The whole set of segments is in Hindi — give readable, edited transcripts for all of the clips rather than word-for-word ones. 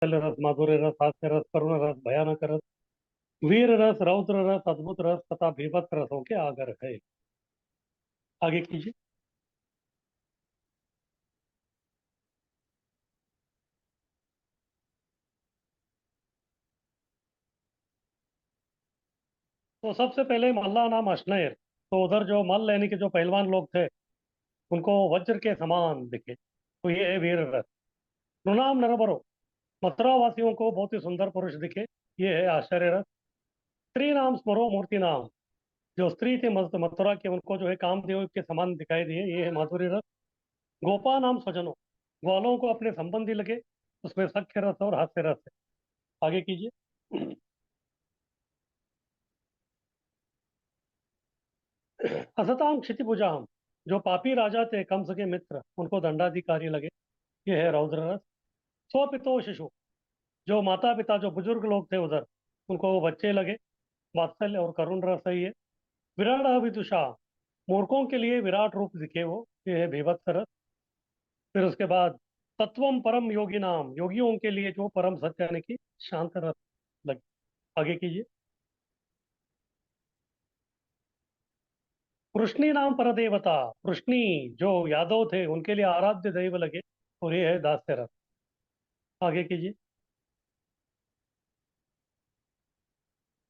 रस, माधुर्य रस, हास्य रस, करुण रस, भयानक रस, वीर रस, रौद्र रस, अद्भुत रस तथा भीभत्स रसों के आगर है। आगे कीजिए। तो सबसे पहले मल्ला नाम अश्नैर। तो उधर जो मल्ल यानी कि जो पहलवान लोग थे, उनको वज्र के समान दिखे, तो ये है वीर रस। नृणाम नरबरो, मथुरा वासियों को बहुत ही सुंदर पुरुष दिखे, ये है आश्चर्य रस। स्त्री नाम स्मरो मूर्ति नाम, जो स्त्री थी मथुरा के, उनको जो है कामदेव के समान दिखाई दिए, ये है माधुर्य रस। गोपा नाम स्वजनों, ग्वालों को अपने संबंधी लगे, उसमें सख्य रस और हास्य रस है। आगे कीजिए। असताम क्षितिभुजाम, जो पापी राजा थे कंस के मित्र, उनको दंडाधिकारी लगे, ये है रौद्र रस। स्वपितो शिशु, जो माता पिता जो बुजुर्ग लोग थे उधर, उनको वो बच्चे लगे, वात्सल्य और करुण रस है ये। विराट विदुषा, मूर्खों के लिए विराट रूप दिखे वो, ये है भीभत्स रस। फिर उसके बाद तत्वम परम योगी नाम, योगियों के लिए जो परम सत्य यानी कि शांत रस लगे। आगे कीजिए। कृष्णी नाम पर देवता, कृष्णी जो यादव थे उनके लिए आराध्य दैव लगे, और ये है दास्य रस। आगे कीजिए।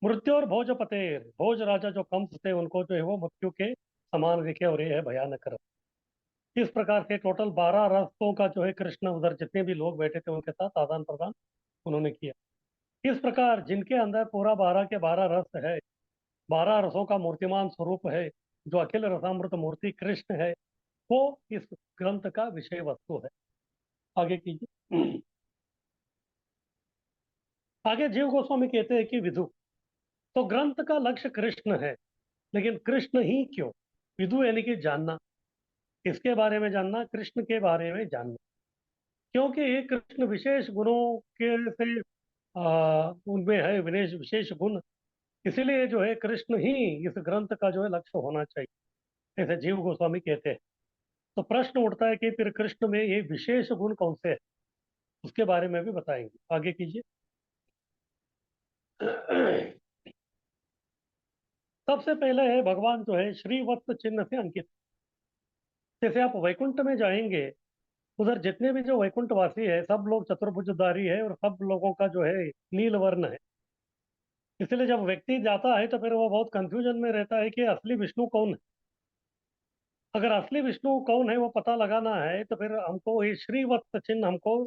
मृत्यु और भोज पतेर, भोज राजा जो कंस थे उनको जो है वो मृत्यु के समान दिखे, और ये है भयानक रस। इस प्रकार से टोटल 12 रसों का जो है कृष्ण उधर जितने भी लोग बैठे थे उनके साथ आदान प्रदान उन्होंने किया। इस प्रकार जिनके अंदर पूरा 12 के 12 रस है, 12 रसों का मूर्तिमान स्वरूप है, जो अखिल रसामृत मूर्ति कृष्ण है, वो इस ग्रंथ का विषय वस्तु है। आगे कीजिए। आगे जीव गोस्वामी कहते हैं कि विदु, तो ग्रंथ का लक्ष्य कृष्ण है, लेकिन कृष्ण ही क्यों? विदु यानी कि जानना, किसके बारे में जानना? कृष्ण के बारे में जानना। क्योंकि ये कृष्ण विशेष गुणों के से उनमें है विशेष विशेष गुण, इसीलिए जो है कृष्ण ही इस ग्रंथ का जो है लक्ष्य होना चाहिए, ऐसे जीव गोस्वामी कहते हैं। तो प्रश्न उठता है कि फिर कृष्ण में ये विशेष गुण कौन से हैं, उसके बारे में भी बताएंगे। आगे कीजिए। सबसे पहले है भगवान जो है श्रीवत्स चिन्ह से अंकित। जैसे आप वैकुंठ में जाएंगे, उधर जितने भी जो वैकुंठ वासी है सब लोग चतुर्भुजधारी है, और सब लोगों का जो है नील वर्ण है। इसलिए जब व्यक्ति जाता है तो फिर वो बहुत कंफ्यूजन में रहता है कि असली विष्णु कौन है। अगर असली विष्णु कौन है वो पता लगाना है, तो फिर हमको ये श्रीवत्स चिन्ह हमको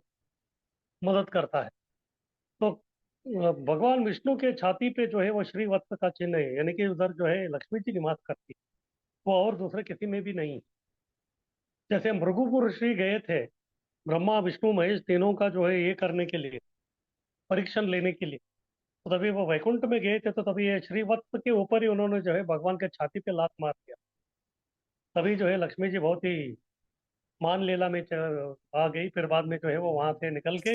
मदद करता है। तो भगवान विष्णु के छाती पे जो है वो श्रीवत्स का चिन्ह है, यानी कि उधर जो है लक्ष्मी जी निवास करती है, वो और दूसरे किसी में भी नहीं। जैसे भृगुपुर ऋषि गए थे ब्रह्मा विष्णु महेश तीनों का जो है ये करने के लिए, परीक्षण लेने के लिए, तो तभी वो वैकुंठ में गए थे, तो तभी ये श्रीवत्स के ऊपर ही उन्होंने जो है भगवान के छाती पे लात मार दिया। तभी जो है लक्ष्मी जी बहुत ही मान लीला में आ गई। फिर बाद में जो है वो वहां से निकल के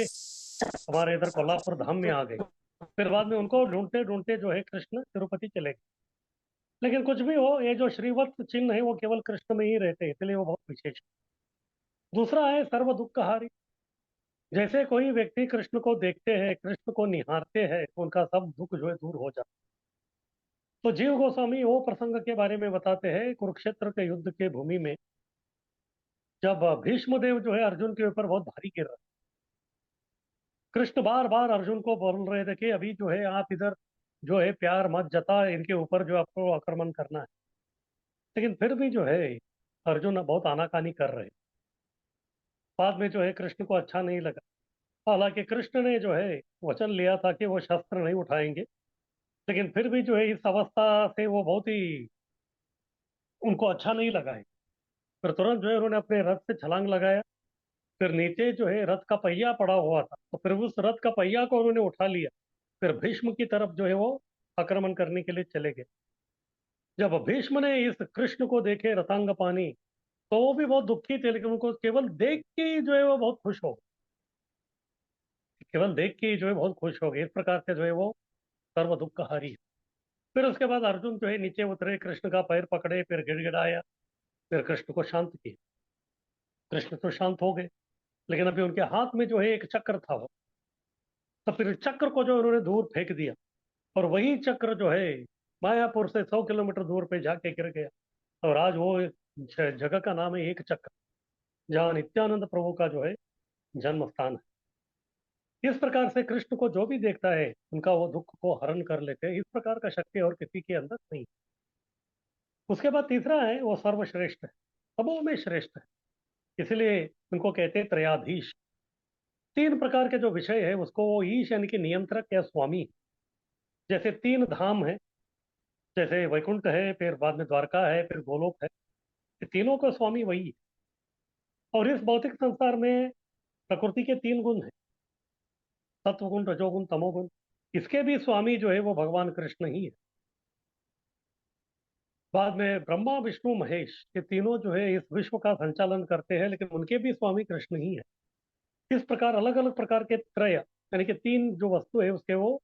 हमारे इधर कोल्हापुर धाम में आ गई। फिर बाद में उनको ढूंढते ढूंढते जो है कृष्ण तिरुपति चले गए। लेकिन कुछ भी हो, ये जो श्रीवत्स चिन्ह है वो केवल कृष्ण में ही रहते हैं, इसलिए वो बहुत विशेष है। दूसरा है सर्व दुखहारी। जैसे कोई व्यक्ति कृष्ण को देखते हैं, कृष्ण को निहारते हैं, तो उनका सब दुख जो है दूर हो जाता है। तो जीव गोस्वामी वो प्रसंग के बारे में बताते हैं, कुरुक्षेत्र के युद्ध के भूमि में, जब भीष्म देव जो है अर्जुन के ऊपर बहुत भारी गिर रहे। कृष्ण बार बार अर्जुन को बोल रहे थे कि अभी जो है आप इधर जो है प्यार मत जता, इनके ऊपर जो आपको आक्रमण करना है। लेकिन फिर भी जो है अर्जुन बहुत आनाकानी कर रहे। बाद में जो है कृष्ण को अच्छा नहीं लगा। हालांकि कृष्ण ने जो है वचन लिया था कि वो शस्त्र नहीं उठाएंगे, लेकिन फिर भी जो है इस अवस्था से वो बहुत ही उनको अच्छा नहीं लगा है। फिर तुरंत जो है उन्होंने अपने रथ से छलांग लगाया। फिर नीचे जो है रथ का पहिया पड़ा हुआ था, तो फिर उस रथ का पहिया को उन्होंने उठा लिया। फिर भीष्म की तरफ जो है वो आक्रमण करने के लिए चले गए। जब भीष्म ने इस कृष्ण को देखे रतांग पानी, तो वो भी बहुत दुखी थे, लेकिन उनको केवल देख के ही जो है वो बहुत खुश हो गए। केवल देख के ही जो है बहुत खुश हो गए। इस प्रकार से जो है वो सर्व दुख हारी है। फिर उसके बाद अर्जुन जो है नीचे उतरे, कृष्ण का पैर पकड़े, फिर गिड़गिड़ाया, फिर कृष्ण को शांत किया। कृष्ण तो शांत हो गए, लेकिन अभी उनके हाथ में जो है एक चक्र था वो, तो फिर चक्र को जो उन्होंने दूर फेंक दिया, और वही चक्र जो है मायापुर से 100 किलोमीटर दूर पे जाके गिर गया। और आज वो जगह का नाम है एक चक्र, जहाँ नित्यानंद प्रभु का जो है जन्म स्थान है। इस प्रकार से कृष्ण को जो भी देखता है उनका वो दुख को हरण कर लेते हैं। इस प्रकार का शक्ति और किसी के अंदर नहीं। उसके बाद तीसरा है वो सर्वश्रेष्ठ है, सबों में श्रेष्ठ है। इसलिए उनको कहते हैं त्रयाधीश। तीन प्रकार के जो विषय है उसको वो ईश यानी कि नियंत्रक या स्वामी। जैसे तीन धाम है, जैसे वैकुंठ है, फिर बाद में द्वारका है, फिर गोलोक है। ये तीनों का स्वामी वही है। और इस भौतिक संसार में प्रकृति के तीन गुण हैं, सत्वगुण, रजोगुण, तमोगुण। इसके भी स्वामी जो है वो भगवान कृष्ण ही है। बाद में ब्रह्मा, विष्णु, महेश, ये तीनों जो है इस विश्व का संचालन करते हैं, लेकिन उनके भी स्वामी कृष्ण ही है। इस प्रकार अलग अलग प्रकार के त्रय यानी कि तीन जो वस्तु है उसके वो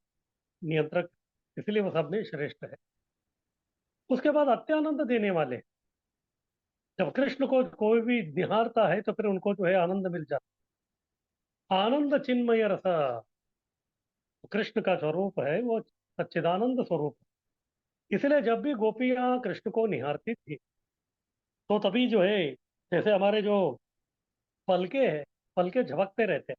नियंत्रक, इसलिए वो सब में श्रेष्ठ है। उसके बाद अत्यानंद देने वाले। जब कृष्ण को कोई भी निहारता है तो फिर उनको जो है आनंद मिल जाता है। आनंद चिन्मय रस, कृष्ण का स्वरूप है वो सच्चिदानंद स्वरूप है। इसलिए जब भी गोपियां कृष्ण को निहारती थी तो तभी जो है, जैसे हमारे जो पलके हैं, पलके झपकते रहते हैं।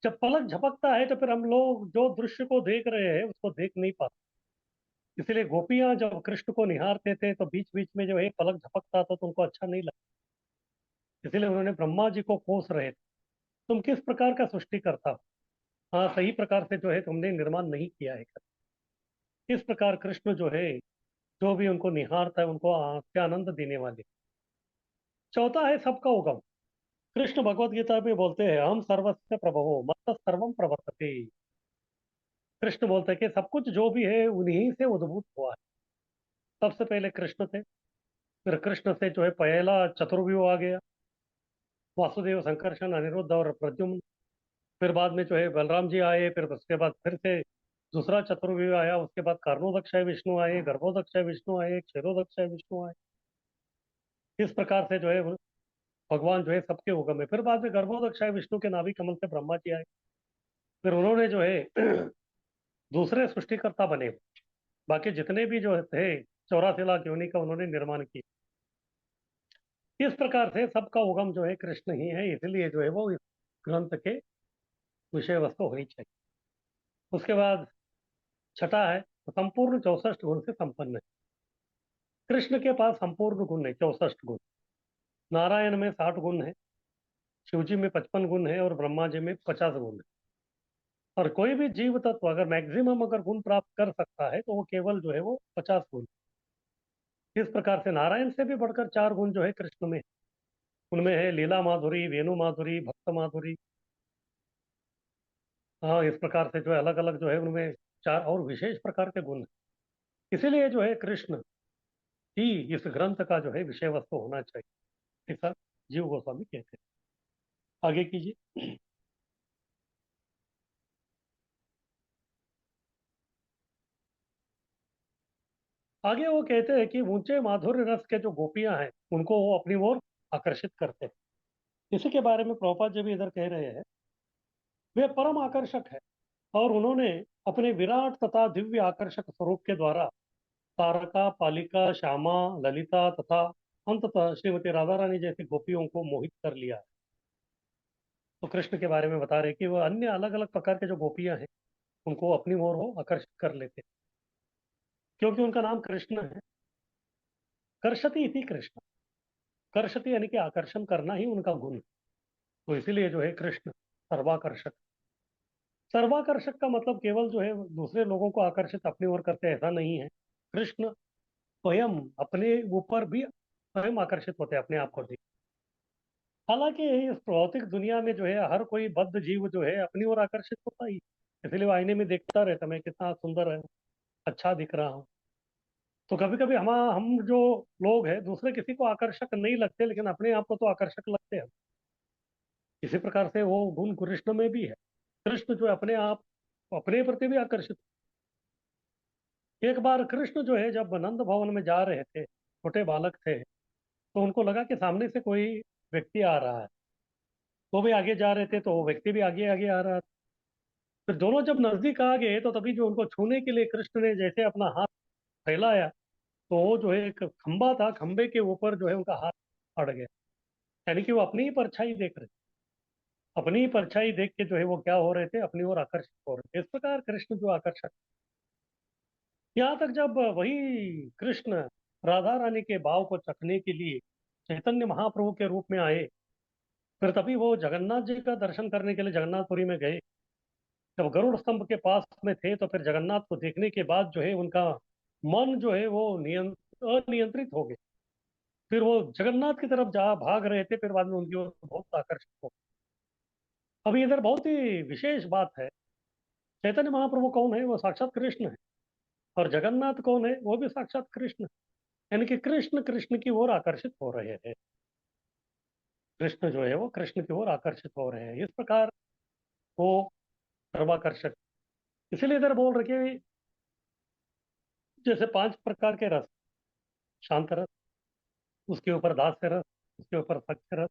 जब पलक झपकता है तो फिर हम लोग जो दृश्य को देख रहे हैं उसको देख नहीं पाते। इसलिए गोपियां जब कृष्ण को निहारते थे तो बीच बीच में जो है पलक झपकता था तो उनको अच्छा नहीं लगता। इसलिए उन्होंने ब्रह्मा जी को कोस रहे थे, तुम किस प्रकार का सृष्टि करता हो, हाँ सही प्रकार से जो है तुमने निर्माण नहीं किया है। इस प्रकार कृष्ण जो है जो भी उनको निहारता है उनको आंख के आनंद देने वाले। चौथा है सबका उगम। कृष्ण भगवत गीता में बोलते हैं हम सर्वस्य प्रभवो मत्तः सर्वम प्रवर्तते। कृष्ण बोलते हैं कि सब कुछ जो भी है उन्हीं से उद्भूत हुआ है। सबसे पहले कृष्ण थे, फिर कृष्ण से जो है पहला चतुर्व्यूह आ गया, वासुदेव, संकर्षण, अनिरुद्ध और प्रद्युम्न। फिर बाद में जो है बलराम जी आए, फिर उसके बाद फिर से दूसरा चतुर्व्यूह आया। उसके बाद कर्णोदक्षय विष्णु आए, गर्भोदक्षय विष्णु आए, क्षीरोदक्षय विष्णु आए। इस प्रकार से जो है भगवान जो है सबके उगम है। फिर बाद में गर्भोदक्षय विष्णु के नाभि कमल से ब्रह्मा जी आए। फिर उन्होंने जो है दूसरे सृष्टिकर्ता बने। बाकी जितने भी जो थे 84 लाख योनि का उन्होंने निर्माण किया। इस प्रकार से सबका उगम जो है कृष्ण ही है, इसलिए जो है वो इस ग्रंथ के विषय वस्तु होनी चाहिए। उसके बाद छठा है संपूर्ण 64 गुण से संपन्न है। कृष्ण के पास संपूर्ण गुण है 64 गुण। नारायण में 60 गुण है, शिव जी में 55 गुण है, और ब्रह्मा जी में 50 गुण है। और कोई भी जीव तत्व अगर मैक्सिमम अगर गुण प्राप्त कर सकता है तो वो केवल जो है वो 50 गुण। इस प्रकार से नारायण से भी बढ़कर 4 गुण जो है कृष्ण में। उनमें है लीला माधुरी, वेणु माधुरी, भक्त माधुरी। हाँ, इस प्रकार से जो है अलग अलग जो है उनमें चार और विशेष प्रकार के गुण हैं। इसीलिए जो है कृष्ण ही इस ग्रंथ का जो है विषय वस्तु होना चाहिए, ऐसा जीव गोस्वामी कहते हैं। आगे कीजिए। आगे वो कहते हैं कि ऊंचे माधुर्य रस के जो गोपियां हैं उनको वो अपनी ओर आकर्षित करते हैं। इसी के बारे में प्रभुपाद जी भी इधर कह रहे हैं, वे परम आकर्षक है। और उन्होंने अपने विराट तथा दिव्य आकर्षक स्वरूप के द्वारा तारका, पालिका, श्यामा, ललिता तथा अंततः श्रीमती राधा रानी जैसी गोपियों को मोहित कर लिया है। तो कृष्ण के बारे में बता रहे कि वह अन्य अलग अलग प्रकार के जो गोपियां हैं उनको अपनी ओर वो आकर्षित कर लेते हैं, क्योंकि उनका नाम कृष्ण है। कर्षति इति कृष्ण। कर्षति यानी कि आकर्षण करना ही उनका गुण है। तो इसीलिए जो है कृष्ण सर्वाकर्षक। सर्वाकर्षक का मतलब केवल जो है दूसरे लोगों को आकर्षित अपनी ओर करते हैं, ऐसा नहीं है। कृष्ण स्वयं अपने ऊपर भी स्वयं आकर्षित होते हैं अपने आप को देख। हालांकि इस भौतिक दुनिया में जो है हर कोई बद्ध जीव जो है अपनी ओर आकर्षित होता ही, इसलिए वो आईने में देखता रहता मैं कितना सुंदर है, अच्छा दिख रहा हूँ। तो कभी कभी हम जो लोग हैं दूसरे किसी को आकर्षक नहीं लगते, लेकिन अपने आप को तो आकर्षक लगते हैं। इसी प्रकार से वो गुण कृष्ण में भी है। कृष्ण जो है अपने आप अपने प्रति भी आकर्षित। एक बार कृष्ण जो है जब नंद भवन में जा रहे थे, छोटे बालक थे, तो उनको लगा कि सामने से कोई व्यक्ति आ रहा है। वो भी आगे जा रहे थे तो वो व्यक्ति भी आगे आगे आ रहा था। फिर दोनों जब नजदीक आ गए तो तभी जो उनको छूने के लिए कृष्ण ने जैसे अपना हाथ फैलाया, तो वो जो है एक खंबा था, खंबे के ऊपर जो है उनका हाथ अड़ गया। यानी कि वो अपनी ही परछाई देख रहे थे, अपनी ही परछाई देख के जो है वो क्या हो रहे थे, अपनी ओर आकर्षित हो रहे थे। इस प्रकार कृष्ण जो आकर्षक, यहाँ तक जब वही कृष्ण राधा रानी के भाव को चखने के लिए चैतन्य महाप्रभु के रूप में आए, फिर तभी वो जगन्नाथ जी का दर्शन करने के लिए जगन्नाथपुरी में गए। जब गरुड़ स्तंभ के पास में थे तो फिर जगन्नाथ को देखने के बाद जो है उनका मन जो है वो अनियंत्रित हो गए। फिर वो जगन्नाथ की तरफ जा भाग रहे थे, फिर बाद में उनकी ओर बहुत आकर्षित हो। अभी इधर बहुत ही विशेष बात है, चैतन्य महाप्रभु कौन है? वो साक्षात कृष्ण है। और जगन्नाथ कौन है? वो भी साक्षात कृष्ण है। यानी कि कृष्ण कृष्ण की ओर आकर्षित हो रहे हैं, कृष्ण जो है वो कृष्ण की ओर आकर्षित हो रहे हैं। इस प्रकार वो सर्वाकर्षक। इसीलिए इधर बोल रखे कि जैसे 5 प्रकार के रस, शांत रस, उसके ऊपर दास्य रस, उसके ऊपर सख्य रस,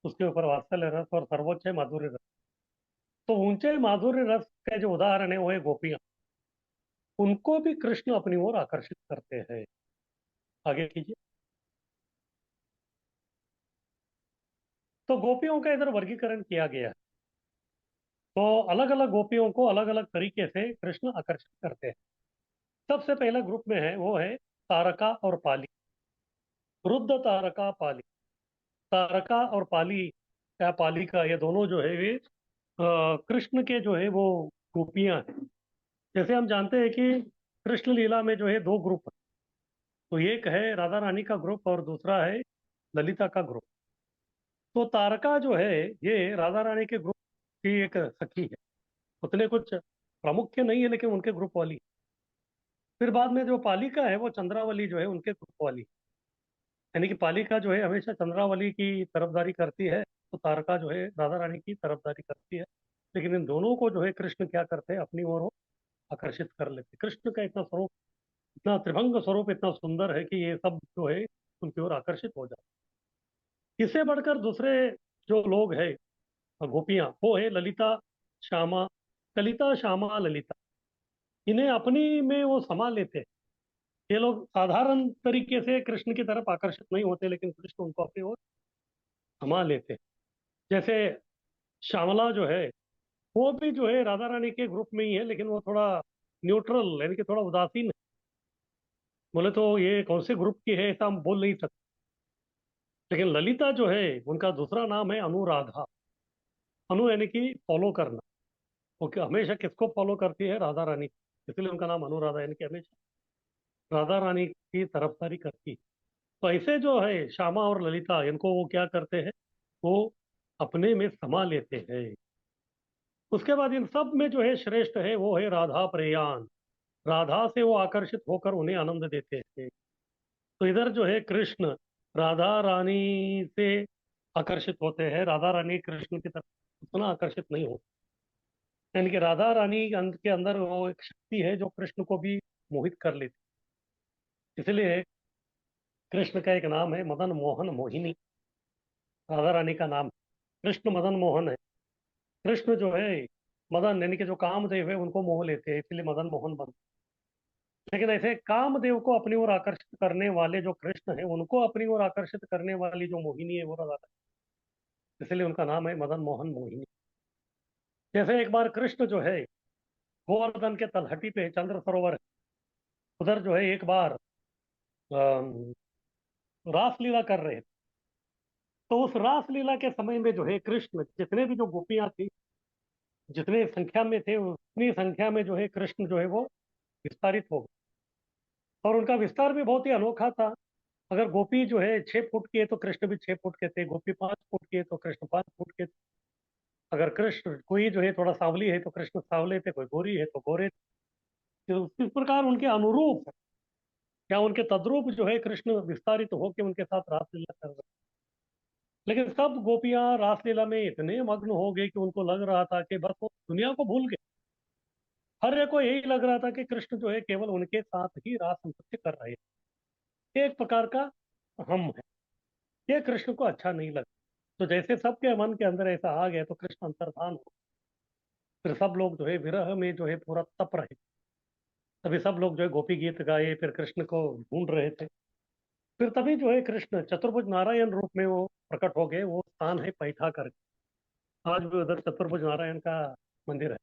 उसके ऊपर वात्सल्य रस, और सर्वोच्च है माधुर्य रस। तो ऊंचे माधुर्य रस का जो उदाहरण है वो है गोपियां। उनको भी कृष्ण अपनी ओर आकर्षित करते हैं। आगे कीजिए। तो गोपियों का इधर वर्गीकरण किया गया है। तो अलग अलग गोपियों को अलग अलग तरीके से कृष्ण आकर्षित करते हैं। सबसे पहला ग्रुप में है वो है तारका और पाली। रुद्र तारका पाली। तारका और पाली या पालिका, ये दोनों जो है वे कृष्ण के जो है वो गोपियां हैं। जैसे हम जानते हैं कि कृष्ण लीला में जो है 2 ग्रुप है। तो एक है राधा रानी का ग्रुप और दूसरा है ललिता का ग्रुप। तो तारका जो है ये राधा रानी के ग्रुप की एक सखी है। उतने कुछ प्रमुख नहीं है लेकिन उनके ग्रुप वाली। फिर बाद में जो पालिका है वो चंद्रावली जो है उनके ग्रुप वाली। यानी कि पालिका जो है हमेशा चंद्रावली की तरफदारी करती है, तो तारका जो है राधा रानी की तरफदारी करती है। लेकिन इन दोनों को जो है कृष्ण क्या करते हैं, अपनी ओर वो आकर्षित कर लेते हैं। कृष्ण का इतना स्वरूप, इतना त्रिभंग स्वरूप इतना सुंदर है कि ये सब जो है उनकी ओर आकर्षित हो जाते हैं। इससे बढ़कर दूसरे जो लोग हैं, गोपियां, वो है ललिता, श्यामा। ललिता, श्यामा, ललिता, इन्हें अपनी में वो समा लेते हैं। ये लोग साधारण तरीके से कृष्ण की तरफ आकर्षित नहीं होते, लेकिन कृष्ण उनको अपनी ओर समा लेते हैं। जैसे श्यामला जो है वो भी जो है राधा रानी के ग्रुप में ही है, लेकिन वो थोड़ा न्यूट्रल यानी कि थोड़ा उदासीन है। बोले तो ये कौन से ग्रुप की है ऐसा हम बोल नहीं सकते। लेकिन ललिता जो है उनका दूसरा नाम है अनुराधा। अनु यानी कि फॉलो करना। वो हमेशा किसको फॉलो करती है? राधा रानी को। इसलिए उनका नाम अनुराधा, यानी कि हमेशा राधा रानी की तरफदारी करती है। तो ऐसे जो है श्यामा और ललिता, इनको वो क्या करते हैं, वो अपने में समा लेते हैं। उसके बाद इन सब में जो है श्रेष्ठ है वो है राधा प्रेयान। राधा से वो आकर्षित होकर उन्हें आनंद देते हैं। तो इधर जो है कृष्ण राधा रानी से आकर्षित होते हैं, राधा रानी कृष्ण की तरफ उतना आकर्षित नहीं होती। यानी कि राधा रानी के अंदर वो एक शक्ति है जो कृष्ण को भी मोहित कर लेती। इसलिए कृष्ण का एक नाम है मदन मोहन मोहिनी। राधा रानी का नाम कृष्ण मदन मोहन है। कृष्ण जो है मदन यानी कि जो कामदेव है उनको मोह लेते हैं, इसलिए मदन मोहन बन। लेकिन ऐसे कामदेव को अपनी ओर आकर्षित करने वाले जो कृष्ण है, उनको अपनी ओर आकर्षित करने वाली जो मोहिनी है वो राधा रानी, इसलिए उनका नाम है मदन मोहन मोहिनी। जैसे एक बार कृष्ण जो है गोवर्धन के तलहटी पे चंद्र सरोवर है, उधर जो है एक बार अम, रासलीला कर रहे थे। तो उस रासलीला के समय में जो है कृष्ण, जितने भी जो गोपियां थी, जितने संख्या में थे उतनी संख्या में जो है कृष्ण जो है वो विस्तारित हो गए। और उनका विस्तार भी बहुत ही अनोखा था। अगर गोपी जो है 6 फुट की है तो कृष्ण भी 6 फुट के थे, गोपी 5 फुट की है तो कृष्ण 5 फुट के थे। अगर कृष्ण कोई जो है थोड़ा सांवली है तो कृष्ण सांवले थे, कोई गोरी है तो गोरे थे। तो इस प्रकार उनके अनुरूप या उनके तद्रूप जो है कृष्ण विस्तारित होकर उनके साथ रासलीला कर रहे। लेकिन सब गोपियां रासलीला में इतने मग्न हो गए कि उनको लग रहा था कि बस वो दुनिया को भूल गए। हर एक को यही लग रहा था कि कृष्ण जो है केवल उनके साथ ही रास नृत्य कर रहे हैं। एक प्रकार का हम है, ये कृष्ण को अच्छा नहीं लगा। तो जैसे सबके मन के अंदर ऐसा आ गया तो कृष्ण अंतर्धान हो। फिर सब लोग जो है विरह में जो है पूरा तप रहे। तभी सब लोग जो है गोपी गीत गाए, फिर कृष्ण को ढूंढ रहे थे। फिर तभी जो है कृष्ण चतुर्भुज नारायण रूप में वो प्रकट हो गए। वो स्थान है पैठा कर। आज भी उधर चतुर्भुज नारायण का मंदिर है।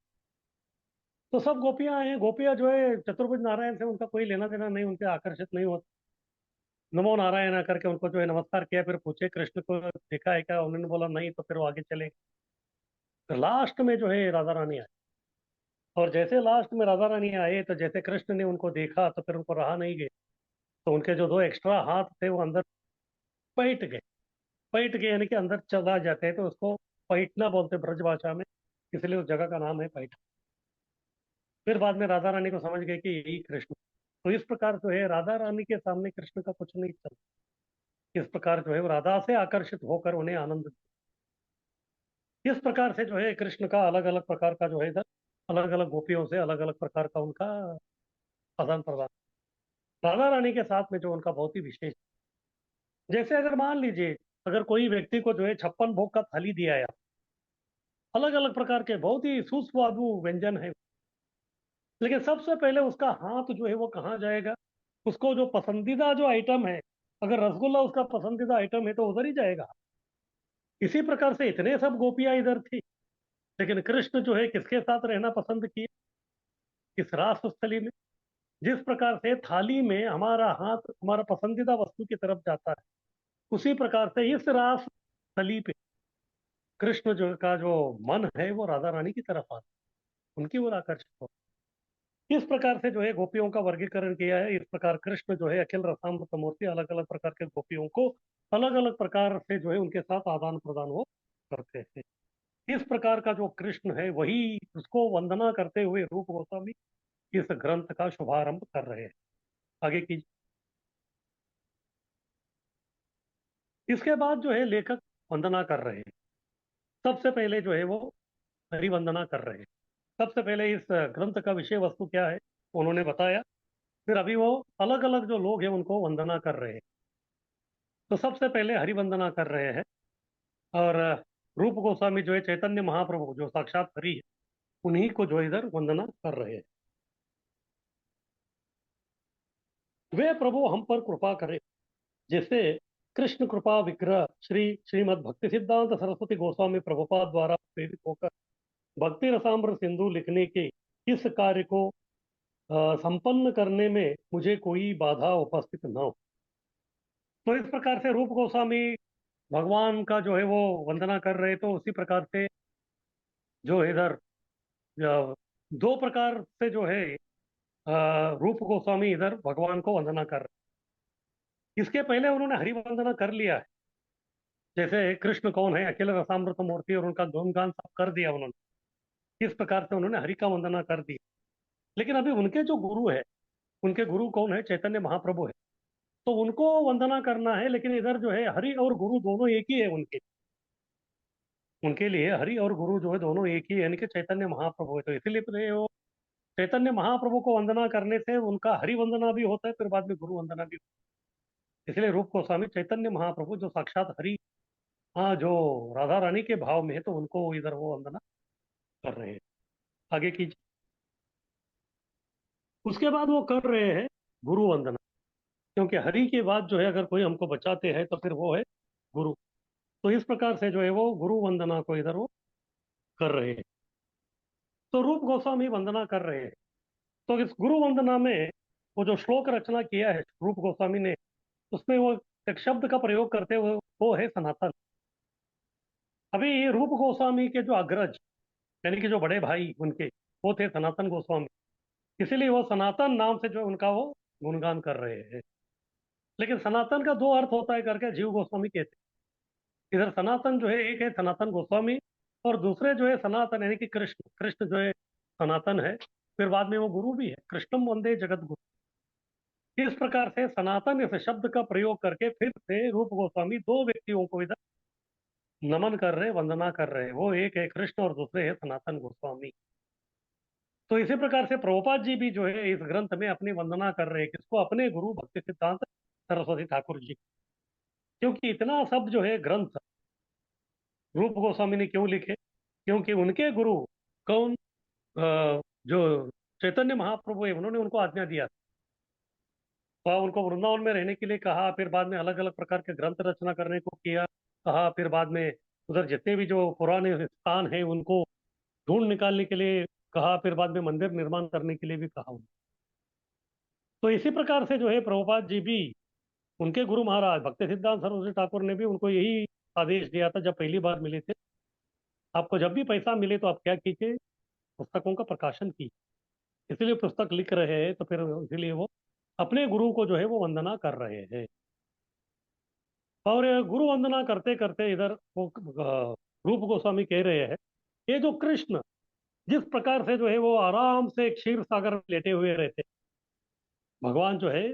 तो सब गोपियां हैं। गोपियां जो है चतुर्भुज नारायण से उनका कोई लेना देना नहीं, उनके आकर्षित नहीं होते। नमो नारायण करके उनको जो है नमस्कार किया, फिर पूछे कृष्ण को देखा है क्या, उन्होंने बोला नहीं, तो फिर वो आगे चले। फिर लास्ट में जो है राधा रानी आए। और जैसे लास्ट में राधा रानी आए तो जैसे कृष्ण ने उनको देखा तो फिर उनको रहा नहीं गए। तो उनके जो दो एक्स्ट्रा हाथ थे वो अंदर पैट गए। पैट गए यानी कि अंदर चला जाते हैं, तो उसको पैटना बोलते हैं ब्रज भाषा में। इसलिए उस जगह का नाम है पैठ। फिर बाद में राधा रानी को समझ गए कि यही कृष्ण। तो इस प्रकार जो है राधा रानी के सामने कृष्ण का कुछ नहीं चलता। इस प्रकार जो है वो राधा से आकर्षित होकर उन्हें आनंद। इस प्रकार से जो है कृष्ण का अलग अलग प्रकार का जो है इधर अलग अलग गोपियों से अलग अलग प्रकार का उनका आदान प्रदान। राधा रानी के साथ में जो उनका बहुत ही विशेष। जैसे अगर मान लीजिए, अगर कोई व्यक्ति को जो है 56 भोग का थाली दिया है, अलग अलग प्रकार के बहुत ही सुस्वादु व्यंजन है, लेकिन सबसे पहले उसका हाथ जो है वो कहाँ जाएगा? उसको जो पसंदीदा जो आइटम है, अगर रसगुल्ला उसका पसंदीदा आइटम है तो उधर ही जाएगा। इसी प्रकार से इतने सब गोपियां इधर थी, लेकिन कृष्ण जो है किसके साथ रहना पसंद किए? इस रास स्थली में। जिस प्रकार से थाली में हमारा हाथ हमारा पसंदीदा वस्तु की तरफ जाता है, उसी प्रकार से इस रास स्थली पे कृष्ण जो का जो मन है वो राधा रानी की तरफ आता है, उनकी ओर आकर्षित हो। इस प्रकार से जो है गोपियों का वर्गीकरण किया है। इस प्रकार कृष्ण जो है अखिल रसामृत मूर्ति, अलग अलग प्रकार के गोपियों को अलग अलग प्रकार से जो है उनके साथ आदान प्रदान वो करते हैं। इस प्रकार का जो कृष्ण है वही उसको वंदना करते हुए रूप गोस्वामी इस ग्रंथ का शुभारंभ कर रहे हैं। आगे की। इसके बाद जो है लेखक वंदना कर रहे हैं। सबसे पहले जो है वो हरि वंदना कर रहे हैं। सबसे पहले इस ग्रंथ का विषय वस्तु क्या है उन्होंने बताया। फिर अभी वो अलग अलग जो लोग हैं उनको वंदना कर रहे हैं। तो सबसे पहले हरि वंदना कर रहे हैं। और रूप गोस्वामी जो है चैतन्य महाप्रभु जो साक्षात हरि है, उन्हीं को जो इधर वंदना कर रहे हैं। वे प्रभु हम पर कृपा करें, जिससे कृष्ण कृपा विग्रह श्री श्रीमद् भक्ति सिद्धांत सरस्वती गोस्वामी प्रभुपाद द्वारा प्रेरित होकर भक्ति रसामृत सिंधु लिखने के इस कार्य को संपन्न करने में मुझे कोई बाधा उपस्थित न हो। तो इस प्रकार से रूप गोस्वामी भगवान का जो है वो वंदना कर रहे, तो उसी प्रकार से जो इधर दो प्रकार से जो है रूप गोस्वामी इधर भगवान को वंदना कर रहे। इसके पहले उन्होंने हरि वंदना कर लिया है। जैसे कृष्ण कौन है, अखिल रसामृत मूर्ति, और उनका गुणगान सब कर दिया उन्होंने। इस प्रकार से उन्होंने हरि का वंदना कर दी। लेकिन अभी उनके जो गुरु है, उनके गुरु कौन है? चैतन्य महाप्रभु है। तो उनको वंदना करना है, लेकिन इधर जो है हरि और गुरु दोनों एक ही है उनके। उनके लिए हरि और गुरु जो है दोनों एक ही है, यानी कि चैतन्य महाप्रभु है। तो इसीलिए फिर वो चैतन्य महाप्रभु को वंदना करने से उनका हरि वंदना भी होता है, फिर बाद में गुरु वंदना भी होता है। इसलिए रूप गोस्वामी चैतन्य महाप्रभु जो साक्षात हरि, हाँ, जो राधा रानी के भाव में है, तो उनको इधर वो वंदना कर रहे हैं। आगे की। उसके बाद वो कर रहे हैं गुरु वंदना। क्योंकि हरि के बाद जो है अगर कोई हमको बचाते हैं तो फिर वो है गुरु। तो इस प्रकार से जो है वो गुरु वंदना को इधर वो कर रहे हैं। तो रूप गोस्वामी वंदना कर रहे हैं। तो इस गुरु वंदना में वो जो श्लोक रचना किया है रूप गोस्वामी ने, उसमें वो एक शब्द का प्रयोग करते हुए वो है सनातन। अभी ये रूप गोस्वामी के जो अग्रज, यानी कि जो बड़े भाई उनके, वो थे सनातन गोस्वामी। इसीलिए वो सनातन नाम से जो उनका वो गुणगान कर रहे हैं। लेकिन सनातन का दो अर्थ होता है करके जीव गोस्वामी कहते हैं। इधर सनातन जो है, एक है सनातन गोस्वामी, और दूसरे जो है सनातन यानी कि कृष्ण। कृष्ण जो है सनातन है। फिर बाद में वो गुरु भी है, कृष्णम वंदे जगत गुरु। इस प्रकार से सनातन इस शब्द का प्रयोग करके फिर से रूप गोस्वामी दो व्यक्तियों को इधर नमन कर रहे, वंदना कर रहे। वो एक है कृष्ण और दूसरे है सनातन गोस्वामी। तो इसी प्रकार से प्रभुपाद जी भी जो है इस ग्रंथ में अपनी वंदना कर रहे हैं, किसको? अपने गुरु भक्ति सिद्धांत सरस्वती ठाकुर जी। क्योंकि इतना सब जो है ग्रंथ रूप गोस्वामी ने क्यों लिखे? क्योंकि उनके गुरु कौन? जो चैतन्य महाप्रभु है उन्होंने उनको आज्ञा दिया, वह उनको वृंदावन में रहने के लिए कहा, फिर बाद में अलग अलग प्रकार के ग्रंथ रचना करने को किया, कहा, फिर बाद में उधर जितने भी जो पुराने स्थान है उनको ढूंढ निकालने के लिए कहा, फिर बाद में मंदिर निर्माण करने के लिए भी कहा उन्होंने। तो इसी प्रकार से जो है प्रभुपाद जी भी, उनके गुरु महाराज भक्ति सिद्धांत सरस्वती ठाकुर ने भी उनको यही आदेश दिया था जब पहली बार मिले थे, आपको जब भी पैसा मिले तो आप क्या कीजिए, पुस्तकों का प्रकाशन कीजिए। इसलिए पुस्तक लिख रहे हैं तो फिर इसीलिए वो अपने गुरु को जो है वो वंदना कर रहे हैं। और ये गुरु वंदना करते करते इधर वो रूप गोस्वामी कह रहे हैं, ये जो कृष्ण जिस प्रकार से जो है वो आराम से क्षीर सागर में लेटे हुए रहते, भगवान जो है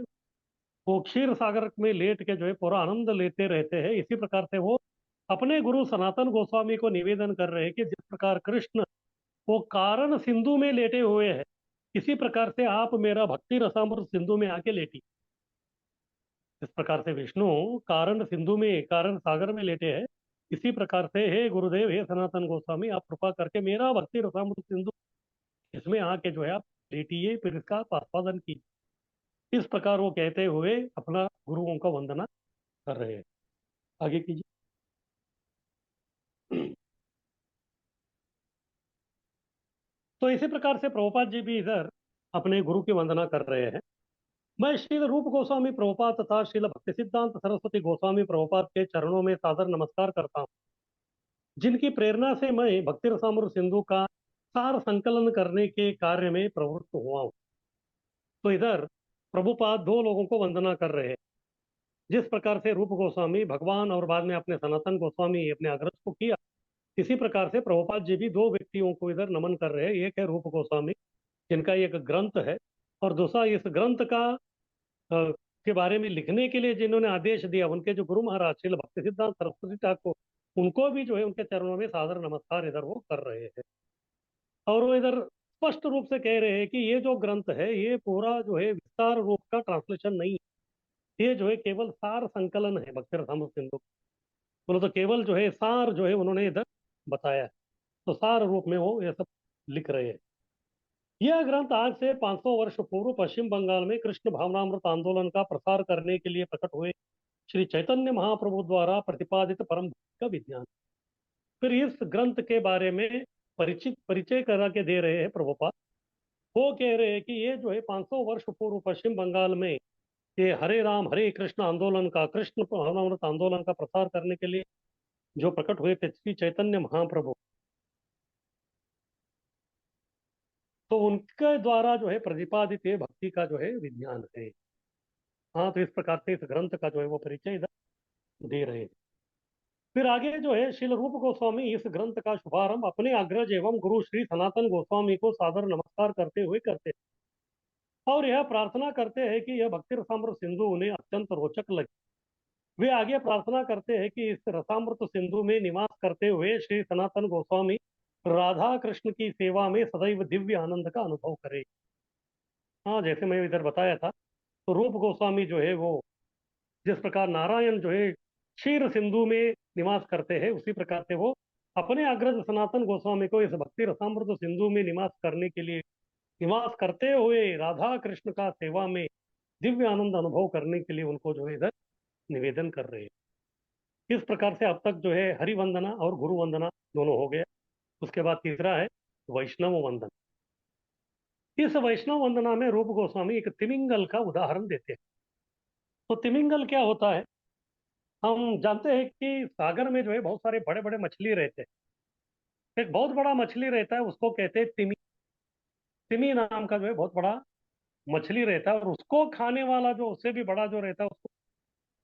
वो क्षीर सागर में लेट के जो है पूरा आनंद लेते रहते हैं, इसी प्रकार से वो अपने गुरु सनातन गोस्वामी को निवेदन कर रहे हैं कि जिस प्रकार कृष्ण वो कारण सिंधु में लेटे हुए हैं, इसी प्रकार से आप मेरा भक्ति रसामृत सिंधु में आके लेटी। इस प्रकार से विष्णु कारण सिंधु में, कारण सागर में लेटे हैं, इसी प्रकार से हे गुरुदेव, हे सनातन गोस्वामी, आप कृपा करके मेरा भक्ति रसामृत सिंधु इसमें आके जो है आप लेटिए, फिर इसका आप आस्वादन कीजिए। इस प्रकार वो कहते हुए अपना गुरुओं का वंदना कर रहे हैं। आगे कीजिए। तो इसी प्रकार से प्रभुपाद जी भी इधर अपने गुरु की वंदना कर रहे हैं। मैं श्रील रूप गोस्वामी प्रभुपाद तथा श्रील भक्ति सिद्धांत सरस्वती गोस्वामी प्रभुपाद के चरणों में सादर नमस्कार करता हूँ, जिनकी प्रेरणा से मैं भक्ति रसामृत सिंधु का सार संकलन करने के कार्य में प्रवृत्त हुआ हूँ। तो इधर प्रभुपाद दो लोगों को वंदना कर रहे हैं। जिस प्रकार से रूप गोस्वामी भगवान और बाद में अपने सनातन गोस्वामी अपने अग्रज को किया, इसी प्रकार से प्रभुपाद जी भी दो व्यक्तियों को इधर नमन कर रहे हैं। एक है रूप गोस्वामी, जिनका एक ग्रंथ है, और दूसरा इस ग्रंथ का के बारे में लिखने के लिए जिन्होंने आदेश दिया, उनके जो गुरु महाराज श्रील भक्ति सिद्धांत सरस्वती ठाकुर, उनको भी जो है उनके चरणों में सादर नमस्कार इधर वो कर रहे हैं। और वो इधर स्पष्ट रूप से कह रहे हैं कि ये जो ग्रंथ है ये पूरा जो है विस्तार रूप का ट्रांसलेशन नहीं है, ये जो है केवल सार संकलन है भक्ति रसामृत सिंधु। बोलो तो केवल जो है सार जो है उन्होंने इधर बताया है, तो सार रूप में वो ये सब लिख रहे हैं। यह ग्रंथ आज से 500 वर्ष पूर्व पश्चिम बंगाल में कृष्ण भावनामृत आंदोलन का प्रसार करने के लिए प्रकट हुए श्री चैतन्य महाप्रभु द्वारा प्रतिपादित परम भक्ति का विज्ञान। फिर इस ग्रंथ के बारे में परिचित परिचय करा के दे रहे हैं प्रभुपाद। वो कह रहे हैं कि ये जो है 500 वर्ष पूर्व पश्चिम बंगाल में ये हरे राम हरे कृष्ण आंदोलन का, कृष्ण भावनामृत आंदोलन का प्रसार करने के लिए जो प्रकट हुए थे श्री चैतन्य महाप्रभु, तो उनके द्वारा जो है प्रतिपादित ये भक्ति का जो है विज्ञान है। हाँ, तो इस प्रकार से इस ग्रंथ का जो है वो परिचय इधर दे रहे हैं। फिर आगे जो है श्रील रूप गोस्वामी इस ग्रंथ का शुभारंभ अपने अग्रज एवं गुरु श्री सनातन गोस्वामी को सादर नमस्कार करते हुए करते हैं, और यह प्रार्थना करते हैं कि यह भक्ति रसामृत सिंधु उन्हें अत्यंत रोचक लगे। वे आगे प्रार्थना करते हैं कि इस रसामृत सिंधु में निवास करते हुए श्री सनातन गोस्वामी राधा कृष्ण की सेवा में सदैव दिव्य आनंद का अनुभव करे। हाँ, जैसे मैं इधर बताया था, तो रूप गोस्वामी जो है वो जिस प्रकार नारायण जो है क्षीर सिंधु में निवास करते हैं, उसी प्रकार से वो अपने अग्रज सनातन गोस्वामी को इस भक्ति रसामृत सिंधु में निवास करने के लिए, निवास करते हुए राधा कृष्ण का सेवा में दिव्य आनंद अनुभव करने के लिए उनको जो है इधर निवेदन कर रहे हैं। इस प्रकार से अब तक जो है हरि वंदना और गुरु वंदना दोनों हो गया। उसके बाद तीसरा है वैष्णव वंदना। इस वैष्णव वंदना में रूप गोस्वामी एक तिमिंगल का उदाहरण देते हैं। तो तिमिंगल क्या होता है, हम जानते हैं कि सागर में जो है बहुत सारे बड़े बड़े मछली रहते हैं। एक बहुत बड़ा मछली रहता है, उसको कहते हैं तिमी। तिमी नाम का जो है बहुत बड़ा मछली रहता है, और उसको खाने वाला जो उससे भी बड़ा जो रहता है उसको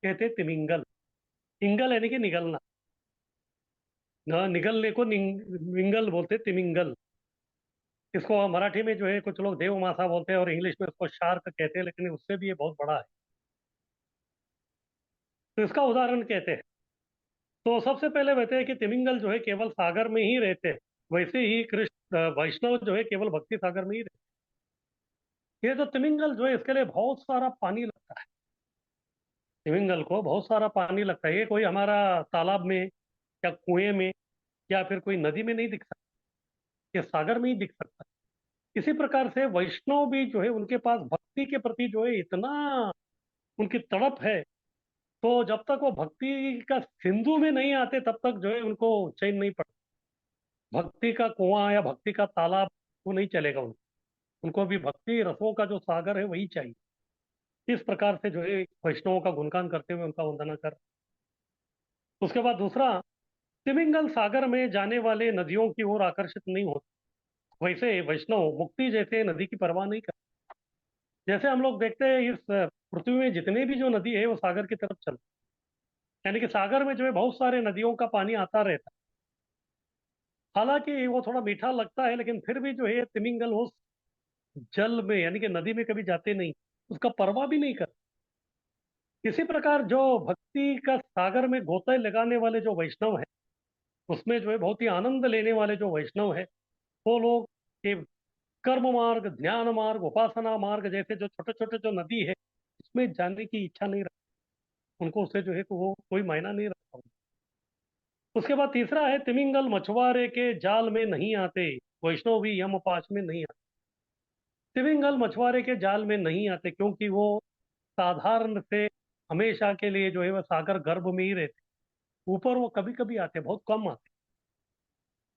कहते हैं तिमिंगल। इंगल यानी कि निगलना, निगलने को निंगल बोलते हैं, तिमिंगल। इसको मराठी में जो है कुछ लोग देवमासा बोलते हैं और इंग्लिश में उसको शार्क कहते हैं, लेकिन उससे भी ये बहुत बड़ा है, तो इसका उदाहरण कहते हैं। तो सबसे पहले कहते हैं कि तिमिंगल जो है केवल सागर में ही रहते हैं, वैसे ही कृष्ण वैष्णव जो है केवल भक्ति सागर में ही रहते हैं। ये जो तिमिंगल जो है इसके लिए बहुत सारा पानी लगता है, तिमिंगल को बहुत सारा पानी लगता है। ये कोई हमारा तालाब में या कुएं में या फिर कोई नदी में नहीं दिख सकता, ये सागर में ही दिख सकता है। इसी प्रकार से वैष्णव भी जो है उनके पास भक्ति के प्रति जो है इतना उनकी तड़प है, तो जब तक वो भक्ति का सिंधु में नहीं आते तब तक जो है उनको चैन नहीं पड़ता। भक्ति का कुआं या भक्ति का तालाब वो नहीं चलेगा उनको। उनको भी भक्ति रसों का जो सागर है वही चाहिए। इस प्रकार से जो है वैष्णवों का गुणगान करते हुए उनका वंदना कर। उसके बाद दूसरा, तिमिंगल सागर में जाने वाले नदियों की ओर आकर्षित नहीं होते। वैसे वैष्णव मुक्ति जैसे नदी की परवाह नहीं करते। जैसे हम लोग देखते हैं इस पृथ्वी में जितने भी जो नदी है वो सागर की तरफ चलते, यानी कि सागर में जो है बहुत सारे नदियों का पानी आता रहता है। हालांकि वो थोड़ा मीठा लगता है, लेकिन फिर भी जो है तिमिंगल उस जल में यानी कि नदी में कभी जाते नहीं, उसका परवाह भी नहीं करते। इसी प्रकार जो भक्ति का सागर में गोते लगाने वाले जो वैष्णव है, उसमें जो है बहुत ही आनंद लेने वाले जो वैष्णव है, वो लोग ये कर्म मार्ग, ज्ञान मार्ग, उपासना मार्ग जैसे जो छोटे छोटे जो नदी है उसमें जाने की इच्छा नहीं रखती। उनको उससे जो है वो कोई मायना नहीं रखता। उसके बाद तीसरा है, तिमिंगल मछुआरे के जाल में नहीं आते, वैष्णव भी यमपाश में नहीं आते। तिमिंगल मछुआरे के जाल में नहीं आते क्योंकि वो साधारण से हमेशा के लिए जो है वह सागर गर्भ में ही रहते। ऊपर वो कभी कभी आते, बहुत कम आते।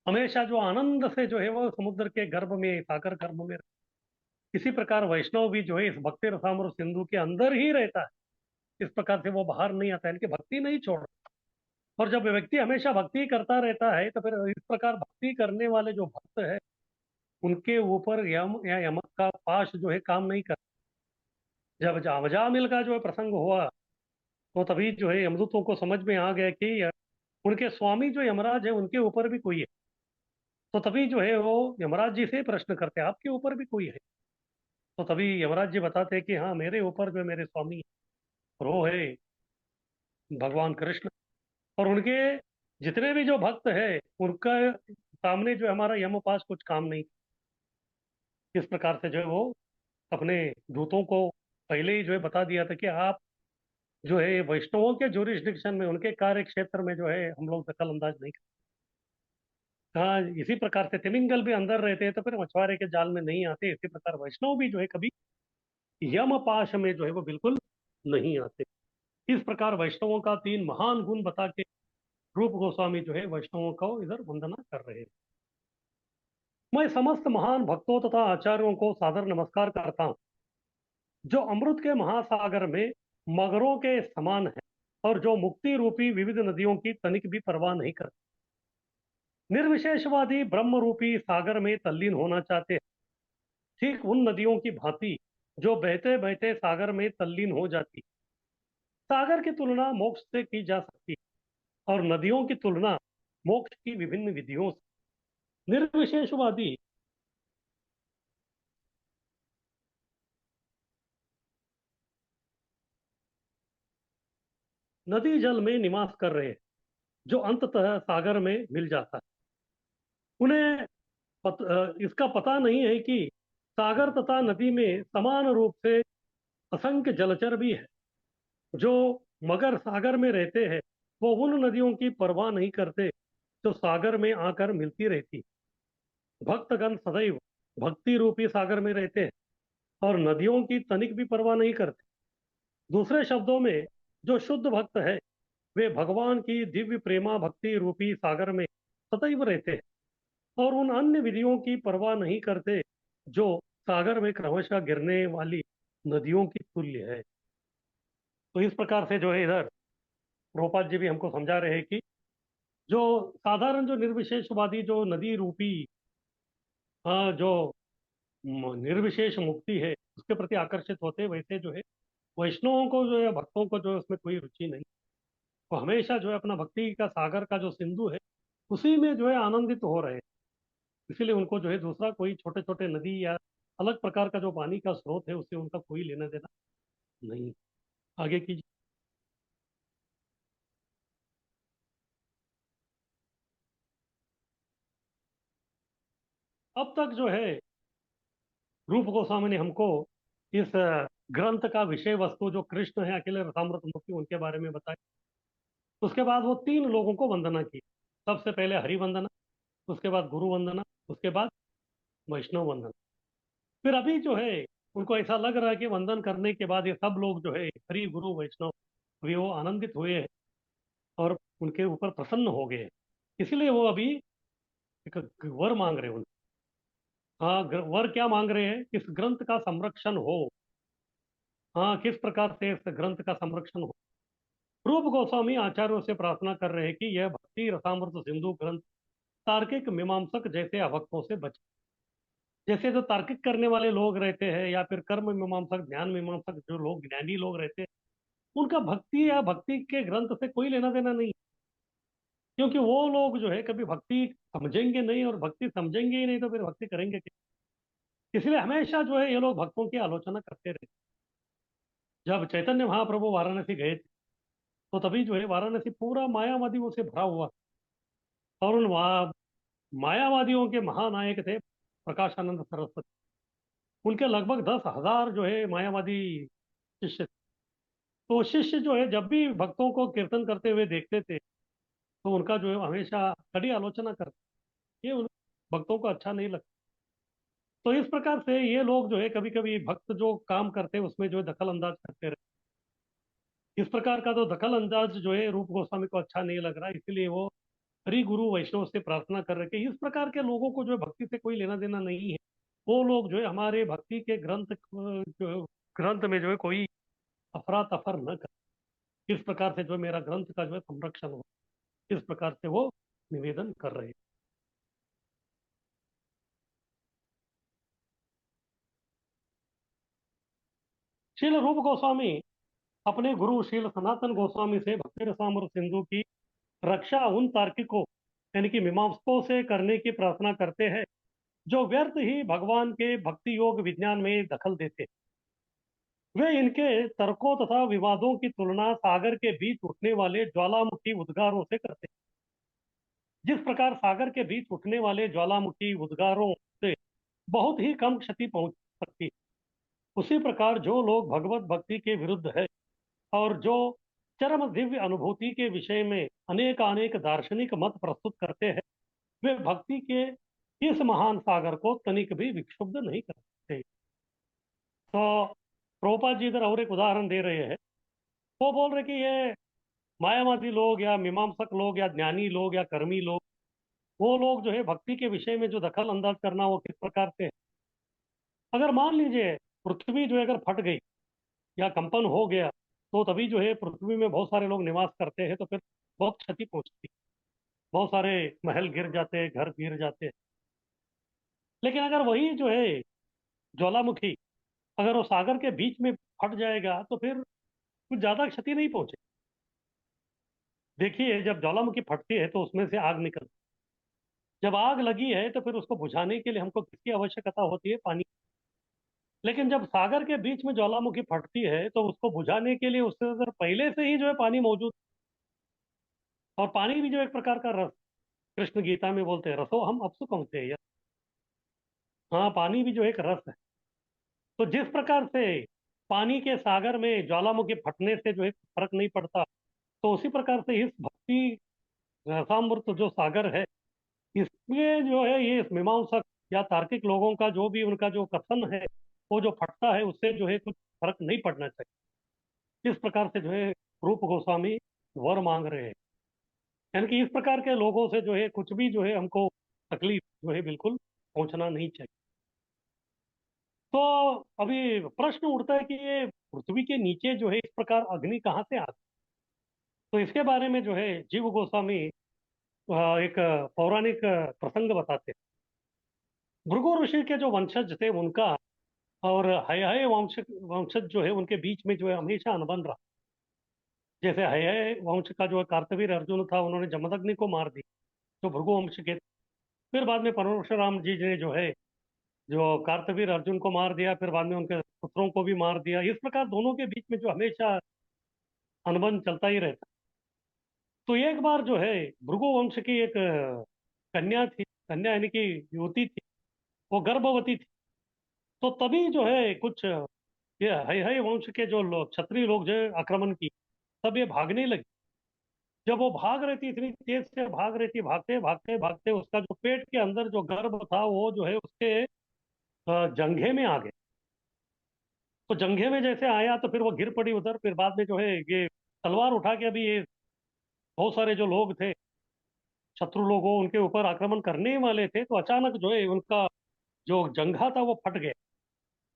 हमेशा जो आनंद से जो है वो समुद्र के गर्भ में, सागर गर्भ में रहते। इसी प्रकार वैष्णव भी जो है इस भक्ति रसामृत सिंधु के अंदर ही रहता है। इस प्रकार से वो बाहर नहीं आता है, इनकी भक्ति नहीं छोड़। और जब व्यक्ति हमेशा भक्ति करता रहता है तो फिर इस प्रकार भक्ति करने वाले जो भक्त है उनके ऊपर यम या यमक का पाश जो है काम नहीं करता। जब अजामिल का जो है प्रसंग हुआ, तो तभी जो है यमदूतों को समझ में आ गया कि उनके स्वामी जो यमराज है उनके ऊपर भी कोई है। तो तभी जो है वो यमराज जी से प्रश्न करते हैं, आपके ऊपर भी कोई है? तो तभी यमराज जी बताते हैं कि हाँ, मेरे ऊपर जो मेरे स्वामी है, और वो है भगवान कृष्ण। और उनके जितने भी जो भक्त है उनका सामने जो है हमारा यमपाश कुछ काम नहीं। इस प्रकार से जो है वो अपने दूतों को पहले ही जो है बता दिया था कि आप जो है वैष्णवों के जुरिस्डिक्शन में, उनके कार्य क्षेत्र में जो है हम लोग दखल अंदाज नहीं करते। हाँ, इसी प्रकार से तिमिंगल भी अंदर रहते हैं तो फिर मछुआरे के जाल में नहीं आते। इसी प्रकार वैष्णव भी जो है कभी यमपाश में जो है वो बिल्कुल नहीं आते। इस प्रकार वैष्णवों का तीन महान गुण बता के रूप गोस्वामी जो है वैष्णवों को इधर वंदना कर रहे हैं। मैं समस्त महान भक्तों तथा आचार्यों को सादर नमस्कार करता हूँ, जो अमृत के महासागर में मगरों के समान है और जो मुक्ति रूपी विविध नदियों की तनिक भी परवाह नहीं करते। निर्विशेषवादी ब्रह्म रूपी सागर में तल्लीन होना चाहते हैं, ठीक उन नदियों की भांति जो बहते बहते सागर में तल्लीन हो जाती। सागर की तुलना मोक्ष से की जा सकती है और नदियों की तुलना मोक्ष की विभिन्न विधियों से। निर्विशेषवादी नदी जल में निवास कर रहे हैं, जो अंततः सागर में मिल जाता है। उन्हें इसका पता नहीं है कि सागर तथा नदी में समान रूप से असंख्य जलचर भी है, जो मगर सागर में रहते हैं। वो उन नदियों की परवाह नहीं करते जो सागर में आकर मिलती रहती। भक्तगण सदैव भक्ति रूपी सागर में रहते हैं और नदियों की तनिक भी परवाह नहीं करते। दूसरे शब्दों में, जो शुद्ध भक्त है वे भगवान की दिव्य प्रेमा भक्ति रूपी सागर में सदैव रहते हैं और उन अन्य विधियों की परवाह नहीं करते जो सागर में क्रमशः गिरने वाली नदियों की तुल्य है। तो इस प्रकार से जो है इधर प्रोपाल जी भी हमको समझा रहे हैं कि जो साधारण जो निर्विशेषवादी जो नदी रूपी जो निर्विशेष मुक्ति है उसके प्रति आकर्षित होते हैं, वैसे जो है वैष्णवों को जो है, भक्तों को जो है उसमें कोई रुचि नहीं। वो हमेशा जो है अपना भक्ति का सागर का जो सिंधु है उसी में जो है आनंदित हो रहे हैं। इसीलिए उनको जो है दूसरा कोई छोटे छोटे नदी या अलग प्रकार का जो पानी का स्रोत है उससे उनका कोई लेना देना नहीं। आगे की। अब तक जो है रूप गोस्वामी ने हमको इस ग्रंथ का विषय वस्तु जो कृष्ण है अकेले रसामृत मूर्ति उनके बारे में बताया। उसके बाद वो तीन लोगों को वंदना की। सबसे पहले हरि वंदना, उसके बाद गुरु वंदना, उसके बाद वैष्णव वंदना। फिर अभी जो है उनको ऐसा लग रहा है कि वंदन करने के बाद ये सब लोग जो है हरि गुरु वैष्णव भी वो आनंदित हुए हैं और उनके ऊपर प्रसन्न हो गए हैं। इसलिए वो अभी एक वर मांग रहे हैं हाँ, वर क्या मांग रहे हैं? किस ग्रंथ का संरक्षण हो। हाँ, किस प्रकार से इस ग्रंथ का संरक्षण हो। रूप गोस्वामी आचार्यों से प्रार्थना कर रहे हैं कि यह भक्ति रसामृत सिंधु ग्रंथ तार्किक मीमांसक जैसे अभक्तों से बचे। जैसे जो तार्किक करने वाले लोग रहते हैं या फिर कर्म मीमांसक ज्ञान मीमांसक जो लोग ज्ञानी लोग रहते हैं, उनका भक्ति या भक्ति के ग्रंथ से कोई लेना देना नहीं। क्योंकि वो लोग जो है कभी भक्ति समझेंगे नहीं, और भक्ति समझेंगे ही नहीं तो फिर भक्ति करेंगे क्या? इसलिए हमेशा जो है ये लोग भक्तों की आलोचना करते रहे। जब चैतन्य महाप्रभु वाराणसी गए थे, तो तभी जो है वाराणसी पूरा मायावादियों से भरा हुआ था। और उन मायावादियों के महानायक थे प्रकाशानंद सरस्वती। उनके लगभग 10,000 जो है मायावादी शिष्य थे। तो शिष्य जो है जब भी भक्तों को कीर्तन करते हुए देखते थे, तो उनका जो है हमेशा कड़ी आलोचना करते। ये उन भक्तों को अच्छा नहीं लगता। तो इस प्रकार से ये लोग जो है कभी कभी भक्त जो काम करते हैं उसमें जो है दखल अंदाज करते रहते। इस प्रकार का तो दखल अंदाज जो है रूप गोस्वामी को अच्छा नहीं लग रहा, इसलिए वो हरि गुरु वैष्णव से प्रार्थना कर रहे कि इस प्रकार के लोगों को जो है भक्ति से कोई लेना देना नहीं है। वो लोग जो है हमारे भक्ति के ग्रंथ में जो है कोई अफरा तफर न कर। इस प्रकार से जो है मेरा ग्रंथ का जो है संरक्षण हो, इस प्रकार से वो निवेदन कर रहे हैं। श्रील रूप गोस्वामी अपने गुरु श्रील सनातन गोस्वामी से भक्ति रसामृत सिंधु की रक्षा उन तार्किकों यानी कि मीमांसकों से करने की प्रार्थना करते हैं जो व्यर्थ ही भगवान के भक्ति योग विज्ञान में दखल देते। वे इनके तर्कों तथा विवादों की तुलना सागर के बीच उठने वाले ज्वालामुखी उद्गारों से करते हैं। जिस प्रकार सागर के बीच उठने वाले ज्वालामुखी उद्गारों से बहुत ही कम क्षति पहुंच सकती है, उसी प्रकार जो लोग भगवत भक्ति के विरुद्ध है और जो चरम दिव्य अनुभूति के विषय में अनेक अनेक दार्शनिक मत प्रस्तुत करते हैं, वे भक्ति के इस महान सागर को तनिक भी विक्षुब्ध नहीं कर सकते। तो प्रभुपाद जी इधर और एक उदाहरण दे रहे हैं। वो बोल रहे कि ये मायावादी लोग या मीमांसक लोग या ज्ञानी लोग या कर्मी लोग, वो लोग जो है भक्ति के विषय में जो दखल अंदाज करना वो किस प्रकार से है। अगर मान लीजिए पृथ्वी जो है अगर फट गई या कंपन हो गया, तो तभी जो है पृथ्वी में बहुत सारे लोग निवास करते हैं, तो फिर बहुत क्षति पहुंचती है। बहुत सारे महल गिर जाते हैं, घर गिर जाते हैं। लेकिन अगर वही जो है ज्वालामुखी अगर वो सागर के बीच में फट जाएगा, तो फिर कुछ ज्यादा क्षति नहीं पहुंचे। देखिए, जब ज्वालामुखी फटती है तो उसमें से आग निकलती है। जब आग लगी है तो फिर उसको बुझाने के लिए हमको किसकी आवश्यकता होती है? पानी। लेकिन जब सागर के बीच में ज्वालामुखी फटती है तो उसको बुझाने के लिए उससे अगर पहले से ही जो है पानी मौजूद। और पानी भी जो एक प्रकार का रस, कृष्ण गीता में बोलते हैं रसो हम अपसु कौनते हैं। हाँ, पानी भी जो एक रस है। तो जिस प्रकार से पानी के सागर में ज्वालामुखी फटने से जो है फर्क नहीं पड़ता, तो उसी प्रकार से इस भक्ति रसामृत जो सागर है, इसमें जो है ये मीमांसक या तार्किक लोगों का जो भी उनका जो कथन है, वो जो फटता है उससे जो है कुछ फर्क नहीं पड़ना चाहिए। इस प्रकार से जो है रूप गोस्वामी वर मांग रहे हैं। यानी कि इस प्रकार के लोगों से जो है कुछ भी जो है हमको तकलीफ जो है बिल्कुल पहुंचना नहीं चाहिए। तो अभी प्रश्न उठता है कि ये पृथ्वी के नीचे जो है इस प्रकार अग्नि कहाँ से आती। तो इसके बारे में जो है जीव गोस्वामी एक पौराणिक प्रसंग बताते हैं। भृगु ऋषि के जो वंशज थे उनका और हय वंशज जो है उनके बीच में जो है हमेशा अनबन रहा। जैसे हय वंश का जो कार्तवीर अर्जुन था, उन्होंने जमदग्नि को मार दी जो भृगु वंश के थे। फिर बाद में परशुराम जी ने जो है जो कार्तवीर अर्जुन को मार दिया, फिर बाद में उनके पुत्रों को भी मार दिया। इस प्रकार दोनों के बीच में जो हमेशा अनबन चलता ही रहता। तो एक बार जो है भृगु वंश की एक कन्या थी, कन्या यानी कि युवती थी, वो गर्भवती थी। तो तभी जो है कुछ ये हय हय वंश के जो लोग क्षत्रिय लोग जो है आक्रमण की, तब ये भागने लगी। जब वो भाग रही थी, इतनी तेज से भाग रही थी, भागते भागते भागते उसका जो पेट के अंदर जो गर्भ था वो जो है उसके जंघे में आ गए। तो जंघे में जैसे आया तो फिर वो गिर पड़ी उधर। फिर बाद में जो है ये तलवार उठा के अभी ये बहुत सारे जो लोग थे, शत्रु लोग, वो उनके ऊपर आक्रमण करने वाले थे, तो अचानक जो है उनका जो जंघा था वो फट गया।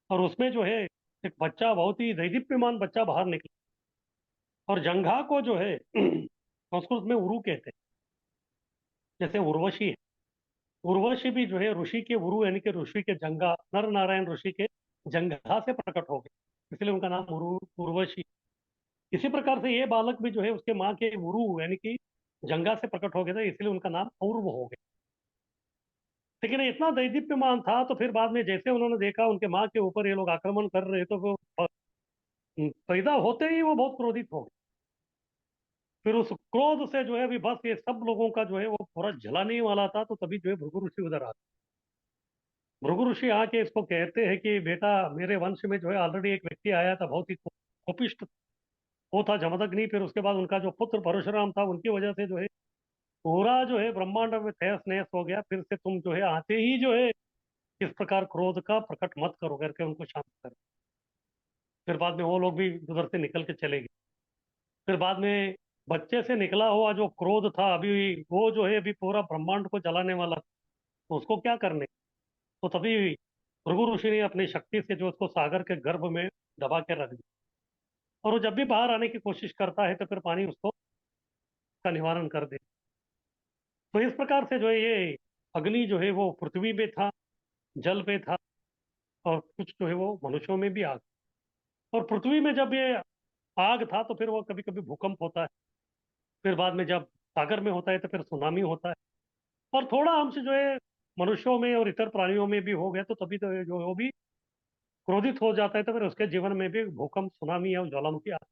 और उसमें जो है एक बच्चा, बहुत ही दैदीप्यमान बच्चा बाहर निकला। और जंघा को जो है संस्कृत में उरु कहते हैं। जैसे उर्वशी है, उर्वशी भी जो है ऋषि के उरु यानी कि ऋषि के जंघा, नर नारायण ऋषि के जंघा से प्रकट हो गए, इसलिए उनका नाम उर्वशी। इसी प्रकार से ये बालक भी जो है उसके माँ के उरु यानी कि जंघा से प्रकट हो गया था, इसलिए उनका नाम औरव हो गया। लेकिन ये इतना दैदीप्यमान था, तो फिर बाद में जैसे उन्होंने देखा उनके माँ के ऊपर ये लोग आक्रमण कर रहे, तो वो पैदा होते ही वो बहुत क्रोधित हो गए। फिर उस क्रोध से जो है अभी बस ये सब लोगों का जो है वो पूरा जलाने वाला था, तो तभी जो है भृगु ऋषि उधर आ गए। भृगु ऋषि आके इसको कहते हैं कि बेटा, मेरे वंश में जो है ऑलरेडी एक व्यक्ति आया था, बहुत ही कोपिष्ट। वो था जमदग्नि। फिर उसके बाद उनका जो पुत्र परशुराम था, उनकी वजह से जो है पूरा जो है ब्रह्मांड में तहस नहस हो गया। फिर से तुम जो है आते ही जो है इस प्रकार क्रोध का प्रकट मत करो करके उनको शांत कर। फिर बाद में वो लोग भी उधर से निकल के चले गए। फिर बाद में बच्चे से निकला हुआ जो क्रोध था अभी, वो जो है अभी पूरा ब्रह्मांड को जलाने वाला था, तो उसको क्या करने। तो तभी भृगु ऋषि ने अपनी शक्ति से जो उसको सागर के गर्भ में दबा के रख दिया। और वो जब भी बाहर आने की कोशिश करता है तो फिर पानी उसको का निवारण कर दे। तो इस प्रकार से जो है ये अग्नि जो है वो पृथ्वी पे था, जल पे था, और कुछ जो है वो मनुष्यों में भी आग। और पृथ्वी में जब ये आग था तो फिर वो कभी कभी भूकंप होता है। फिर बाद में जब सागर में होता है तो फिर सुनामी होता है। और थोड़ा अंश जो है मनुष्यों में और इतर प्राणियों में भी हो गया, तो तभी तो ये जो है वो भी क्रोधित हो जाता है, तो फिर उसके जीवन में भी भूकंप, सुनामी या ज्वालामुखी आता है।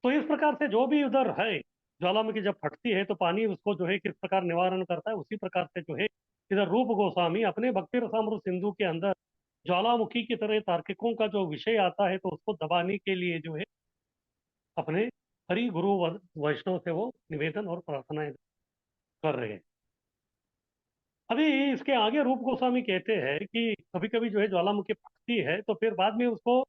तो इस प्रकार से जो भी उधर है, ज्वालामुखी जब फटती है तो पानी उसको जो है किस प्रकार निवारण करता है, उसी प्रकार से जो है इधर रूप गोस्वामी अपने भक्ति रसामृत सिंधु के अंदर ज्वालामुखी की तरह तार्किकों का जो विषय आता है, तो उसको दबाने के लिए जो है अपने हरि गुरु वैष्णव से वो निवेदन और प्रार्थनाएं कर रहे हैं। अभी इसके आगे रूप गोस्वामी कहते हैं कि कभी कभी जो है ज्वालामुखी फटती है तो फिर बाद में उसको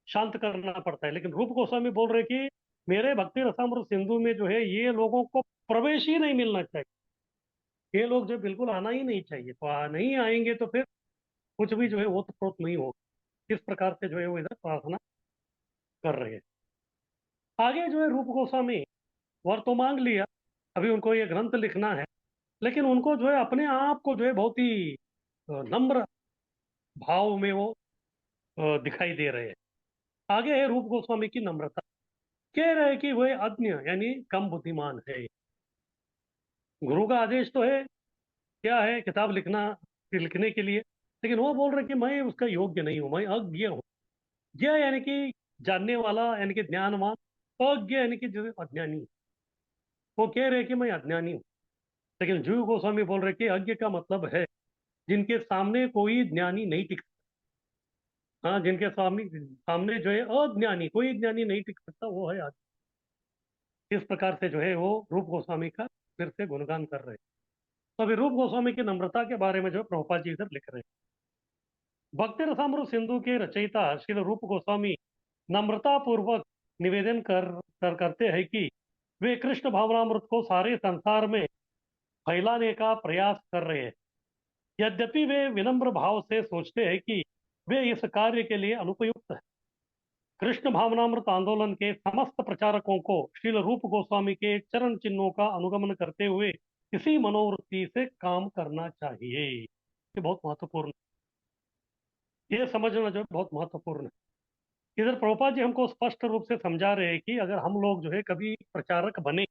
शांत करना पड़ता है। लेकिन रूप गोस्वामी बोल रहे कि मेरे भक्ति रसामृत सिंधु में जो है ये लोगों को प्रवेश ही नहीं मिलना चाहिए। ये लोग जो बिल्कुल आना ही नहीं चाहिए, तो नहीं आएंगे तो फिर कुछ भी जो है वो तो प्रोत नहीं होगा। इस प्रकार से जो है वो इधर प्रार्थना कर रहे हैं। आगे जो है रूप गोस्वामी वर तो मांग लिया, अभी उनको ये ग्रंथ लिखना है। लेकिन उनको जो है अपने आप को जो है बहुत ही नम्र भाव में वो दिखाई दे रहे हैं। आगे है रूप गोस्वामी की नम्रता। कह रहे हैं कि वह अज्ञ यानी कम बुद्धिमान है। गुरु का आदेश तो है, क्या है, किताब लिखना, लिखने के लिए। लेकिन वो बोल रहे कि मैं उसका योग्य नहीं हूँ, मैं अज्ञ हूँ। ज्ञ यानी कि जानने वाला यानी कि ज्ञानवान, अज्ञ यानी कि जो अज्ञानी। वो कह रहे कि मैं अज्ञानी हूँ। लेकिन जीव गोस्वामी बोल रहे कि अज्ञ का मतलब है जिनके सामने कोई ज्ञानी नहीं टिक। हाँ, जिनके सामने सामने जो है अज्ञानी, कोई ज्ञानी नहीं टिक सकता, वो है अज्ञ। इस प्रकार से जो है वो रूप गोस्वामी का फिर से गुणगान कर रहे हैं। तो अभी रूप गोस्वामी की नम्रता के बारे में जो है प्रभुपाद जी इधर लिख रहे हैं। भक्ति रसामृत सिंधु के रचयिता श्री रूप गोस्वामी नम्रता पूर्वक निवेदन करते हैं कि वे कृष्ण भावनामृत को सारे संसार में फैलाने का प्रयास कर रहे हैं। यद्यपि वे विनम्र भाव से सोचते हैं कि वे इस कार्य के लिए अनुपयुक्त हैं। कृष्ण भावनामृत आंदोलन के समस्त प्रचारकों को श्रील रूप गोस्वामी के चरण चिन्हों का अनुगमन करते हुए इसी मनोवृत्ति से काम करना चाहिए। ये बहुत महत्वपूर्ण, ये समझना जो है बहुत महत्वपूर्ण है। इधर प्रभुपाद जी हमको स्पष्ट रूप से समझा रहे हैं कि अगर हम लोग जो है कभी प्रचारक बने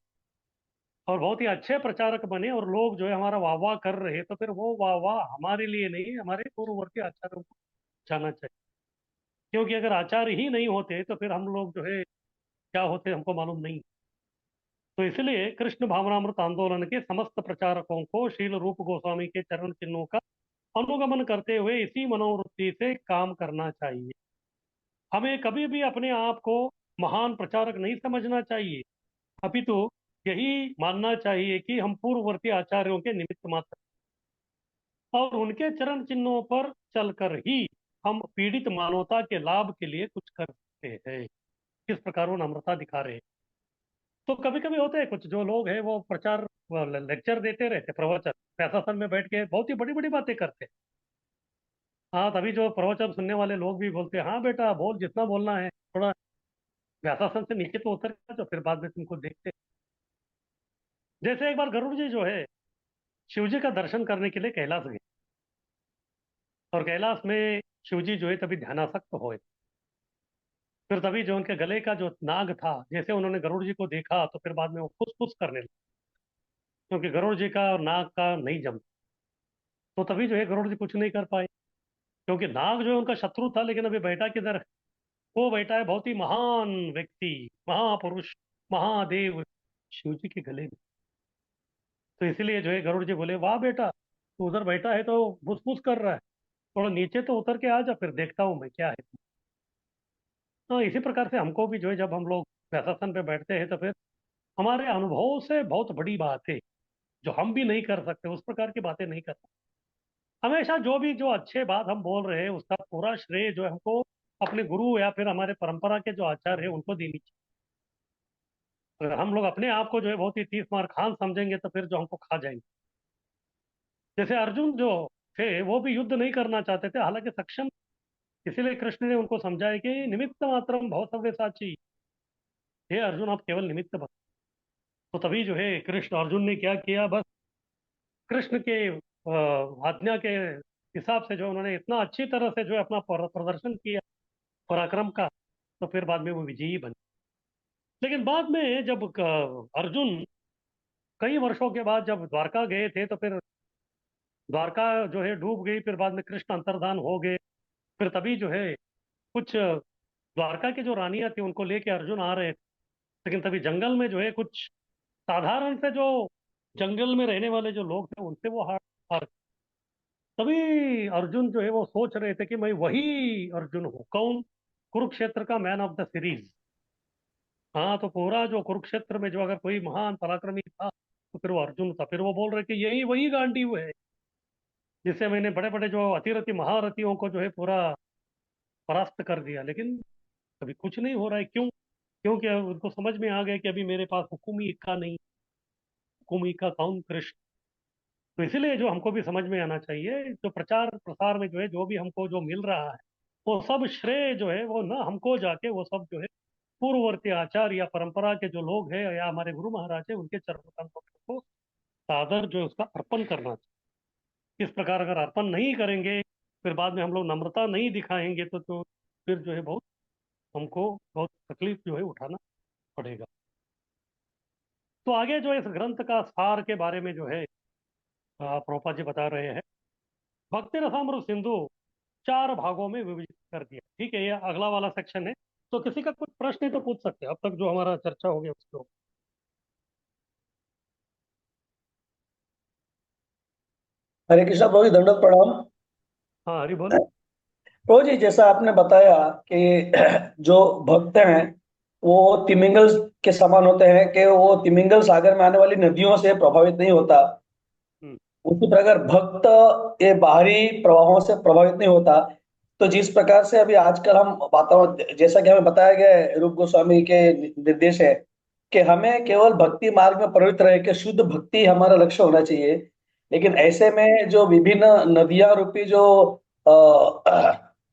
और बहुत ही अच्छे प्रचारक बने और लोग जो है हमारा वाह वाह कर रहे हैं, तो फिर वो वाह वाह हमारे लिए नहीं, हमारे पूर्ववर्ती आचार्यों को जाना चाहिए। क्योंकि अगर आचार्य ही नहीं होते तो फिर हम लोग जो है क्या होते हमको मालूम नहीं। तो इसलिए कृष्ण भावनामृत आंदोलन के समस्त प्रचारकों को शील रूप गोस्वामी के चरण चिन्हों का अनुगमन करते हुए इसी मनोवृत्ति से काम करना चाहिए। हमें कभी भी अपने आप को महान प्रचारक नहीं समझना चाहिए, अपितु यही मानना चाहिए कि हम पूर्ववर्ती आचार्यों के निमित्त मात्र। और उनके चरण चिन्हों पर चलकर ही हम पीड़ित मानवता के लाभ के लिए कुछ कर सकते हैं। किस प्रकार वो नम्रता दिखा रहे हैं। तो कभी कभी होते हैं कुछ जो लोग हैं वो प्रचार लेक्चर देते रहते, प्रवचन प्रशासन में बैठ के बहुत ही बड़ी बड़ी बातें करते हैं। हाँ, तभी जो प्रवचन सुनने वाले लोग भी बोलते हैं, हाँ बेटा बोल, जितना बोलना है, थोड़ा व्यासासन से नीचे तो उतर जा, तो फिर बाद में तुमको देखते हैं। जैसे एक बार गरुड़ जी जो है शिव जी का दर्शन करने के लिए कैलाश गए, और कैलाश में शिव जी जो है तभी ध्यानासक्त हुए। फिर तभी जो उनके गले का जो नाग था, जैसे उन्होंने गरुड़ जी को देखा तो फिर बाद में वो फुस फुस करने लगे, क्योंकि गरुड़ जी का और नाग का नहीं जमता। तो तभी जो है गरुड़ जी कुछ नहीं कर पाए, क्योंकि नाग जो है उनका शत्रु था, लेकिन अभी बैठा किधर है? वो बैठा है बहुत ही महान व्यक्ति, महापुरुष, महादेव शिव जी के गले में। तो इसीलिए जो है गरुड़ जी बोले, वाह बेटा, तू उधर बैठा है तो फुस फुस कर रहा है, थोड़ा नीचे तो उतर के आ जा, फिर देखता हूँ मैं क्या है। हाँ, इसी प्रकार से हमको भी जो है जब हम लोग प्रशासन पे बैठते हैं तो फिर हमारे अनुभव से बहुत बड़ी बात है जो हम भी नहीं कर सकते, उस प्रकार की बातें नहीं कर सकते। हमेशा जो भी जो अच्छे बात हम बोल रहे हैं उसका पूरा श्रेय जो है हमको अपने गुरु या फिर हमारे परंपरा के जो आचार्य है उनको देनी चाहिए। अगर हम लोग अपने आप को जो है बहुत ही तीस मार खान समझेंगे तो फिर जो हमको खा जाएंगे। जैसे अर्जुन जो थे वो भी युद्ध नहीं करना चाहते थे, हालांकि सक्षम, इसीलिए कृष्ण ने उनको समझाया कि निमित्त मात्रम भव सव्यसाची, हे अर्जुन आप केवल निमित्त बन। तो तभी जो है कृष्ण अर्जुन ने क्या किया, बस कृष्ण के आज्ञा के हिसाब से जो उन्होंने इतना अच्छी तरह से जो है अपना प्रदर्शन किया पराक्रम का, तो फिर बाद में वो विजयी बने। लेकिन बाद में जब अर्जुन कई वर्षों के बाद जब द्वारका गए थे तो फिर द्वारका जो है डूब गई, फिर बाद में कृष्ण अंतर्धान हो गए। फिर तभी जो है कुछ द्वारका की जो रानियां थी उनको लेके अर्जुन आ रहे थे, लेकिन तभी जंगल में जो है कुछ साधारण से जो जंगल में रहने वाले जो लोग थे उनसे वो हार हार। तभी अर्जुन जो है वो सोच रहे थे कि मैं वही अर्जुन हूँ, कौन? कुरुक्षेत्र का मैन ऑफ द सीरीज। हाँ, तो पूरा जो कुरुक्षेत्र में जो अगर कोई महान पराक्रमी था तो फिर वो अर्जुन था। फिर वो बोल रहे कि यही वही गांडीव है जिससे मैंने बड़े बड़े जो अतिरथी महारथियों को जो है पूरा परास्त कर दिया, लेकिन अभी कुछ नहीं हो रहा है। क्यों? क्योंकि अब उनको समझ में आ गया कि अभी मेरे पास हुकुमी इक्का नहीं, हुकुमी इक्का कौन? कृष्ण। तो इसीलिए जो हमको भी समझ में आना चाहिए, जो प्रचार प्रसार में जो है जो भी हमको जो मिल रहा है वो सब श्रेय जो है वो ना हमको जाके वो सब जो है पूर्ववर्ती आचार्य या परंपरा के जो लोग हैं या हमारे गुरु महाराज है उनके चरणों कमलों को सादर जो है उसका अर्पण करना चाहिए। इस प्रकार अगर अर्पण नहीं करेंगे, फिर बाद में हम लोग नम्रता नहीं दिखाएंगे तो फिर जो है बहुत हमको बहुत तकलीफ जो है उठाना पड़ेगा। तो आगे जो इस ग्रंथ का सार के बारे में जो है प्रभुपाद जी बता रहे हैं। भक्ति रसामृत सिंधु चार भागों में विभाजित कर दिया। ठीक है, ये अगला वाला सेक्शन है। तो किसी का कुछ प्रश्न है तो पूछ सकते हैं, अब तक जो हमारा चर्चा हो गया उसके ऊपर। हरे कृष्णा प्रभु जी, दंडवत प्रणाम। हाँ, हरि बोल। प्रभु जी, जैसा आपने बताया कि जो भक्त हैं वो तिमिंगल के समान होते हैं, कि वो तिमिंगल सागर में आने वाली नदियों से प्रभावित नहीं होता। हम्म। उसी प्रकार भक्त ये बाहरी प्रवाहों से प्रभावित नहीं होता। तो जिस प्रकार से अभी आजकल हम वातावरण, जैसा कि हमें बताया गया है, रूप गोस्वामी के निर्देश है कि हमें केवल भक्ति मार्ग में प्रवृत्त रहे, कि शुद्ध भक्ति हमारा लक्ष्य होना चाहिए। लेकिन ऐसे में जो विभिन्न नदियां रूपी जो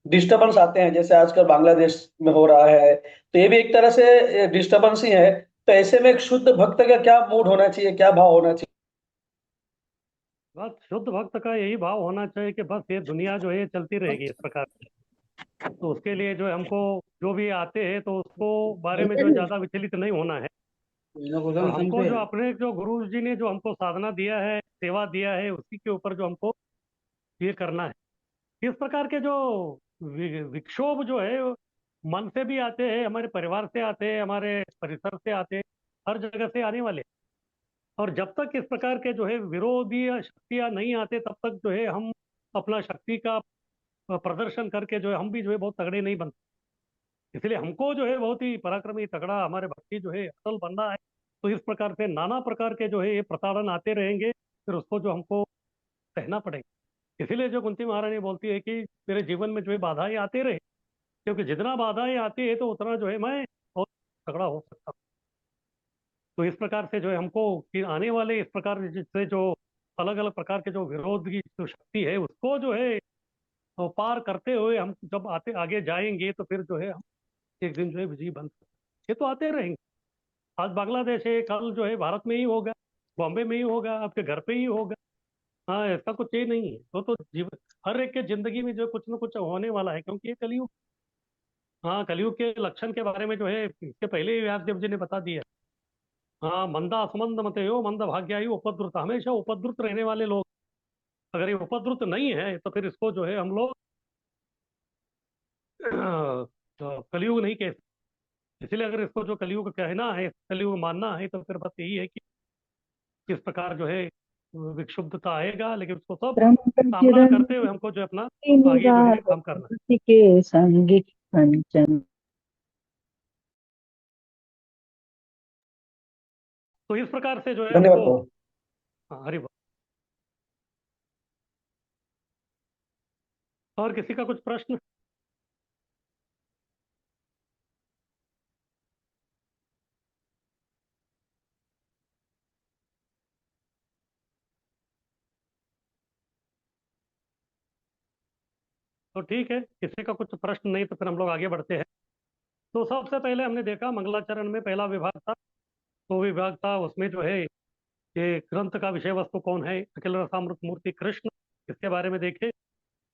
डिस्टरबेंस आते हैं, जैसे आजकल बांग्लादेश में हो रहा है, तो ये भी एक तरह से डिस्टरबेंस ही है। तो ऐसे में एक शुद्ध भक्त का क्या मूड होना चाहिए, क्या भाव होना चाहिए? बस शुद्ध भक्त का यही भाव होना चाहिए कि बस ये दुनिया जो है ये चलती रहेगी इस प्रकार से। तो उसके लिए जो है हमको जो भी आते हैं तो उसको बारे में जो है ज्यादा विचलित नहीं होना है। और हमको जो अपने जो गुरु जी ने जो हमको साधना दिया है, सेवा दिया है, उसी के ऊपर जो हमको ये करना है। इस प्रकार के जो विक्षोभ जो है वो मन से भी आते हैं, हमारे परिवार से आते हैं, हमारे परिसर से आते हैं, हर जगह से आने वाले। और जब तक इस प्रकार के जो है विरोधी शक्तियां नहीं आते तब तक जो है हम अपना शक्ति का प्रदर्शन करके जो है हम भी जो है बहुत तगड़े नहीं बनते। इसलिए हमको जो है बहुत ही पराक्रमी तगड़ा हमारे भक्ति जो है असल बनना है। तो इस प्रकार से नाना प्रकार के जो है ये प्रताड़न आते रहेंगे, फिर उसको जो हमको सहना पड़ेगा। इसीलिए जो कुंती महारानी बोलती है कि मेरे जीवन में जो है बाधाएं आते रहे, क्योंकि जितना बाधाएं आती है तो उतना जो है मैं और तगड़ा हो सकता हूँ। तो इस प्रकार से जो है हमको कि आने वाले इस प्रकार से जो अलग अलग प्रकार के जो विरोध की जो शक्ति है उसको जो है वो पार करते हुए हम जब आते आगे जाएंगे तो फिर जो है हम एक दिन जो है विजयी बन सकते हैं। ये तो आते रहेंगे। आज बांग्लादेश है, कल जो है भारत में ही होगा, बॉम्बे में ही होगा, आपके घर पे ही होगा। हाँ, ऐसा कुछ ये नहीं है। तो जीवन हर एक के जिंदगी में जो है कुछ ना कुछ होने वाला है, क्योंकि ये कलयुग। हाँ, कलयुग के लक्षण के बारे में जो है इसके पहले ही व्यासदेव जी ने बता दिया। हाँ, मंदा असमंद मत हो मंद भाग्यायु उपद्रुत, हमेशा उपद्रुत रहने वाले लोग। अगर ये उपद्रुत नहीं है तो फिर इसको जो है हम लोग तो कलयुग नहीं कह सकते। इसलिए अगर इसको जो कलयुग कहना है, कलयुग मानना है, तो फिर बस यही है कि किस प्रकार जो है विक्षुब्धता आएगा, लेकिन उसको सब सामना ब्रह्मचरण करते हुए हमको जो है अपना आगे जो निगाह है काम करना है। के संग कंचन। तो इस प्रकार से जो है धन्यवाद हमको। प्रभु। हाँ, हरि बोल। और किसी का कुछ प्रश्न? तो ठीक है, किसी का कुछ प्रश्न नहीं तो फिर हम लोग आगे बढ़ते हैं। तो सबसे पहले हमने देखा मंगलाचरण में पहला विभाग था। तो विभाग था उसमें जो है ये ग्रंथ का विषय वस्तु कौन है, अखिल रसामृत मूर्ति कृष्ण, इसके बारे में देखे।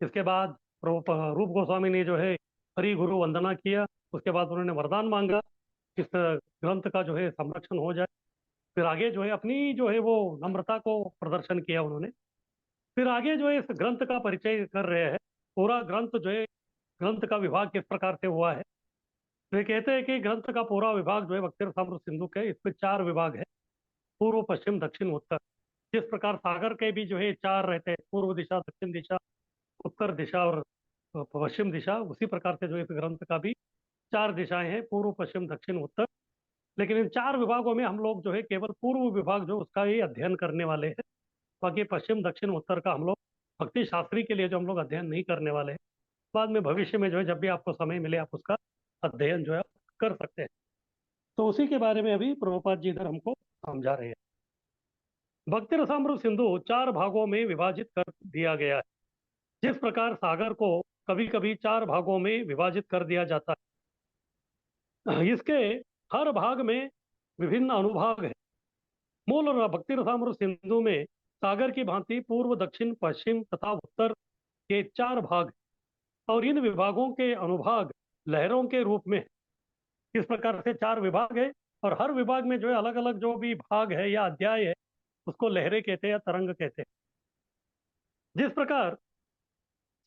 इसके बाद रूप गोस्वामी ने जो है हरि गुरु वंदना किया। उसके बाद उन्होंने वरदान मांगा इस ग्रंथ का जो है संरक्षण हो जाए। फिर आगे जो है अपनी जो है वो नम्रता को प्रदर्शन किया उन्होंने। फिर आगे जो है इस ग्रंथ का परिचय कर रहे हैं। पूरा ग्रंथ जो है, ग्रंथ का विभाग किस प्रकार से हुआ है। तो ये कहते हैं कि ग्रंथ का पूरा विभाग जो है भक्ति रसामृत सिंधु के, इसमें 4 विभाग है: पूर्व, पश्चिम, दक्षिण, उत्तर। जिस प्रकार सागर के भी जो है 4 रहते हैं, पूर्व दिशा, दक्षिण दिशा, उत्तर दिशा और पश्चिम दिशा, उसी प्रकार से जो इस ग्रंथ का भी 4 दिशाएं हैं: पूर्व, पश्चिम, दक्षिण, उत्तर। लेकिन इन 4 विभागों में हम लोग जो है केवल पूर्व विभाग जो उसका ही अध्ययन करने वाले हैं। बाकी पश्चिम, दक्षिण, उत्तर का हम लोग भक्ति शास्त्री के लिए जो हम लोग अध्ययन नहीं करने वाले हैं। बाद में भविष्य में जो है जब भी आपको समय मिले आप उसका अध्ययन जो है कर सकते हैं। तो उसी के बारे में अभी प्रभुपाद जी इधर हमको समझा रहे हैं। भक्ति रसामृत सिंधु 4 भागों में विभाजित कर दिया गया है। जिस प्रकार सागर को कभी कभी 4 भागों में विभाजित कर दिया जाता है, इसके हर भाग में विभिन्न अनुभाग है। मूल भक्ति रसामृत सिंधु में सागर की भांति पूर्व, दक्षिण, पश्चिम तथा उत्तर के 4 भाग, और इन विभागों के अनुभाग लहरों के रूप में है। इस प्रकार से 4 विभाग है, और हर विभाग में जो है अलग अलग जो भी भाग है या अध्याय है उसको लहरें कहते हैं या तरंग कहते हैं। जिस प्रकार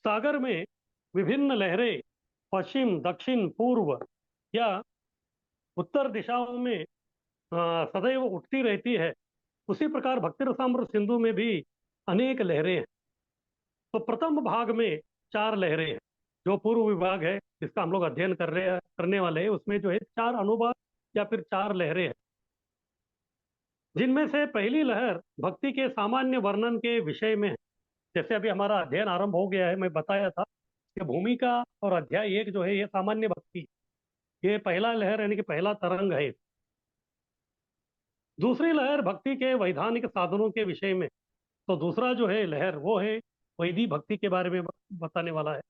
सागर में विभिन्न लहरें पश्चिम, दक्षिण, पूर्व या उत्तर दिशाओं में सदैव उठती रहती है, उसी प्रकार भक्ति रसामृत सिंधु में भी अनेक लहरें हैं। तो प्रथम भाग में 4 लहरें हैं। जो पूर्व विभाग है जिसका हम लोग अध्ययन कर रहे हैं, करने वाले हैं, उसमें जो है 4 अनुभाग या फिर 4 लहरें हैं। जिनमें से पहली लहर भक्ति के सामान्य वर्णन के विषय में है। जैसे अभी हमारा अध्ययन आरंभ हो गया है, मैं बताया था कि भूमिका और अध्याय 1 जो है ये सामान्य भक्ति, ये पहला लहर यानी कि पहला तरंग है। दूसरी लहर भक्ति के वैधानिक साधनों के विषय में। तो दूसरा जो है लहर वो है वैदिक भक्ति के बारे में बताने वाला है।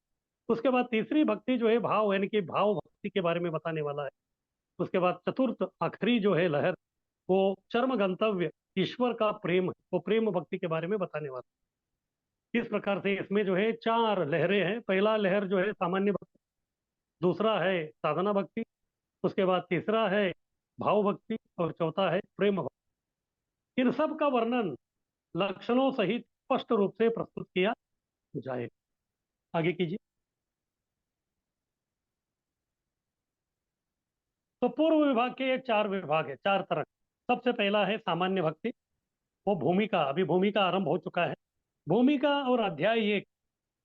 उसके बाद तीसरी भक्ति जो है भाव यानी कि भाव भक्ति के बारे में बताने वाला है। उसके बाद चतुर्थ आखिरी जो है लहर वो चरम गंतव्य ईश्वर का प्रेम, वो प्रेम भक्ति के बारे में बताने वाला है। इस प्रकार से इसमें जो है 4 लहरें हैं। पहला लहर जो है सामान्य भक्ति, दूसरा है साधना भक्ति, उसके बाद तीसरा है भाव भक्ति, और चौथा है प्रेम भक्ति। इन सब का वर्णन लक्षणों सहित स्पष्ट रूप से प्रस्तुत किया जाए। आगे कीजिए। तो पूर्व विभाग के ये 4 विभाग है, 4 तरह। सबसे पहला है सामान्य भक्ति, वो भूमिका, अभी भूमिका आरंभ हो चुका है। भूमिका और अध्याय 1,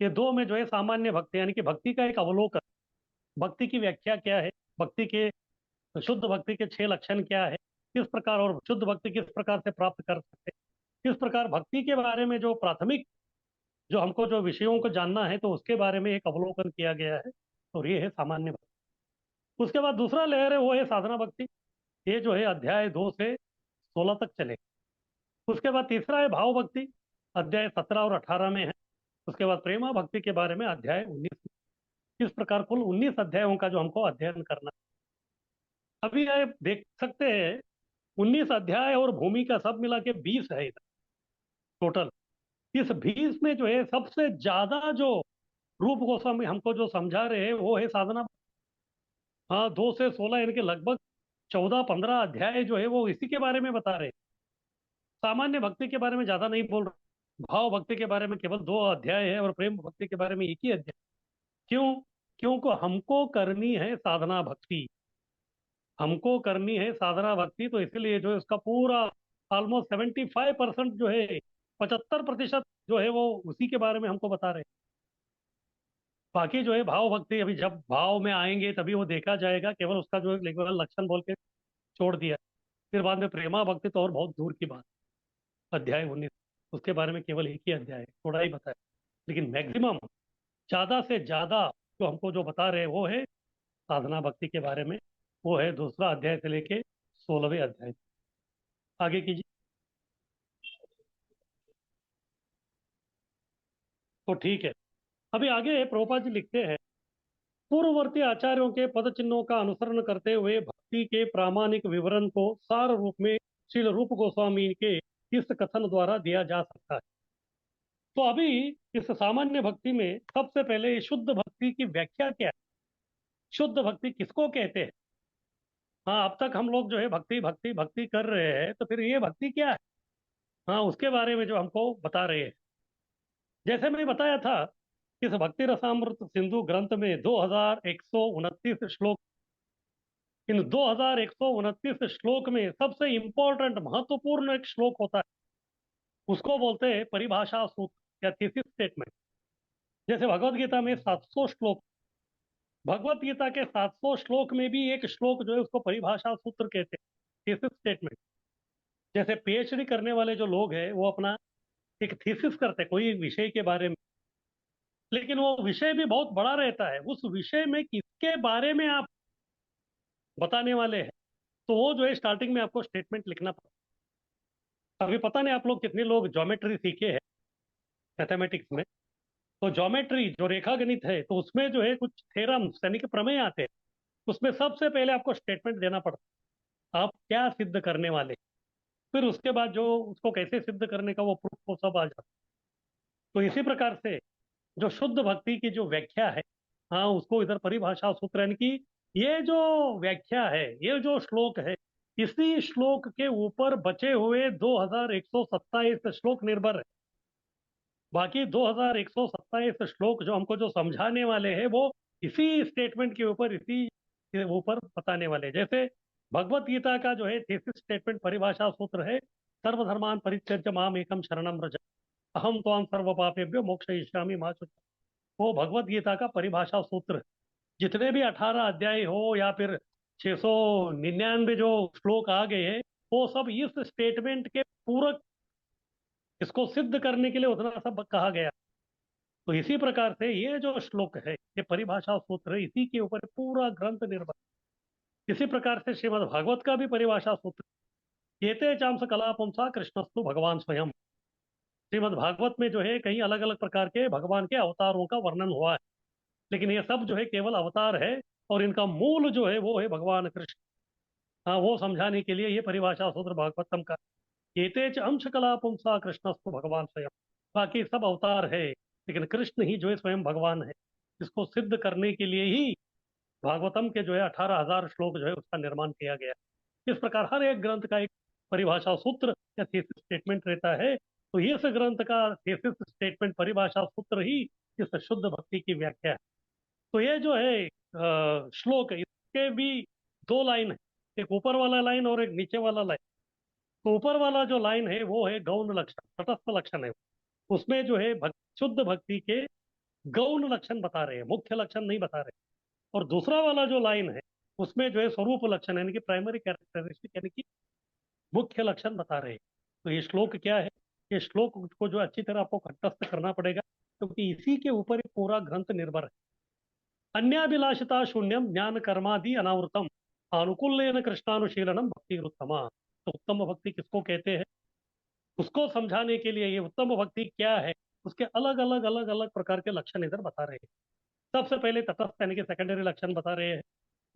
ये दो में जो है सामान्य भक्ति यानी कि भक्ति का एक अवलोकन, भक्ति की व्याख्या क्या है, भक्ति के शुद्ध भक्ति के 6 लक्षण क्या है, किस प्रकार, और शुद्ध भक्ति किस प्रकार से प्राप्त कर सकते हैं, किस प्रकार भक्ति के बारे में जो प्राथमिक जो हमको जो विषयों को जानना है तो उसके बारे में एक अवलोकन किया गया है, और ये है सामान्य भक्ति। उसके बाद दूसरा लेयर है, वो है साधना भक्ति। ये जो है अध्याय 2 से 16 तक चले। उसके बाद तीसरा है भाव भक्ति, अध्याय 17 और 18 में है। उसके बाद प्रेमा भक्ति के बारे में अध्याय 19। इस प्रकार कुल 19 अध्यायों का जो हमको अध्ययन करना है। अभी आप देख सकते हैं 19 अध्याय और भूमिका सब मिला के 20 है इधर टोटल। इस 20 में जो है सबसे ज्यादा जो रूप गोस्वामी हमको जो समझा रहे हैं वो है साधना। हाँ, 2 से 16 यानी कि लगभग 14-15 अध्याय जो है वो इसी के बारे में बता रहे हैं। सामान्य भक्ति के बारे में ज्यादा नहीं बोल रहे। भाव भक्ति के बारे में केवल 2 अध्याय है, और प्रेम भक्ति के बारे में एक ही अध्याय। क्यों? क्योंकि हमको करनी है साधना भक्ति। हमको करनी है साधना भक्ति, तो इसलिए जो है उसका पूरा ऑलमोस्ट 75% जो है, 75% जो है वो उसी के बारे में हमको बता रहे हैं। बाकी जो है भाव भक्ति, अभी जब भाव में आएंगे तभी वो देखा जाएगा, केवल उसका जो है केवल लक्षण बोल के छोड़ दिया। फिर बाद में प्रेमा भक्ति तो और बहुत दूर की बात। अध्याय 19 उसके बारे में केवल एक ही अध्याय है, थोड़ा ही बताया। लेकिन मैक्सिमम ज्यादा से ज्यादा जो हमको जो बता रहे हैं वो है साधना भक्ति के बारे में। वो है दूसरा अध्याय से लेके 16वें अध्याय। आगे कीजिए। तो ठीक है, अभी आगे प्रभुपाद जी लिखते हैं, पूर्ववर्ती आचार्यों के पद चिन्हों का अनुसरण करते हुए भक्ति के प्रामाणिक विवरण को सार रूप में श्रील रूप गोस्वामी के इस कथन द्वारा दिया जा सकता है। तो अभी इस सामान्य भक्ति में सबसे पहले शुद्ध भक्ति की व्याख्या क्या है? शुद्ध भक्ति किसको कहते हैं? हाँ, अब तक हम लोग जो है भक्ति भक्ति भक्ति कर रहे हैं, तो फिर ये भक्ति क्या है? हाँ, उसके बारे में जो हमको बता रहे हैं। जैसे मैंने बताया था, इस भक्ति रसामृत सिंधु ग्रंथ में 2129 श्लोक। इन 2129 श्लोक में सबसे इंपॉर्टेंट महत्वपूर्ण एक श्लोक होता है, उसको बोलते हैं परिभाषा सूत्र या थीसिस स्टेटमेंट। जैसे भगवत गीता में 700 श्लोक, भगवत गीता के 700 श्लोक में भी एक श्लोक जो है उसको परिभाषा सूत्र कहते हैं, थीसिस स्टेटमेंट। जैसे पीएचडी करने वाले जो लोग हैं वो अपना एक थीसिस करते हैं कोई एक विषय के बारे में, लेकिन वो विषय भी बहुत बड़ा रहता है। उस विषय में किसके बारे में आप बताने वाले हैं, तो वो जो है स्टार्टिंग में आपको स्टेटमेंट लिखना पड़ता है। अभी पता नहीं आप लोग कितने लोग ज्योमेट्री सीखे हैं मैथमेटिक्स में। तो ज्योमेट्री जो रेखा गणित है, तो उसमें जो है कुछ थ्योरम्स यानी कि प्रमेय आते हैं। उसमें सबसे पहले आपको स्टेटमेंट देना पड़ता है, आप क्या सिद्ध करने वाले। फिर उसके बाद जो उसको कैसे सिद्ध करने का वो प्रूफ वो सब आ जाता है। तो इसी प्रकार से जो शुद्ध भक्ति की जो व्याख्या है, हाँ, उसको इधर परिभाषा सूत्र यानी कि ये जो व्याख्या है, ये जो श्लोक है, इसी श्लोक के ऊपर बचे हुए 2127 श्लोक निर्भर है। बाकी 2127 श्लोक जो हमको जो समझाने वाले हैं वो इसी स्टेटमेंट के ऊपर, इसी के ऊपर बताने वाले हैं। जैसे भगवत गीता का जो है थीसिस स्टेटमेंट परिभाषा सूत्र है, सर्वधर्मान परित्यज्य माम एकम शरणम व्रज, अहम त्वाम सर्व पापेभ्यो मोक्षयिष्यामि मा शुचः। वो भगवत गीता का परिभाषा सूत्र है। जितने भी 18 अध्याय हो या फिर 699 जो श्लोक आ गए हैं, वो सब इस स्टेटमेंट के पूरक, इसको सिद्ध करने के लिए उतना सब कहा गया। तो इसी प्रकार से ये जो श्लोक है, ये परिभाषा सूत्र है, इसी के ऊपर पूरा ग्रंथ निर्भर। इसी प्रकार से श्रीमद् भागवत का भी परिभाषा सूत्र, एते चांस कला पुंसा कृष्णस्तु भगवान स्वयं। श्रीमद् भागवत में जो है कई अलग अलग प्रकार के भगवान के अवतारों का वर्णन हुआ है, लेकिन ये सब जो है केवल अवतार है, और इनका मूल जो है वो है भगवान कृष्ण। हाँ, वो समझाने के लिए ये परिभाषा सूत्र भागवतम का, एते च अंश कला पुंसा कृष्णस्तु भगवान स्वयं। बाकी सब अवतार है, लेकिन कृष्ण ही जो है स्वयं भगवान है। इसको सिद्ध करने के लिए ही भागवतम के जो है 18,000 श्लोक जो है उसका निर्माण किया गया। इस प्रकार हर एक ग्रंथ का एक परिभाषा सूत्र या थीसिस स्टेटमेंट रहता है। तो इस ग्रंथ का थीसिस स्टेटमेंट परिभाषा सूत्र ही इस शुद्ध भक्ति की व्याख्या है। तो ये जो है श्लोक है, इसके भी 2 लाइन है, एक ऊपर वाला लाइन और एक नीचे वाला लाइन। तो ऊपर वाला जो लाइन है वो है गौण लक्षण, तटस्थ लक्षण है। उसमें जो है शुद्ध भक्ति के गौण लक्षण बता रहे हैं, मुख्य लक्षण नहीं बता रहे। और दूसरा वाला जो लाइन है उसमें जो है स्वरूप लक्षण यानी कि प्राइमरी कैरेक्टरिस्टिक यानी कि मुख्य लक्षण बता रहे हैं। तो ये श्लोक क्या है? ये श्लोक को जो अच्छी तरह आपको कंठस्थ करना पड़ेगा, क्योंकि इसी के ऊपर ही पूरा ग्रंथ निर्भर है। अन्याभिलाषिता शून्यम ज्ञान कर्मादि अनावृतम अनुकूलेन कृष्णानुशीलनम भक्ति उत्तमा। तो उत्तम भक्ति किसको कहते हैं, उसको समझाने के लिए ये उत्तम भक्ति क्या है, उसके अलग अलग प्रकार के लक्षण इधर बता रहे हैं। सबसे पहले तटस्थ यानी कि सेकेंडरी लक्षण बता रहे हैं।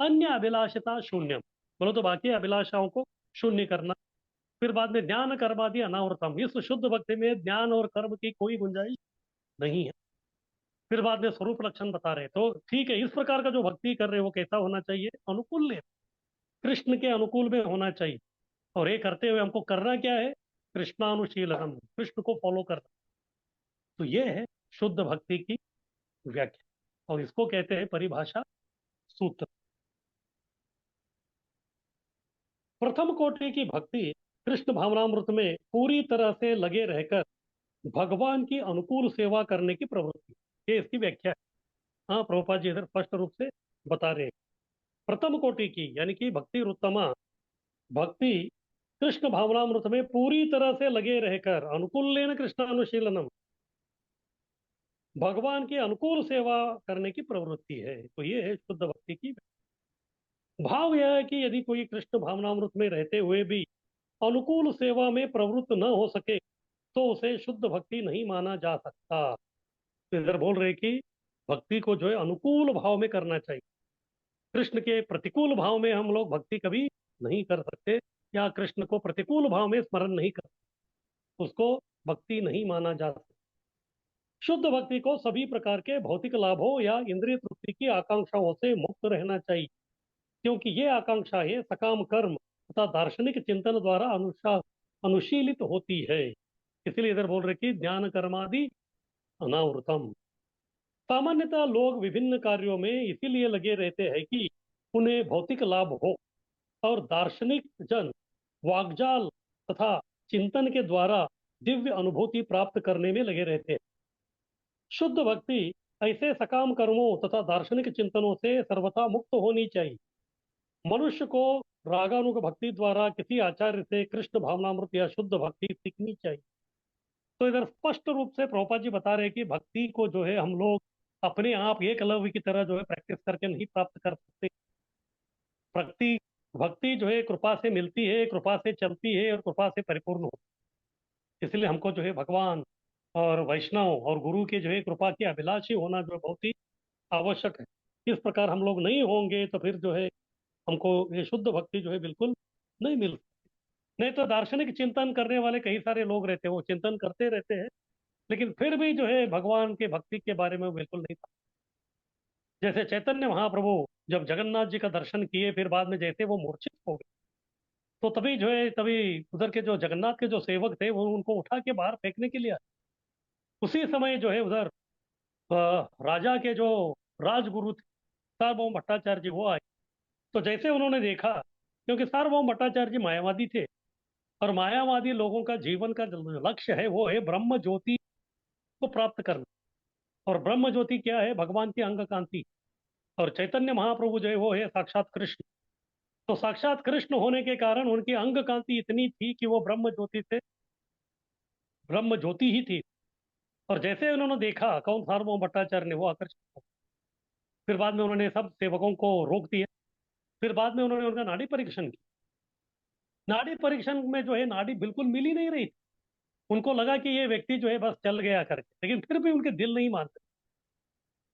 अन्य अभिलाषिता शून्यम, बोलो तो बाकी अभिलाषाओं को शून्य करना। फिर बाद में ज्ञान कर्मादि अनावृतम, इस शुद्ध भक्ति में ज्ञान और कर्म की कोई गुंजाइश नहीं है। फिर बाद में स्वरूप लक्षण बता रहे हैं। तो ठीक है, इस प्रकार का जो भक्ति कर रहे हो वो कैसा होना चाहिए, अनुकूल, कृष्ण के अनुकूल में होना चाहिए। और ये करते हुए हमको करना क्या है, कृष्णानुशीलनम, कृष्ण को फॉलो करना। तो ये है शुद्ध भक्ति की व्याख्या, और इसको कहते हैं परिभाषा सूत्र। प्रथम कोटि की भक्ति कृष्ण भावनामृत में पूरी तरह से लगे रहकर भगवान की अनुकूल सेवा करने की प्रवृत्ति, ये इसकी व्याख्या है। हाँ, प्रभुपाद जी इधर स्पष्ट रूप से बता रहे हैं। प्रथम कोटि की यानी कि भक्ति उत्तमा भक्ति कृष्ण भावनामृत में पूरी तरह से लगे रहकर अनुकूल कृष्णानुशीलनम, भगवान की अनुकूल सेवा करने की प्रवृत्ति है। तो ये है शुद्ध भक्ति की। भाव यह है कि यदि कोई कृष्ण भावनामृत में रहते हुए भी अनुकूल सेवा में प्रवृत्त न हो सके तो उसे शुद्ध भक्ति नहीं माना जा सकता। तो इधर बोल रहे कि भक्ति को जो है अनुकूल भाव में करना चाहिए। कृष्ण के प्रतिकूल भाव में हम लोग भक्ति कभी नहीं कर सकते, या कृष्ण को प्रतिकूल भाव में स्मरण नहीं कर सकते, उसको भक्ति नहीं माना जा सकता। शुद्ध भक्ति को सभी प्रकार के भौतिक लाभों या इंद्रिय तृप्ति की आकांक्षाओं से मुक्त रहना चाहिए, क्योंकि ये आकांक्षाएं सकाम कर्म तथा दार्शनिक चिंतन द्वारा अनुशीलित होती है। इसलिए इधर बोल रहे कि ज्ञान कर्मादि अनावृतम। सामान्यतः लोग विभिन्न कार्यों में इसीलिए लगे रहते हैं कि उन्हें भौतिक लाभ हो, और दार्शनिक जन वाग्जाल तथा चिंतन के द्वारा दिव्य अनुभूति प्राप्त करने में लगे रहते हैं। शुद्ध भक्ति ऐसे सकाम कर्मों तथा दार्शनिक चिंतनों से सर्वथा मुक्त होनी चाहिए। मनुष्य को रागानुग भक्ति द्वारा किसी आचार्य से कृष्ण भावनामृत या शुद्ध भक्ति सीखनी चाहिए। तो इधर स्पष्ट रूप से प्रभुपाद जी बता रहे हैं कि भक्ति को जो है हम लोग अपने आप एकलव्य की तरह जो है प्रैक्टिस करके नहीं प्राप्त कर सकते। भक्ति भक्ति जो है कृपा से मिलती है, कृपा से चलती है और कृपा से परिपूर्ण होती है। इसलिए हमको जो है भगवान और वैष्णव और गुरु के जो है कृपा के अभिलाषी होना जो है बहुत ही आवश्यक है। इस प्रकार हम लोग नहीं होंगे तो फिर जो है हमको ये शुद्ध भक्ति जो है बिल्कुल नहीं मिल। नहीं तो दार्शनिक चिंतन करने वाले कई सारे लोग रहते हैं, वो चिंतन करते रहते हैं लेकिन फिर भी जो है भगवान के भक्ति के बारे में वो बिल्कुल नहीं था। जैसे चैतन्य महाप्रभु जब जगन्नाथ जी का दर्शन किए, फिर बाद में जैसे वो मूर्छित हो गए, तो तभी जो है तभी उधर के जो जगन्नाथ के जो सेवक थे वो उनको उठा के बाहर फेंकने के लिए आए। उसी समय जो है उधर राजा के जो राजगुरु थे सार्वभौम भट्टाचार्य जी, वो आए। तो जैसे उन्होंने देखा, क्योंकि सार्वभौम भट्टाचार्य जी मायावादी थे, और मायावादी लोगों का जीवन का जो लक्ष्य है वो है ब्रह्म ज्योति को प्राप्त करना। और ब्रह्म ज्योति क्या है, भगवान की अंग कांति। और चैतन्य महाप्रभु जो है वो है साक्षात कृष्ण। तो साक्षात कृष्ण होने के कारण उनकी अंग कांति इतनी थी कि वो ब्रह्म ज्योति से ब्रह्म ज्योति ही थी। और जैसे उन्होंने देखा, कौन, सार्वभौम भट्टाचार्य ने, वो आकर्षित हो। फिर बाद में उन्होंने सब सेवकों को रोक दिया। फिर बाद में उन्होंने उनका नाड़ी परीक्षण किया। नाड़ी परीक्षण में जो है नाड़ी बिल्कुल मिल ही नहीं रही थी। उनको लगा कि ये व्यक्ति जो है बस चल गया करके, लेकिन फिर भी उनके दिल नहीं मानते।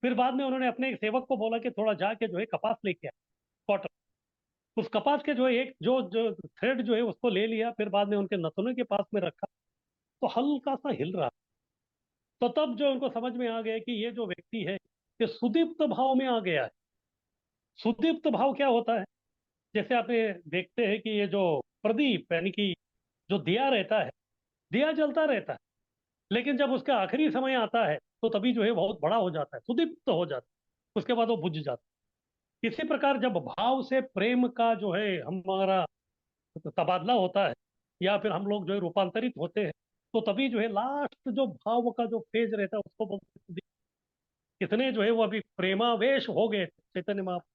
फिर बाद में उन्होंने अपने एक सेवक को बोला कि थोड़ा जाके जो है कपास लेके आए, कॉटन। उस कपास के जो है एक जो जो थ्रेड जो है उसको ले लिया, फिर बाद में उनके नथुने के पास में रखा, तो हल्का सा हिल रहा। तो तब जो उनको समझ में आ गया कि ये जो व्यक्ति है ये सुदीप्त भाव में आ गया है। सुदीप्त भाव क्या होता है, जैसे आप ये देखते हैं कि ये जो प्रदीप यानी कि जो दिया रहता है, दिया जलता रहता है, लेकिन जब उसका आखिरी समय आता है तो तभी जो है बहुत बड़ा हो जाता है, सुदीप्त हो जाता है, उसके बाद वो बुझ जाता है। इसी प्रकार जब भाव से प्रेम का जो है हमारा तबादला होता है, या फिर हम लोग जो है रूपांतरित होते हैं, तो तभी जो है लास्ट जो भाव का जो फेज रहता है उसको बोलते हैं सुदीप्त। कितने जो है वो अभी प्रेमावेश हो गए चैतन्य महाप्रभु,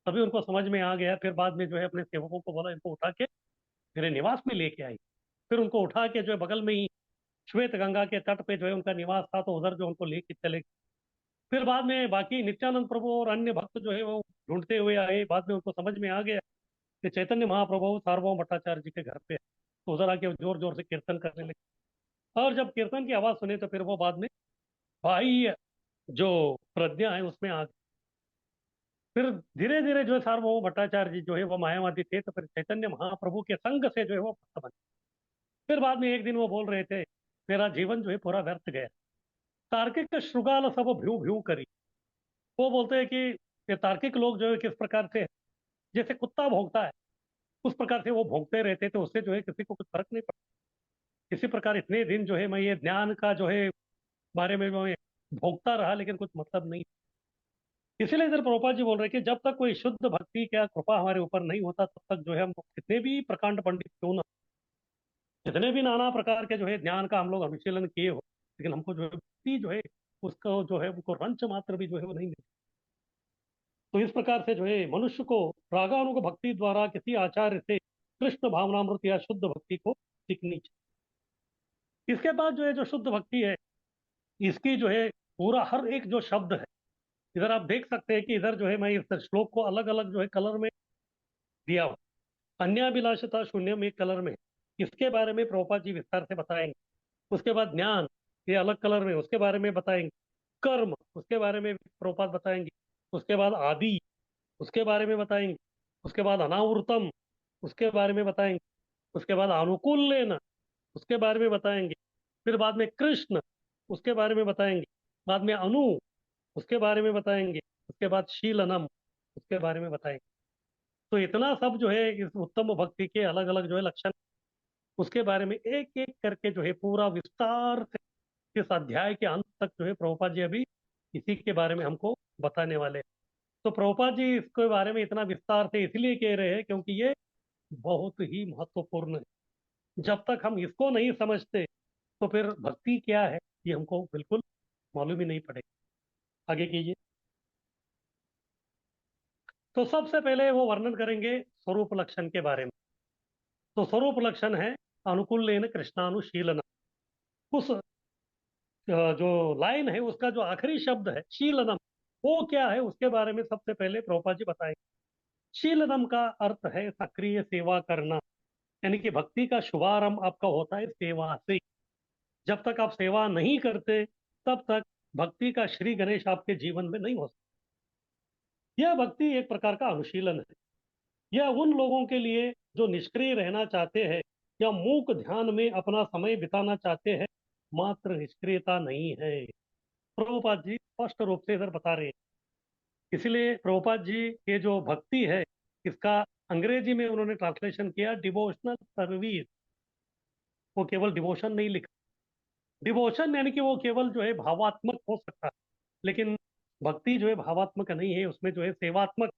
तभी उनको समझ में आ गया। फिर बाद में जो है अपने सेवकों को बोला इनको उठा के मेरे निवास में लेके आई। फिर उनको उठा के जो है बगल में ही श्वेत गंगा के तट पे जो है उनका निवास था, तो उधर जो उनको लेके चले गए। फिर बाद में बाकी नित्यानंद प्रभु और अन्य भक्त जो है वो ढूंढते हुए आए, बाद में उनको समझ में आ गया कि चैतन्य महाप्रभु सार्वभौम भट्टाचार्य जी के घर पे है। तो उधर आके जोर जोर से कीर्तन करने लगे, और जब कीर्तन की आवाज सुने तो फिर वो बाद में बाह्य जो प्रज्ञा है उसमें आ गए। फिर धीरे धीरे जो है सार्वभौम भट्टाचार्य जी जो है वो मायावादी थे, तो फिर चैतन्य महाप्रभु के संग से जो है वो भक्त बने। फिर बाद में एक दिन वो बोल रहे थे, मेरा जीवन जो है पूरा व्यर्थ गया, तार्किक श्रृगाल सब भ्यू भ्यू करी। वो बोलते हैं कि ये तार्किक लोग जो है किस प्रकार से, जैसे कुत्ता भौंकता है उस प्रकार से वो भौंकते रहते थे, उससे जो है किसी को कुछ फर्क नहीं पड़ता। इसी प्रकार इतने दिन जो है मैं ये ज्ञान का जो है बारे में मैं भोगता रहा, लेकिन कुछ मतलब नहीं। इसीलिए इधर प्रभुपाद जी बोल रहे हैं कि जब तक कोई शुद्ध भक्ति क्या कृपा हमारे ऊपर नहीं होता, तब तक जो है हम कितने भी प्रकांड पंडित क्यों ना, जितने भी नाना प्रकार के जो है ज्ञान का हम लोग अनुशीलन किए हो, लेकिन हमको जो है भक्ति जो है उसको जो है उनको रंच मात्र भी जो है वो नहीं मिलती। तो इस प्रकार से जो है मनुष्य को रागानुग भक्ति द्वारा किसी आचार्य से कृष्ण भावनामृत या शुद्ध भक्ति को सीखनी चाहिए। इसके बाद जो है जो शुद्ध भक्ति है, इसकी जो है पूरा हर एक जो शब्द है, इधर आप देख सकते हैं कि इधर जो है मैं इस श्लोक को अलग अलग जो है कलर में दिया हूँ। अन्याभिलाषता शून्य में कलर में, इसके बारे में प्रभुपाद जी विस्तार से बताएंगे। उसके बाद ज्ञान, ये अलग कलर में, उसके बारे में बताएंगे। कर्म, उसके बारे में प्रभुपाद बताएंगे। उसके बाद आदि, उसके बारे में बताएंगे। उसके बाद अनावृतम, उसके बारे में बताएंगे। उसके बाद अनुकूल लेना, उसके बारे में बताएंगे। फिर बाद में कृष्ण, उसके बारे में बताएंगे। बाद में अनु, उसके बारे में बताएंगे। उसके बाद शीलनम, उसके बारे में बताएंगे। तो इतना सब जो है इस उत्तम भक्ति के अलग अलग जो है लक्षण, उसके बारे में एक एक करके जो है पूरा विस्तार से इस अध्याय के अंत तक जो है प्रभुपाद जी अभी इसी के बारे में हमको बताने वाले हैं। तो प्रभुपाद जी इसके बारे में इतना विस्तार से इसलिए कह रहे हैं क्योंकि ये बहुत ही महत्वपूर्ण है। जब तक हम इसको नहीं समझते तो फिर भक्ति क्या है ये हमको बिल्कुल मालूम ही नहीं पड़ेगा। आगे कीजिए। तो सबसे पहले वो वर्णन करेंगे स्वरूप लक्षण के बारे में। तो स्वरूप लक्षण है अनुकूल कृष्णानुशीलन। उस जो लाइन है उसका जो आखिरी शब्द है शीलनम, वो क्या है उसके बारे में सबसे पहले प्रभुपाद जी बताएंगे। शीलनम का अर्थ है सक्रिय सेवा करना, यानी कि भक्ति का शुभारंभ आपका होता है सेवा से। जब तक आप सेवा नहीं करते तब तक भक्ति का श्री गणेश आपके जीवन में नहीं हो सकता। यह भक्ति एक प्रकार का अनुशीलन है। यह उन लोगों के लिए जो निष्क्रिय रहना चाहते हैं या मूक ध्यान में अपना समय बिताना चाहते हैं, मात्र निष्क्रियता नहीं है। प्रभुपाद जी स्पष्ट रूप से इधर बता रहे हैं। इसलिए प्रभुपाद जी ये जो भक्ति है, इसका अंग्रेजी में उन्होंने ट्रांसलेशन किया डिवोशनल सर्विस। वो केवल डिवोशन नहीं लिखा। डिवोशन यानी कि वो केवल जो है भावात्मक हो सकता है, लेकिन भक्ति जो है भावात्मक नहीं है, उसमें जो है सेवात्मक,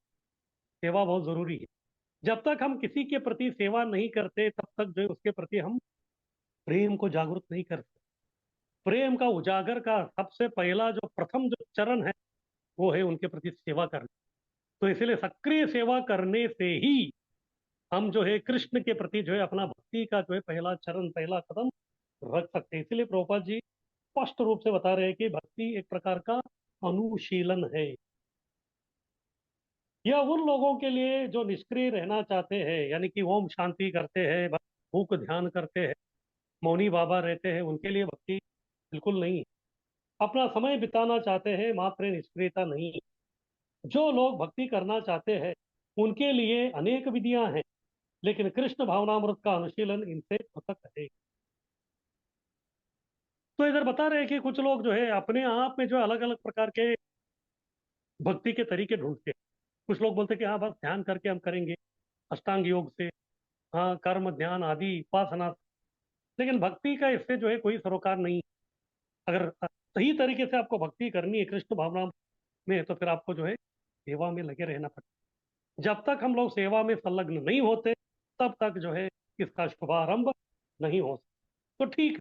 सेवा बहुत जरूरी है। जब तक हम किसी के प्रति सेवा नहीं करते तब तक जो है उसके प्रति हम प्रेम को जागरूक नहीं करते। प्रेम का उजागर का सबसे पहला जो प्रथम जो चरण है वो है उनके प्रति सेवा करना। तो इसलिए सक्रिय सेवा करने से ही हम जो है कृष्ण के प्रति जो है अपना भक्ति का जो है पहला चरण, पहला कदम रख सकते हैं। इसलिए प्रभुपाद जी स्पष्ट रूप से बता रहे हैं कि भक्ति एक प्रकार का अनुशीलन है। यह उन लोगों के लिए जो निष्क्रिय रहना चाहते हैं, यानी कि ओम शांति करते हैं, बस भूख ध्यान करते हैं, मौनी बाबा रहते हैं, उनके लिए भक्ति बिल्कुल नहीं है। अपना समय बिताना चाहते हैं, मात्र निष्क्रियता नहीं है। जो लोग भक्ति करना चाहते हैं उनके लिए अनेक विधियां हैं, लेकिन कृष्ण भावनामृत का अनुशीलन इनसे पृथक है। तो इधर बता रहे हैं कि कुछ लोग जो है अपने आप में जो अलग अलग प्रकार के भक्ति के तरीके ढूंढते हैं। कुछ लोग बोलते हैं कि हाँ बस ध्यान करके हम करेंगे, अष्टांग योग से, हाँ कर्म ध्यान आदि उपासना, लेकिन भक्ति का इससे जो है कोई सरोकार नहीं। अगर सही तरीके से आपको भक्ति करनी है कृष्ण भावना में, तो फिर आपको जो है सेवा में लगे रहना पड़ेगा। जब तक हम लोग सेवा में संलग्न नहीं होते तब तक जो है इसका शुभारंभ नहीं हो सकता। तो ठीक है,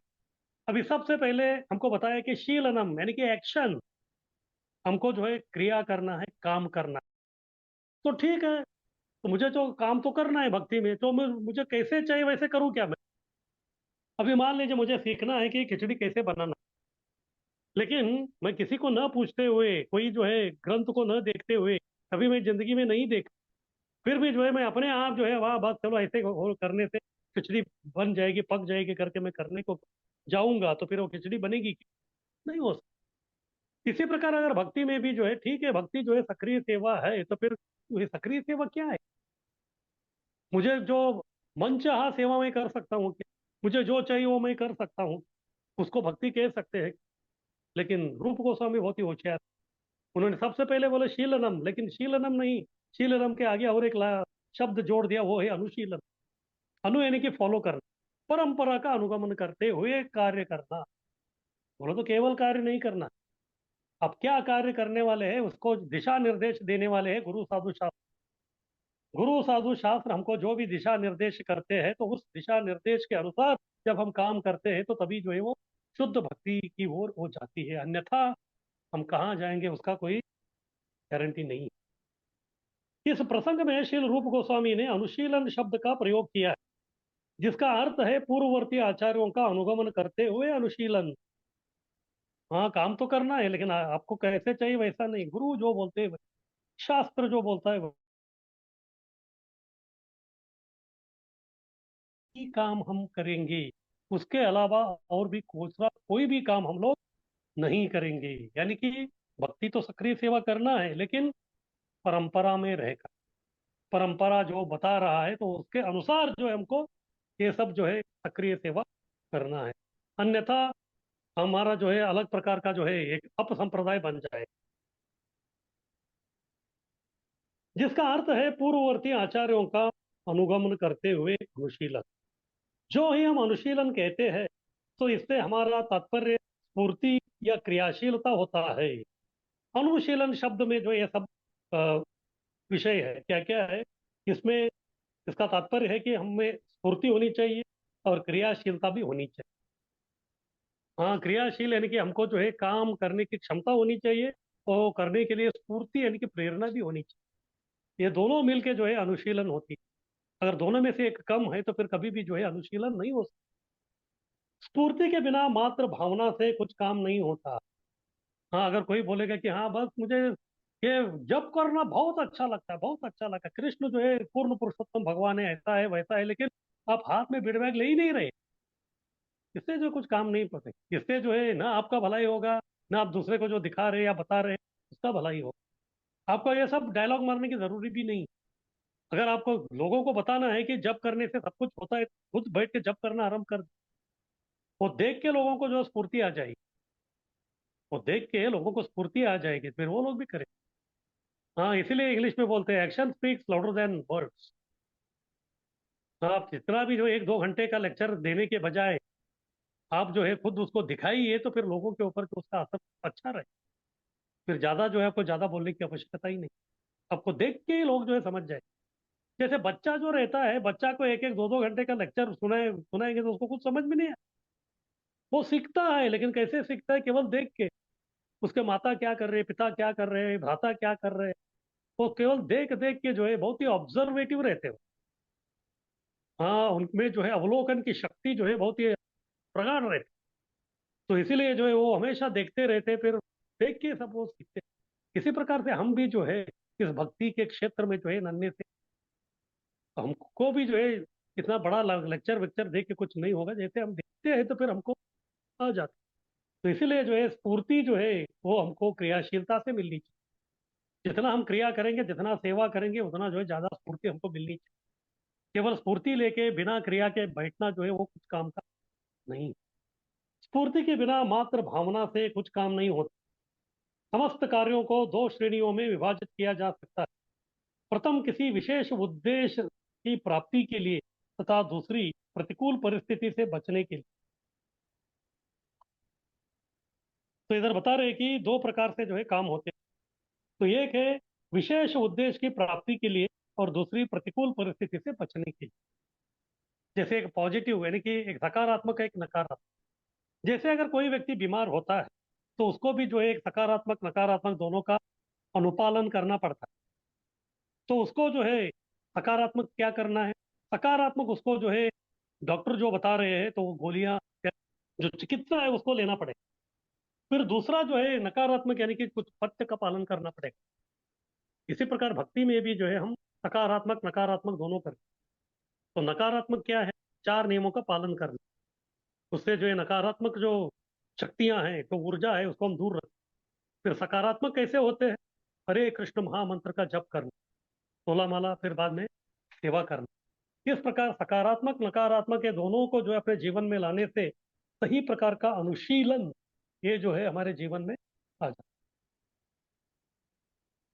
अभी सबसे पहले हमको बताया कि शीलनम यानी कि एक्शन, हमको जो है क्रिया करना है, काम करना है। तो ठीक है, तो मुझे जो काम तो करना है भक्ति में, तो मैं मुझे कैसे चाहिए वैसे करूँ क्या मैं? अभी मान लीजिए मुझे सीखना है कि खिचड़ी कैसे बनाना, लेकिन मैं किसी को न पूछते हुए, कोई जो है ग्रंथ को न देखते हुए, कभी मैं जिंदगी में नहीं देख, फिर भी जो है मैं अपने आप जो है वाह बस चलो ऐसे करने से खिचड़ी बन जाएगी, पक जाएगी करके मैं करने को जाऊंगा, तो फिर वो खिचड़ी बनेगी क्यों? नहीं हो सकती। इसी प्रकार अगर भक्ति में भी जो है, ठीक है भक्ति जो है सक्रिय सेवा है, तो फिर ये सक्रिय सेवा क्या है? मुझे जो मन चाहा सेवा मैं कर सकता हूँ क्या? मुझे जो चाहिए वो मैं कर सकता हूँ, उसको भक्ति कह सकते हैं। लेकिन रूप गोस्वामी बहुत ही होशियार, उन्होंने सबसे पहले बोले शीलनम, लेकिन शीलनम नहीं, शीलनम के आगे और एक शब्द जोड़ दिया, वो है अनुशीलन। अनु यानी कि फॉलो करना, परंपरा का अनुगमन करते हुए कार्य करना। बोलो तो केवल कार्य नहीं करना, अब क्या कार्य करने वाले हैं उसको दिशा निर्देश देने वाले हैं गुरु साधु शास्त्र। गुरु साधु शास्त्र हमको जो भी दिशा निर्देश करते हैं, तो उस दिशा निर्देश के अनुसार जब हम काम करते हैं तो तभी जो है वो शुद्ध भक्ति की ओर हो जाती है, अन्यथा हम कहाँ जाएंगे उसका कोई गारंटी नहीं। इस प्रसंग में श्रील रूप गोस्वामी ने अनुशीलन शब्द का प्रयोग किया है, जिसका अर्थ है पूर्ववर्ती आचार्यों का अनुगमन करते हुए अनुशीलन। हाँ काम तो करना है, लेकिन आपको कैसे चाहिए वैसा नहीं, गुरु जो बोलते हैं शास्त्र जो बोलता है वही काम हम करेंगे, उसके अलावा और भी कोई भी काम हम लोग नहीं करेंगे। यानी कि भक्ति तो सक्रिय सेवा करना है, लेकिन परंपरा में रहकर, परंपरा जो बता रहा है तो उसके अनुसार जो है हमको ये सब जो है सक्रिय सेवा करना है, अन्यथा हमारा जो है अलग प्रकार का जो है एक अपसंप्रदाय बन जाए, जिसका अर्थ है पूर्ववर्ती आचार्यों का अनुगमन करते हुए अनुशीलन। जो ही हम अनुशीलन कहते हैं, तो इससे हमारा तात्पर्य स्फूर्ति या क्रियाशीलता होता है। अनुशीलन शब्द में जो ये सब अ, विषय है, क्या क्या है इसमें, इसका तात्पर्य है कि हमें स्फूर्ति होनी चाहिए और क्रियाशीलता भी होनी चाहिए। हाँ क्रियाशील यानी कि हमको जो है काम करने की क्षमता होनी चाहिए, और करने के लिए स्फूर्ति यानी कि प्रेरणा भी होनी चाहिए। ये दोनों मिलके जो है अनुशीलन होती है। अगर दोनों में से एक कम है तो फिर कभी भी जो है अनुशीलन नहीं हो सकता। स्फूर्ति के बिना मात्र भावना से कुछ काम नहीं होता। हाँ अगर कोई बोलेगा कि हाँ बस मुझे ये जप करना बहुत अच्छा लगता है, बहुत अच्छा लगता है, कृष्ण जो है पूर्ण पुरुषोत्तम भगवान है, ऐसा है वैसा है, लेकिन आप हाथ में बीड़ बैग ले ही नहीं रहे, इससे जो कुछ काम नहीं पड़े, इससे जो है ना आपका भलाई होगा, ना आप दूसरे को जो दिखा रहे या बता रहे हैं उसका भलाई होगा। आपको ये सब डायलॉग मारने की जरूरी भी नहीं। अगर आपको लोगों को बताना है कि जब करने से सब कुछ होता है, खुद बैठ के जब करना आरंभ कर, वो देख के लोगों को जो स्फूर्ति आ जाएगी, वो देख के लोगों को स्फूर्ति आ जाएगी, फिर वो लोग भी करें। हाँ इसीलिए इंग्लिश में बोलते हैं action speaks louder than words. आप जितना भी जो 1-2 घंटे का लेक्चर देने के बजाय आप जो है खुद उसको दिखाइए, तो फिर लोगों के ऊपर तो उसका असर अच्छा रहे। फिर ज्यादा जो है आपको ज्यादा बोलने की आवश्यकता ही नहीं, आपको देख के ही लोग जो है समझ जाए। जैसे बच्चा जो रहता है, बच्चा को 1-1 2-2 घंटे का लेक्चर सुनाएंगे तो उसको कुछ समझ में नहीं आए, वो सीखता है, लेकिन कैसे सीखता है? केवल देख के, उसके माता क्या कर रहे हैं, पिता क्या कर रहे हैं, भ्राता क्या कर रहे हैं, वो केवल देख देख के जो है बहुत ही ऑब्जर्वेटिव रहते हो। हाँ उनमें जो है अवलोकन की शक्ति जो है बहुत ही प्रगाढ़ रहती, तो इसीलिए जो है वो हमेशा देखते रहते, फिर देख के सब वो सीखते। इसी प्रकार से हम भी जो है इस भक्ति के क्षेत्र में जो है नन्हे से, तो हमको भी जो है इतना बड़ा लेक्चर वेक्चर देख के कुछ नहीं होगा, जैसे हम देखते हैं तो फिर हमको आ जाता। तो इसीलिए जो है स्फूर्ति जो है वो हमको क्रियाशीलता से मिलनी चाहिए। जितना हम क्रिया करेंगे, जितना सेवा करेंगे, उतना जो है ज्यादा स्फूर्ति हमको मिलनी चाहिए। केवल स्फूर्ति लेके बिना क्रिया के बैठना जो है वो कुछ काम का नहीं। स्फूर्ति के बिना मात्र भावना से कुछ काम नहीं होता। समस्त कार्यों को दो श्रेणियों में विभाजित किया जा सकता है। प्रथम किसी विशेष उद्देश्य की प्राप्ति के लिए, तथा दूसरी प्रतिकूल परिस्थिति से बचने के लिए। तो इधर बता रहे कि दो प्रकार से जो है काम होते हैं। तो एक है विशेष उद्देश्य की प्राप्ति के लिए, और दूसरी प्रतिकूल परिस्थिति से बचने के लिए। जैसे एक पॉजिटिव यानी कि एक सकारात्मक है, एक नकारात्मक। जैसे अगर कोई व्यक्ति बीमार होता है, तो उसको भी जो है एक सकारात्मक नकारात्मक दोनों का अनुपालन करना पड़ता है। तो उसको जो है सकारात्मक क्या करना है, सकारात्मक उसको जो है डॉक्टर जो बता रहे हैं तो वो गोलियां, जो चिकित्सा है उसको लेना पड़ेगा। फिर दूसरा जो है नकारात्मक, यानी कि कुछ पथ्य का पालन करना पड़ेगा। इसी प्रकार भक्ति में भी जो है हम सकारात्मक नकारात्मक दोनों करें। तो नकारात्मक क्या है? चार नियमों का पालन करना। उससे जो है नकारात्मक जो शक्तियां हैं, जो ऊर्जा है, उसको हम दूर रखें। फिर सकारात्मक कैसे होते हैं? हरे कृष्ण महामंत्र का जप करना, 16 माला, फिर बाद में सेवा करना। इस प्रकार सकारात्मक नकारात्मक ये दोनों को जो है अपने जीवन में लाने से सही प्रकार का अनुशीलन ये जो है हमारे जीवन में आ जाता है।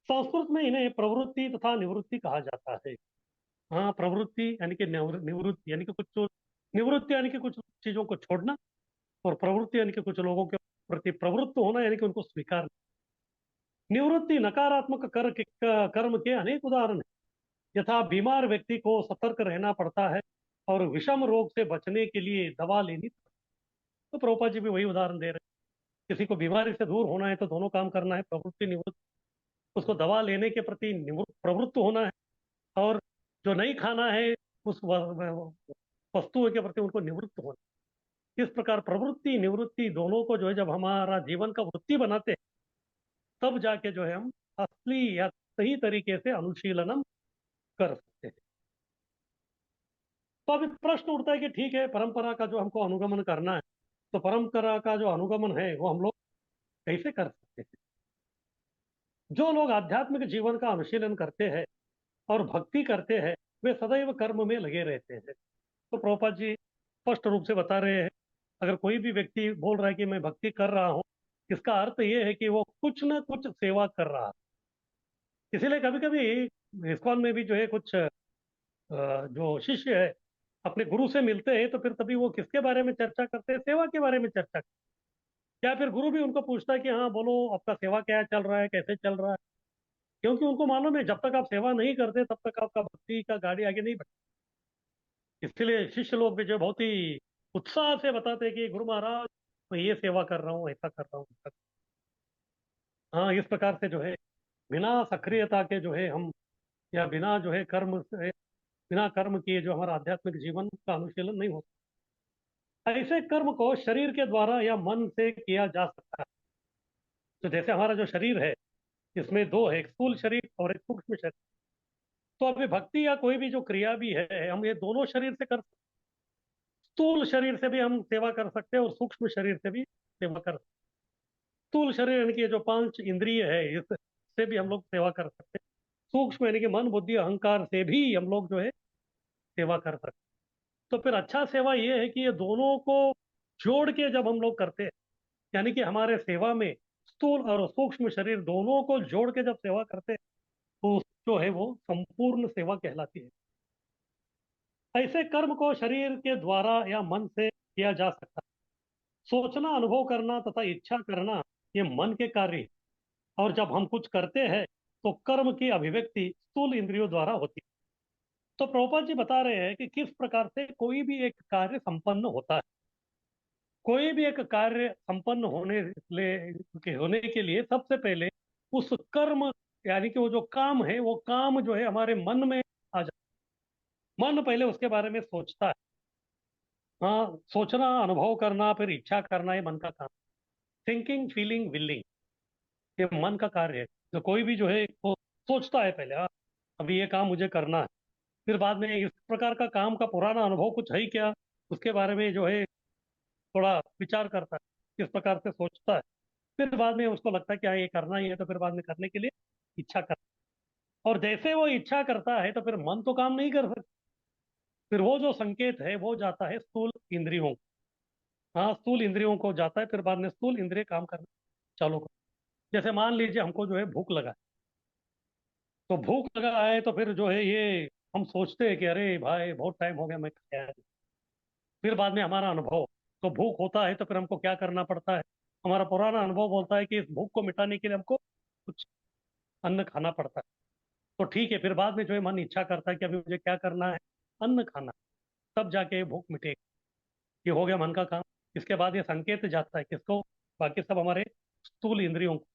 संस्कृत में इन्हें प्रवृत्ति तथा निवृत्ति कहा जाता है। हाँ, प्रवृत्ति यानी कि निवृत्ति, यानी कि निवृत्ति यानी कि कुछ चीजों को छोड़ना, और प्रवृत्ति यानी कि कुछ लोगों के प्रति प्रवृत्त होना, यानी कि उनको स्वीकारना। निवृत्ति नकारात्मक कर्म के अनेक उदाहरण हैं। यथा बीमार व्यक्ति को सतर्क रहना पड़ता है और विषम रोग से बचने के लिए दवा लेनी। तो प्रभुपाद जी भी वही उदाहरण दे रहे हैं। किसी को बीमारी से दूर होना है तो दोनों काम करना है, प्रवृत्ति निवृत्ति। उसको दवा लेने के प्रति प्रवृत्त होना है, और जो नहीं खाना है उस वस्तुओं के प्रति उनको निवृत्त होना है। इस प्रकार प्रवृत्ति निवृत्ति दोनों को जो है जब हमारा जीवन का वृत्ति बनाते हैं, तब जाके जो है हम असली या सही तरीके से अनुशीलन हम कर सकते हैं। तो अभी प्रश्न उठता है कि ठीक है, परंपरा का जो हमको अनुगमन करना है, तो परंपरा का जो अनुगमन है वो हम लोग कैसे कर सकते हैं? जो लोग आध्यात्मिक जीवन का अनुशीलन करते हैं और भक्ति करते हैं, वे सदैव कर्म में लगे रहते हैं। तो प्रभुपाद जी स्पष्ट रूप से बता रहे हैं, अगर कोई भी व्यक्ति बोल रहा है कि मैं भक्ति कर रहा हूँ, इसका अर्थ ये है कि वो कुछ ना कुछ सेवा कर रहा है। इसीलिए कभी कभी इस्कॉन में भी जो है कुछ जो शिष्य है अपने गुरु से मिलते हैं, तो फिर तभी वो किसके बारे में चर्चा करते हैं? सेवा के बारे में चर्चा करते हैं। या फिर गुरु भी उनको पूछता है कि हाँ बोलो, आपका सेवा क्या चल रहा है, कैसे चल रहा है? क्योंकि उनको मालूम है जब तक आप सेवा नहीं करते तब तक आपका भक्ति का गाड़ी आगे नहीं बढ़ती। इसलिए शिष्य लोग भी जो बहुत ही उत्साह से बताते हैं कि गुरु महाराज, मैं ये सेवा कर रहा हूँ, ऐसा कर रहा हूँ, ऐसा हाँ, इस प्रकार से जो है बिना सक्रियता के जो है हम, या बिना जो है कर्म से, बिना कर्म किए जो हमारा आध्यात्मिक जीवन का अनुशीलन नहीं होता। ऐसे कर्म को शरीर के द्वारा या मन से किया जा सकता है। तो जैसे हमारा जो शरीर है, इसमें दो है, एक स्थूल शरीर और एक सूक्ष्म शरीर। तो अभी भक्ति या कोई भी जो क्रिया भी है, हम ये दोनों शरीर से कर, स्थूल शरीर से भी हम सेवा कर सकते हैं और सूक्ष्म शरीर से भी सेवा कर सकते हैं। स्थूल शरीर यानी कि जो पांच इंद्रिय है, इससे भी हम लोग सेवा कर सकते हैं। सूक्ष्म यानी कि मन बुद्धि अहंकार से भी हम लोग जो है सेवा कर सकते हैं। तो फिर अच्छा सेवा ये है कि ये दोनों को जोड़ के जब हम लोग करते हैं, यानी कि हमारे सेवा में स्थूल और सूक्ष्म शरीर दोनों को जोड़ के जब सेवा करते हैं, तो जो है वो संपूर्ण सेवा कहलाती है। ऐसे कर्म को शरीर के द्वारा या मन से किया जा सकता है। सोचना, अनुभव करना तथा इच्छा करना ये मन के कार्य हैं। और जब हम कुछ करते हैं तो कर्म की अभिव्यक्ति स्थूल इंद्रियों द्वारा होती है। तो प्रभुपाद जी बता रहे हैं कि किस प्रकार से कोई भी एक कार्य संपन्न होता है। कोई भी एक कार्य संपन्न होने के लिए सबसे पहले उस कर्म, यानी कि वो जो काम है, वो काम जो है हमारे मन में आ जाता है। मन पहले उसके बारे में सोचता है। हाँ, सोचना, अनुभव करना, फिर इच्छा करना, ये मन का काम। थिंकिंग फीलिंग विलिंग, ये मन का कार्य है। जो कोई भी जो है वो सोचता है पहले, हाँ अभी ये काम मुझे करना है। फिर बाद में इस प्रकार का काम का पुराना अनुभव कुछ है ही क्या, उसके बारे में जो है थोड़ा विचार करता है, इस प्रकार से सोचता है। फिर बाद में उसको लगता है कि हाँ ये करना ही है, तो फिर बाद में करने के लिए इच्छा करता है। और जैसे वो इच्छा करता है तो फिर मन तो काम नहीं कर सकता। फिर वो जो संकेत है वो जाता है स्थूल इंद्रियों को। हाँ, स्थूल इंद्रियों को जाता है, फिर बाद में स्थूल इंद्रिय काम करना चालू कर। जैसे मान लीजिए हमको जो है भूख लगा है, तो भूख लगा है तो फिर जो है ये हम सोचते हैं कि अरे भाई बहुत टाइम हो गया मैं खाया नहीं। फिर बाद में हमारा अनुभव, तो भूख होता है तो फिर हमको क्या करना पड़ता है? हमारा पुराना अनुभव बोलता है कि इस भूख को मिटाने के लिए हमको कुछ अन्न खाना पड़ता है। तो ठीक है, फिर बाद में जो है मन इच्छा करता है कि अभी मुझे क्या करना है? अन्न खाना। तब जाके ये भूख मिटेगी। ये हो गया मन का काम। इसके बाद ये संकेत जाता है किसको? बाकी सब हमारे स्थूल इंद्रियों को।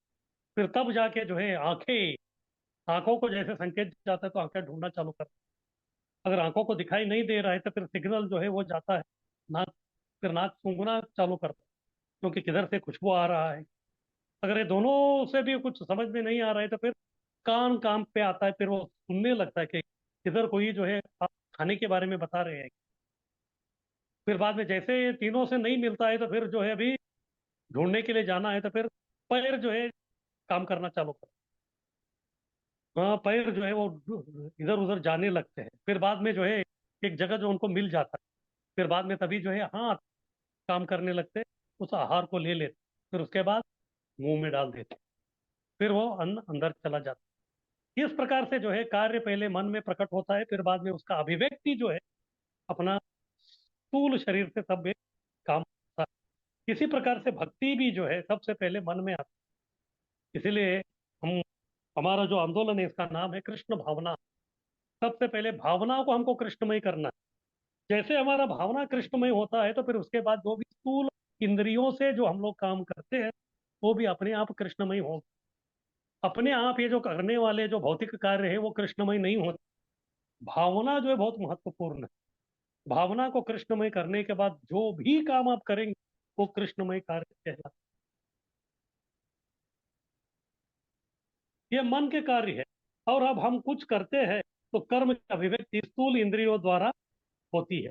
फिर तब जाके जो है आंखें, आंखों को जैसे संकेत जाता है तो आंखें ढूंढना चालू करती अगर आंखों को दिखाई नहीं दे रहा है तो फिर सिग्नल जो है वो जाता है नाक, फिर नाक सूंघना चालू करता है क्योंकि किधर से खुशबू आ रहा है। अगर ये दोनों से भी कुछ समझ में नहीं आ रहा है तो फिर कान काम पे आता है, फिर वो सुनने लगता है कि किधर कोई जो है आप खाने के बारे में बता रहे हैं। फिर बाद में जैसे ये तीनों से नहीं मिलता है तो फिर जो है अभी ढूंढने के लिए जाना है तो फिर पैर जो है काम करना चालू कर, हाँ पैर जो है वो इधर उधर जाने लगते हैं। फिर बाद में जो है एक जगह जो उनको मिल जाता है, फिर बाद में तभी जो है हाथ काम करने लगते हैं, उस आहार को ले लेते, फिर उसके बाद मुंह में डाल देते, फिर वो अन्न अंदर चला जाता है। इस प्रकार से जो है कार्य पहले मन में प्रकट होता है, फिर बाद में उसका अभिव्यक्ति जो है अपना स्थूल शरीर से सब एक काम होता है। इसी प्रकार से भक्ति भी जो है सबसे पहले मन में आती है। इसीलिए हम, हमारा जो आंदोलन है इसका नाम है कृष्ण भावना। सबसे पहले भावना को हमको कृष्णमय करना है। जैसे हमारा भावना कृष्णमय होता है तो फिर उसके बाद जो भी स्थूल इंद्रियों से जो हम लोग काम करते हैं वो भी अपने आप कृष्णमय हो। अपने आप ये जो करने वाले जो भौतिक कार्य है वो कृष्णमय नहीं होते। भावना जो है बहुत महत्वपूर्ण है। भावना को कृष्णमय करने के बाद जो भी काम आप करेंगे वो कृष्णमय कार्य कहलाता है। ये मन के कार्य है। और अब हम कुछ करते हैं तो कर्म की अभिव्यक्ति स्थूल इंद्रियों द्वारा होती है।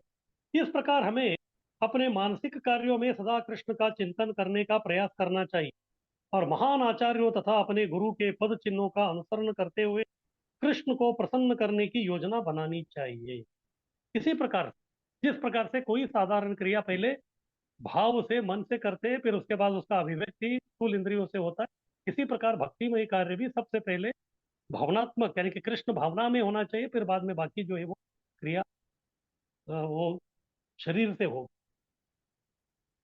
इस प्रकार हमें अपने मानसिक कार्यों में सदा कृष्ण का चिंतन करने का प्रयास करना चाहिए और महान आचार्यों तथा अपने गुरु के पद चिन्हों का अनुसरण करते हुए कृष्ण को प्रसन्न करने की योजना बनानी चाहिए। इसी प्रकार जिस प्रकार से कोई साधारण क्रिया पहले भाव से मन से करते हैं, फिर उसके बाद उसका अभिव्यक्ति स्थूल इंद्रियों से होता है, इसी प्रकार भक्तिमय कार्य भी सबसे पहले भावनात्मक यानी कि कृष्ण भावना में होना चाहिए, फिर बाद में बाकी जो है वो क्रिया वो शरीर से हो।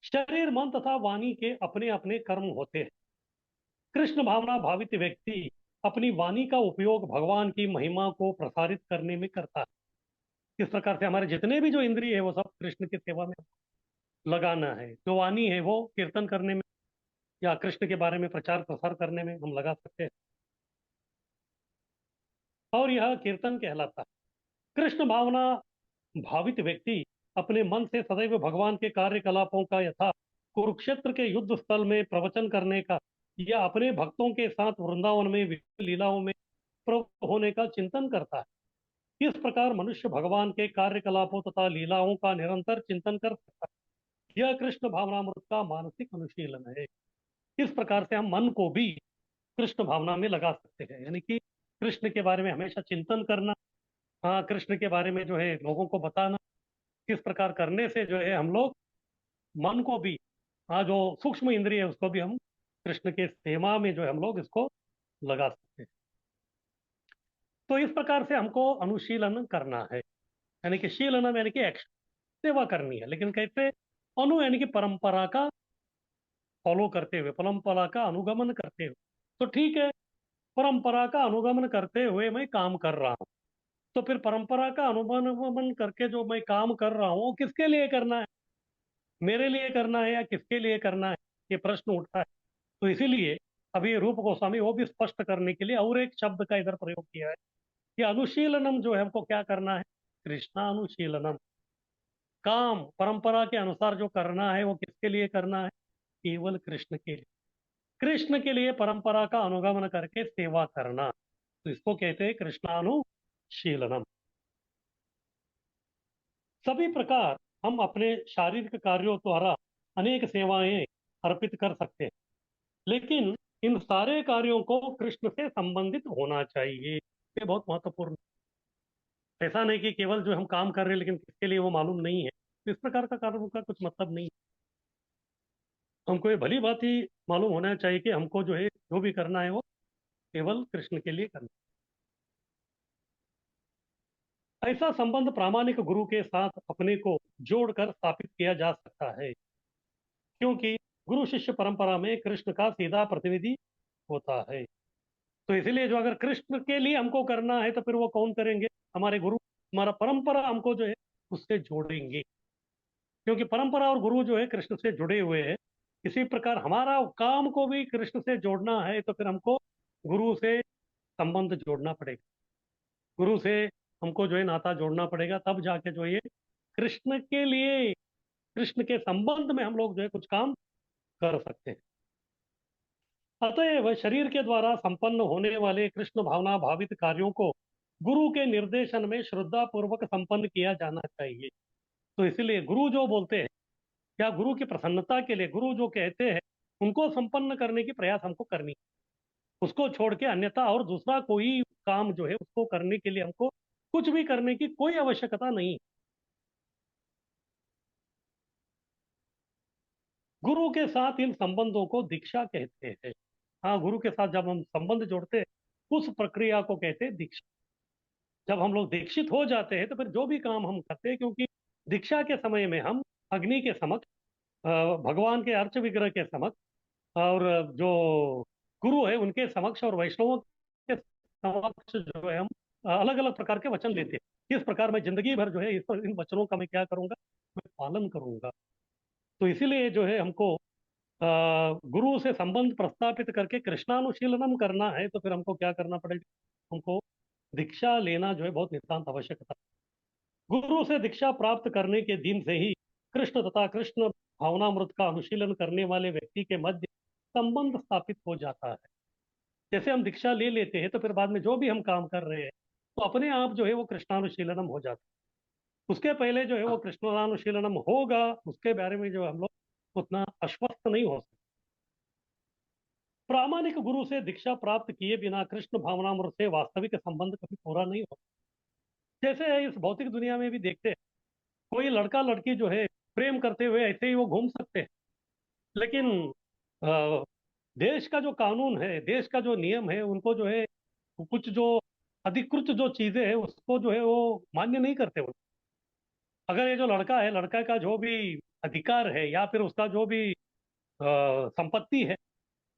शरीर मन तथा वाणी के अपने अपने कर्म होते हैं। कृष्ण भावना भावित व्यक्ति अपनी वाणी का उपयोग भगवान की महिमा को प्रसारित करने में करता है। इस प्रकार से हमारे जितने भी जो इंद्रिय है वो सब कृष्ण की सेवा में लगाना है। जो वाणी है वो कीर्तन करने में या कृष्ण के बारे में प्रचार प्रसार करने में हम लगा सकते हैं, और यह कीर्तन कहलाता है। कृष्ण भावना भावित व्यक्ति अपने मन से सदैव भगवान के कार्यकलापों का यथा कुरुक्षेत्र के युद्ध स्थल में प्रवचन करने का या अपने भक्तों के साथ वृंदावन में विभिन्न लीलाओं में प्रवृत्त होने का चिंतन करता है। इस प्रकार मनुष्य भगवान के कार्यकलापों तथा लीलाओं का निरंतर चिंतन कर सकता है। यह कृष्ण भावनामृत का मानसिक अनुशीलन है। इस प्रकार से हम मन को भी कृष्ण भावना में लगा सकते हैं, यानी कि कृष्ण के बारे में हमेशा चिंतन करना, हाँ कृष्ण के बारे में जो है लोगों को बताना। इस प्रकार करने से जो है हम लोग मन को भी, हाँ जो सूक्ष्म इंद्रिय है उसको भी हम कृष्ण के सेवा में जो है हम लोग इसको लगा सकते हैं। तो इस प्रकार से हमको अनुशीलन करना है, यानी कि शीलनम यानी कि एक्शन, सेवा करनी है, लेकिन कैसे? अनु यानी कि परंपरा का फॉलो करते हुए, परंपरा का अनुगमन करते हुए। तो ठीक है, परंपरा का अनुगमन करते हुए मैं काम कर रहा हूँ, तो फिर परंपरा का अनुगमन करके जो मैं काम कर रहा हूँ वो किसके लिए करना है? मेरे लिए करना है या किसके लिए करना है? ये प्रश्न उठता है। तो इसीलिए अभी रूप गोस्वामी वो भी स्पष्ट करने के लिए और एक शब्द का इधर प्रयोग किया है कि अनुशीलनम जो है हमको क्या करना है? कृष्णानुशीलनम। काम परंपरा के अनुसार जो करना है वो किसके लिए करना है? केवल कृष्ण के लिए। कृष्ण के लिए परंपरा का अनुगमन करके सेवा करना, तो इसको कहते हैं कृष्णानुशीलनम। सभी प्रकार हम अपने शारीरिक कार्यों द्वारा अनेक सेवाएं अर्पित कर सकते हैं, लेकिन इन सारे कार्यों को कृष्ण से संबंधित होना चाहिए। ये बहुत महत्वपूर्ण है। ऐसा नहीं कि केवल जो हम काम कर रहे हैं लेकिन किसके लिए वो मालूम नहीं है, तो इस प्रकार का कार्य का कुछ मतलब नहीं है। हमको ये भली बात ही मालूम होना चाहिए कि हमको जो है जो भी करना है वो केवल कृष्ण के लिए करना है। ऐसा संबंध प्रामाणिक गुरु के साथ अपने को जोड़कर स्थापित किया जा सकता है, क्योंकि गुरु शिष्य परंपरा में कृष्ण का सीधा प्रतिनिधि होता है। तो इसीलिए जो अगर कृष्ण के लिए हमको करना है तो फिर वो कौन करेंगे? हमारे गुरु, हमारा परंपरा हमको जो है उससे जोड़ेंगे, क्योंकि परंपरा और गुरु जो है कृष्ण से जुड़े हुए हैं। इसी प्रकार हमारा काम को भी कृष्ण से जोड़ना है तो फिर हमको गुरु से संबंध जोड़ना पड़ेगा। गुरु से हमको जो है नाता जोड़ना पड़ेगा, तब जाके जो ये कृष्ण के लिए, कृष्ण के संबंध में हम लोग जो है कुछ काम कर सकते हैं। अतएव शरीर के द्वारा संपन्न होने वाले कृष्ण भावना भावित कार्यों को गुरु के निर्देशन में श्रद्धा पूर्वक संपन्न किया जाना चाहिए। तो इसलिए गुरु जो बोलते हैं, या गुरु की प्रसन्नता के लिए गुरु जो कहते हैं, उनको संपन्न करने की प्रयास हमको करनी, उसको छोड़ के अन्यथा और दूसरा कोई काम जो है उसको करने के लिए हमको कुछ भी करने की कोई आवश्यकता नहीं। गुरु के साथ इन संबंधों को दीक्षा कहते हैं। हाँ, गुरु के साथ जब हम संबंध जोड़ते हैं, उस प्रक्रिया को कहते हैं दीक्षा। जब हम लोग दीक्षित हो जाते हैं तो फिर जो भी काम हम करते हैं, क्योंकि दीक्षा के समय में हम अग्नि के समक्ष, भगवान के अर्च विग्रह के समक्ष, और जो गुरु है उनके समक्ष, और वैष्णवों के समक्ष जो है हम अलग अलग प्रकार के वचन देते हैं। इस प्रकार मैं जिंदगी भर जो है इन वचनों का मैं क्या करूंगा, मैं पालन करूंगा। तो इसीलिए जो है हमको गुरु से संबंध प्रस्थापित करके कृष्णानुशीलनम करना है, तो फिर हमको क्या करना पड़ेगा, हमको दीक्षा लेना जो है बहुत नितांत आवश्यकता। गुरु से दीक्षा प्राप्त करने के दिन से ही कृष्ण तथा कृष्ण भावनामृत का अनुशीलन करने वाले व्यक्ति के मध्य संबंध स्थापित हो जाता है। जैसे हम दीक्षा ले लेते हैं तो फिर बाद में जो भी हम काम कर रहे हैं तो अपने आप जो है वो कृष्णानुशीलनम हो जाता है। उसके पहले जो है वो कृष्णानुशीलनम होगा, उसके बारे में जो हम लोग उतना आश्वस्त नहीं हो सकते। प्रामाणिक गुरु से दीक्षा प्राप्त किए बिना कृष्ण भावनामृत से वास्तविक संबंध कभी पूरा नहीं होता। जैसे इस भौतिक दुनिया में भी देखते हैं, कोई लड़का लड़की जो है प्रेम करते हुए ऐसे ही वो घूम सकते हैं, लेकिन अ, देश का जो कानून है, देश का जो नियम है, उनको जो है कुछ जो अधिकृत जो चीजें हैं उसको जो है वो मान्य नहीं करते वो। अगर ये जो लड़का है, लड़का का जो भी अधिकार है या फिर उसका जो भी संपत्ति है,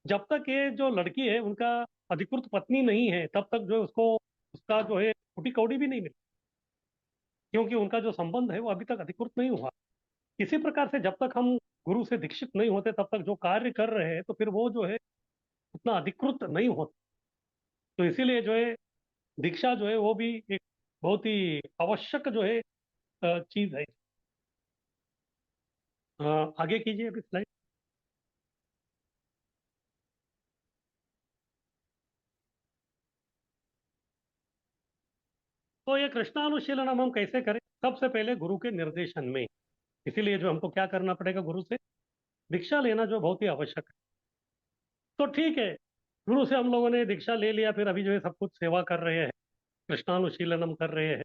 जब तक ये जो लड़की है उनका अधिकृत पत्नी नहीं है, तब तक जो है उसको उसका जो है फूटी कौड़ी भी नहीं मिलती, क्योंकि उनका जो संबंध है वो अभी तक अधिकृत नहीं हुआ। इसी प्रकार से जब तक हम गुरु से दीक्षित नहीं होते तब तक जो कार्य कर रहे हैं तो फिर वो जो है उतना अधिकृत नहीं होता। तो इसीलिए जो है दीक्षा जो है वो भी एक बहुत ही आवश्यक जो है चीज है। आगे कीजिए अभी स्लाइड। तो ये कृष्णानुशीलन हम कैसे करें, सबसे पहले गुरु के निर्देशन में। इसीलिए जो हमको क्या करना पड़ेगा, गुरु से दीक्षा लेना जो बहुत ही आवश्यक है। तो ठीक है, गुरु से हम लोगों ने दीक्षा ले लिया, फिर अभी जो है सब कुछ सेवा कर रहे हैं, कृष्णानुशीलनम कर रहे हैं।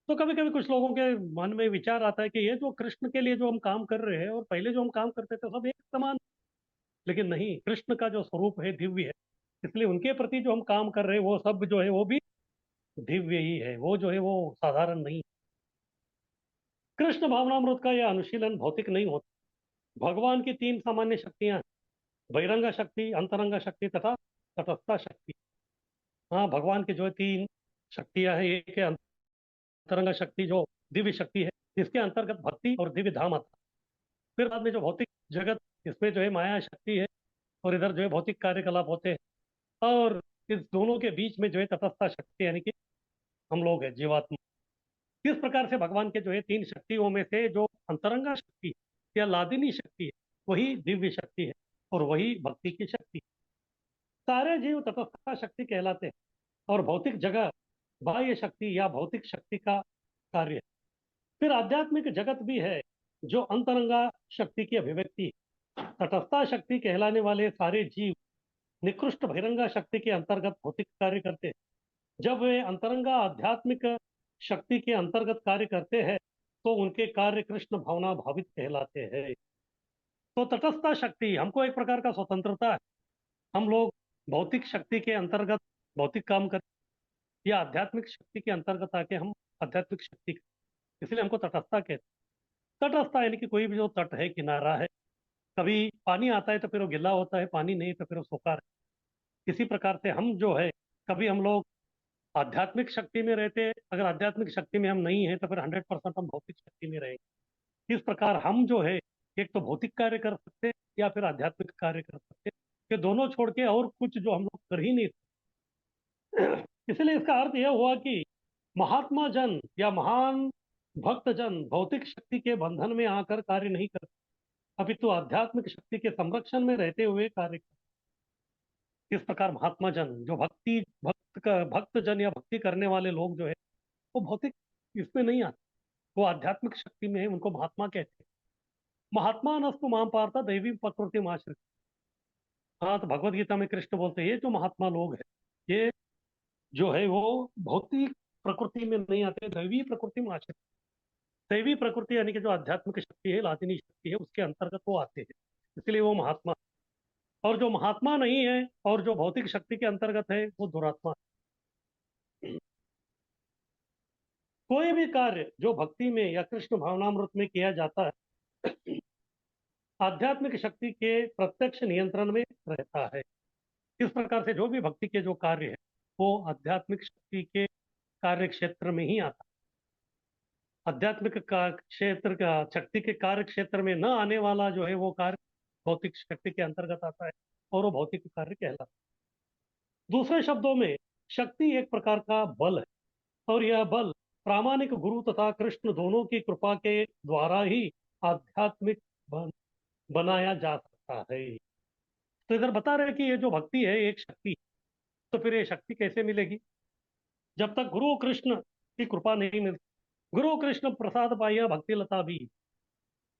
तो कभी कभी कुछ लोगों के मन में विचार आता है कि ये जो कृष्ण के लिए जो हम काम कर रहे हैं और पहले जो हम काम करते थे सब एक समान। लेकिन नहीं, कृष्ण का जो स्वरूप है दिव्य है, इसलिए उनके प्रति जो हम काम कर रहे हैं वो सब जो है वो भी दिव्य ही है, वो जो है वो साधारण नहीं। कृष्ण भावनामृत का यह अनुशीलन भौतिक नहीं होता। भगवान की तीन सामान्य शक्तियां हैं, बहिरंगा शक्ति, अंतरंगा शक्ति तथा तटस्था शक्ति। हाँ, भगवान की जो है तीन शक्तियां हैं। एक है अंतरंगा शक्ति जो दिव्य शक्ति है, जिसके अंतर्गत भक्ति और दिव्य धाम आता है। फिर बाद में जो भौतिक जगत, इसमें जो है माया शक्ति है, और इधर जो है भौतिक कार्यकलाप होते हैं। और इस दोनों के बीच में जो है तटस्था शक्ति, यानी कि हम लोग है जीवात्मा। इस प्रकार से भगवान के जो है तीन शक्तियों में से जो अंतरंगा शक्ति या लादिनी शक्ति है वही दिव्य शक्ति है, और वही भक्ति की शक्ति। सारे जीव तटस्था शक्ति कहलाते हैं, और भौतिक जगत बाह्य शक्ति या भौतिक शक्ति का कार्य है। फिर आध्यात्मिक जगत भी है जो अंतरंगा शक्ति की अभिव्यक्ति है। तटस्था शक्ति कहलाने वाले सारे जीव निकृष्ट बहिरंगा शक्ति के अंतर्गत भौतिक कार्य करते हैं। जब वे अंतरंगा आध्यात्मिक शक्ति के अंतर्गत कार्य करते हैं तो उनके कार्य कृष्ण भावना भावित कहलाते हैं। तो तटस्था शक्ति हमको एक प्रकार का स्वतंत्रता है। हम लोग भौतिक शक्ति के अंतर्गत भौतिक काम करते, या आध्यात्मिक शक्ति के अंतर्गत आके हम आध्यात्मिक शक्ति करते। इसलिए हमको तटस्था कहते हैं। तटस्था यानी कि कोई भी जो तट है, किनारा है, कभी पानी आता है तो फिर वो गिला होता है, पानी नहीं तो फिर वो सूखा है। इसी प्रकार से हम जो है, कभी हम लोग आध्यात्मिक शक्ति में रहते हैं, अगर आध्यात्मिक शक्ति में हम नहीं है तो फिर 100% हम भौतिक शक्ति में रहेंगे। इस प्रकार हम जो है एक तो भौतिक कार्य कर सकते हैं या फिर आध्यात्मिक कार्य कर सकते हैं, ये दोनों छोड़ के और कुछ जो हम लोग कर ही नहीं सकते। इसलिए इसका अर्थ यह हुआ कि महात्मा जन या महान भक्त जन भौतिक शक्ति के बंधन में आकर कार्य नहीं करते, अपितु आध्यात्मिक शक्ति के संरक्षण में रहते हुए कार्य करते। इस प्रकार महात्मा जन जो भक्त जन या भक्ति करने वाले लोग जो है वो भौतिक इसमें नहीं आते, वो आध्यात्मिक शक्ति में है, उनको महात्मा कहते हैं। महात्मा नस्तु माम पार्थ दैवी प्रकृति आश्रित। हाँ, तो भगवत गीता में कृष्ण बोलते हैं ये जो महात्मा लोग हैं ये जो है वो भौतिक प्रकृति में नहीं आते, दैवी प्रकृति में आश्रित। दैवी प्रकृति यानी कि जो आध्यात्मिक शक्ति है, लादिनी शक्ति है, उसके अंतर्गत वो आते हैं, इसलिए वो महात्मा। और जो महात्मा नहीं है और जो भौतिक शक्ति के अंतर्गत है वो दुरात्मा है। कोई भी कार्य जो भक्ति में या कृष्ण भावनामृत में किया जाता है आध्यात्मिक शक्ति के प्रत्यक्ष नियंत्रण में रहता है। इस प्रकार से जो भी भक्ति के जो कार्य है वो आध्यात्मिक शक्ति के कार्य क्षेत्र में ही आता है। आध्यात्मिक का क्षेत्र का शक्ति के कार्य क्षेत्र में न आने वाला जो है वो कार्य भौतिक शक्ति के अंतर्गत आता है और वो भौतिक कार्य कहलाता है। दूसरे शब्दों में शक्ति एक प्रकार का बल है और यह बल प्रामाणिक गुरु तथा कृष्ण दोनों की कृपा के द्वारा ही आध्यात्मिक बनाया जा सकता है। तो इधर बता रहे कि ये जो भक्ति है एक शक्ति, तो फिर ये शक्ति कैसे मिलेगी? जब तक गुरु कृष्ण की कृपा नहीं मिलती। गुरु कृष्ण प्रसाद पाइया भक्ति लता भी।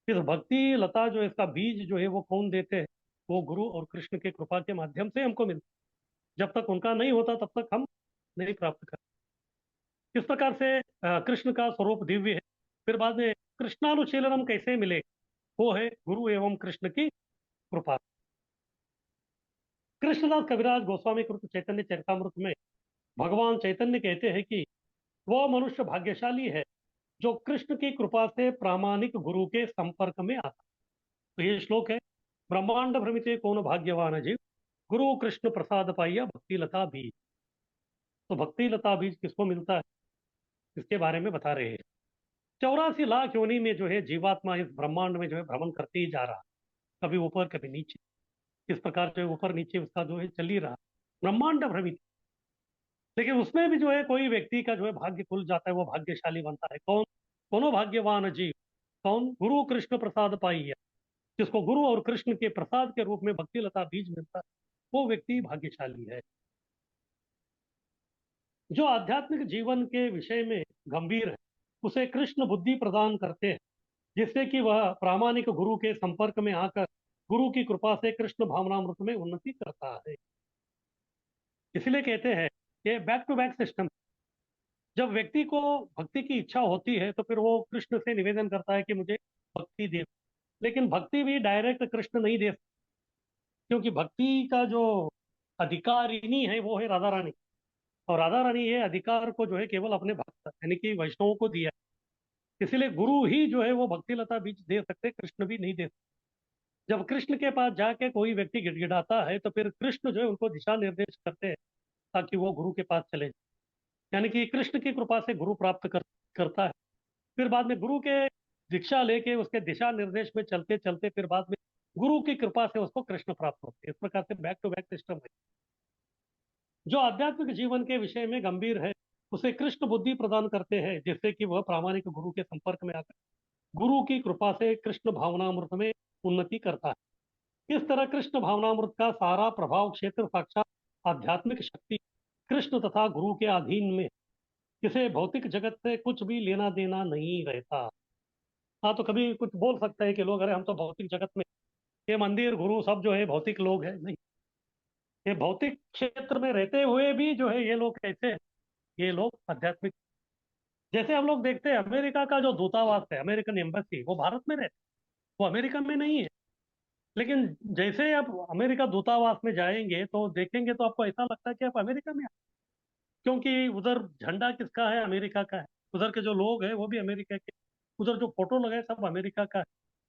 इस भक्ति लता जो इसका बीज जो है वो कौन देते हैं? वो गुरु और कृष्ण के कृपा के माध्यम से हमको मिलता। जब तक उनका नहीं होता तब तक हम नहीं प्राप्त करते। इस प्रकार से कृष्ण का स्वरूप दिव्य है। फिर बाद में कृष्णानुशीलनम कैसे मिले? वो है गुरु एवं कृष्ण की कृपा। कृष्णदास कविराज गोस्वामी कृत चैतन्य चरितामृत में भगवान चैतन्य कहते हैं कि वह मनुष्य भाग्यशाली है जो कृष्ण की कृपा से प्रामाणिक गुरु के संपर्क में आता। तो ये श्लोक है, ब्रह्मांड भ्रमिते कौन भाग्यवान जीव, गुरु कृष्ण प्रसाद पाइया भक्ति लता बीज। तो भक्ति लता बीज किसको मिलता है इसके बारे में बता रहे हैं। 84 लाख योनि में जो है जीवात्मा इस ब्रह्मांड में जो है भ्रमण करते ही जा रहा, कभी ऊपर कभी नीचे। इस प्रकार जो है ऊपर नीचे उसका जो है चल ही रहा, ब्रह्मांड भ्रमित। लेकिन उसमें भी जो है कोई व्यक्ति का जो है भाग्य खुल जाता है, वो भाग्यशाली बनता है। कौन? कोनो भाग्यवान जीव। कौन? गुरु कृष्ण प्रसाद पाइया, जिसको गुरु और कृष्ण के प्रसाद के रूप में भक्ति लता बीज मिलता है, वो व्यक्ति भाग्यशाली है। जो आध्यात्मिक जीवन के विषय में गंभीर है उसे कृष्ण बुद्धि प्रदान करते हैं, जिससे कि वह प्रामाणिक गुरु के संपर्क में आकर गुरु की कृपा से कृष्ण भावनामृत में उन्नति करता है। इसलिए कहते हैं कि बैक टू बैक सिस्टम। जब व्यक्ति को भक्ति की इच्छा होती है तो फिर वो कृष्ण से निवेदन करता है कि मुझे भक्ति दे। लेकिन भक्ति भी डायरेक्ट कृष्ण नहीं दे, क्योंकि भक्ति का जो अधिकारिणी है वो है राधा रानी। और राधा रानी ये अधिकार को जो है केवल अपने भक्त यानी कि वैष्णवों को दिया है। इसलिए गुरु ही जो है वो भक्ति लता बीज दे सकते, कृष्ण भी नहीं दे सकते। जब कृष्ण के पास जाके कोई व्यक्ति गिड़गिड़ाता है तो फिर कृष्ण जो है उनको दिशा निर्देश करते हैं ताकि वो गुरु के पास चले जाए। यानी कि कृष्ण की कृपा से गुरु करता है। फिर बाद में गुरु के दीक्षा लेके उसके दिशा निर्देश में चलते चलते फिर बाद में गुरु की कृपा से उसको कृष्ण प्राप्त होते हैं। इस प्रकार से बैक टू बैक सिस्टम है। जो आध्यात्मिक जीवन के विषय में गंभीर है उसे कृष्ण बुद्धि प्रदान करते हैं, जिससे कि वह प्रामाणिक गुरु के संपर्क में आकर गुरु की कृपा से कृष्ण भावनामृत में उन्नति करता है। इस तरह कृष्ण भावनामृत का सारा प्रभाव क्षेत्र साक्षात आध्यात्मिक शक्ति कृष्ण तथा गुरु के अधीन में। इसे भौतिक जगत से कुछ भी लेना देना नहीं रहता। हाँ, तो कभी कुछ बोल सकते हैं कि लोग अरे हम तो भौतिक जगत में, ये मंदिर गुरु सब जो है भौतिक लोग हैं। नहीं, ये भौतिक क्षेत्र में रहते हुए भी जो है ये लोग कैसे हैं? ये लोग आध्यात्मिक। जैसे हम लोग देखते हैं अमेरिका का जो दूतावास है, अमेरिकन एम्बेसी, वो भारत में रहते, वो अमेरिका में नहीं है। लेकिन जैसे आप अमेरिका दूतावास में जाएंगे तो देखेंगे तो आपको ऐसा लगता है कि आप अमेरिका में हैं। क्योंकि उधर झंडा किसका है? अमेरिका का है। उधर के जो लोग हैं वो भी अमेरिका के, उधर जो फोटो लगे सब अमेरिका का है।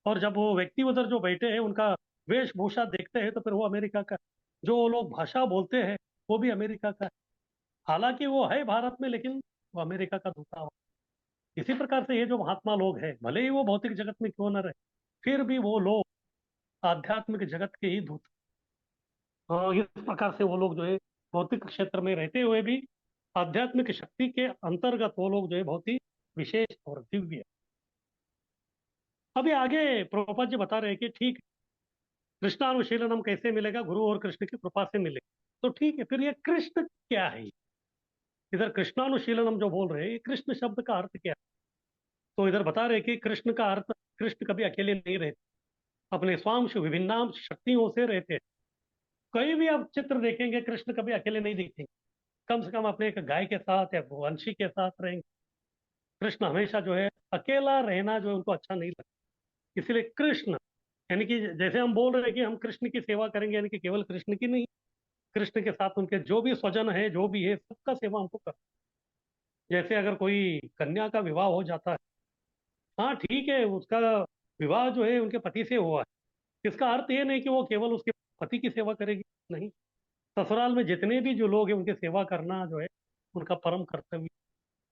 और जब वो व्यक्ति उधर जो बैठे हैं उनका वेशभूषा देखते हैं तो फिर वो अमेरिका का है। जो वो लोग भाषा बोलते हैं वो भी अमेरिका का है। हालांकि वो है भारत में लेकिन वो अमेरिका का दूतावास। इसी प्रकार से ये जो महात्मा लोग हैं भले ही वो भौतिक जगत में क्यों न रहे, फिर भी वो लोग आध्यात्मिक जगत के ही दूत। इस प्रकार से वो लोग जो है भौतिक क्षेत्र में रहते हुए भी आध्यात्मिक शक्ति के अंतर्गत वो लोग जो है बहुत ही विशेष और दिव्य है। अभी आगे प्रभुपाद जी बता रहे हैं कि ठीक, कृष्णानुशीलनम कैसे मिलेगा? गुरु और कृष्ण की कृपा से मिलेगा। तो ठीक है, फिर ये कृष्ण क्या है? इधर कृष्णानुशीलनम जो बोल रहे हैं, ये कृष्ण शब्द का अर्थ क्या है? तो इधर बता रहे हैं कि कृष्ण का अर्थ, कृष्ण कभी अकेले नहीं रहते, अपने स्वांश विभिन्नांश शक्तियों से रहते हैं। कहीं भी आप चित्र देखेंगे, कृष्ण कभी अकेले नहीं दिखेंगे, कम से कम अपने एक गाय के साथ या वंशी के साथ रहेंगे। कृष्ण हमेशा जो है अकेला रहना जो है उनको अच्छा नहीं लगता। इसलिए कृष्ण, यानी कि जैसे हम बोल रहे हैं कि हम कृष्ण की सेवा करेंगे, यानी कि केवल कृष्ण की नहीं, कृष्ण के साथ उनके जो भी स्वजन है, जो भी है, सबका सेवा हमको कर। जैसे अगर कोई कन्या का विवाह हो जाता है, हाँ ठीक है, उसका विवाह जो है उनके पति से हुआ है, इसका अर्थ ये नहीं कि वो केवल उसके पति की सेवा करेगी। नहीं, ससुराल में जितने भी जो लोग हैं उनकी सेवा करना जो है उनका परम कर्तव्य।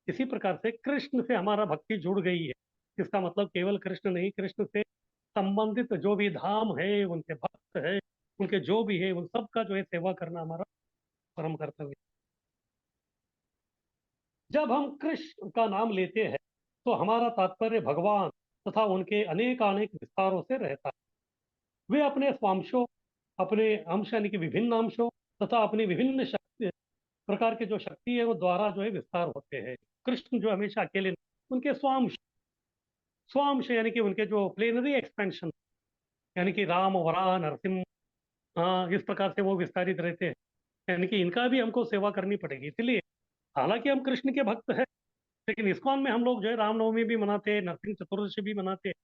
इसी प्रकार से कृष्ण से हमारा भक्ति जुड़ गई है। इसका मतलब केवल कृष्ण नहीं, कृष्ण से संबंधित जो भी धाम है, उनके भक्त है, उनके जो भी है, उन सब का जो है सेवा करना हमारा परम कर्तव्य। जब हम कृष्ण का नाम लेते हैं तो हमारा तात्पर्य भगवान तथा उनके अनेक अनेक विस्तारों से रहता है। वे अपने स्वांशों, अपने अंश यानी कि विभिन्न अंशों तथा अपनी विभिन्न शक्ति, प्रकार के जो शक्ति है वो द्वारा जो है विस्तार होते हैं। कृष्ण जो हमेशा अकेले नहीं, उनके स्वांश, स्वांश यानी कि उनके जो प्लेनरी एक्सपेंशन, यानी कि राम, वराह, नरसिंह, हाँ, इस प्रकार से वो विस्तारित रहते हैं। यानी कि इनका भी हमको सेवा करनी पड़ेगी। इसलिए हालांकि हम कृष्ण के भक्त हैं, लेकिन इस्कॉन में हम लोग जो है रामनवमी भी मनाते हैं, नरसिंह चतुर्दशी भी मनाते हैं।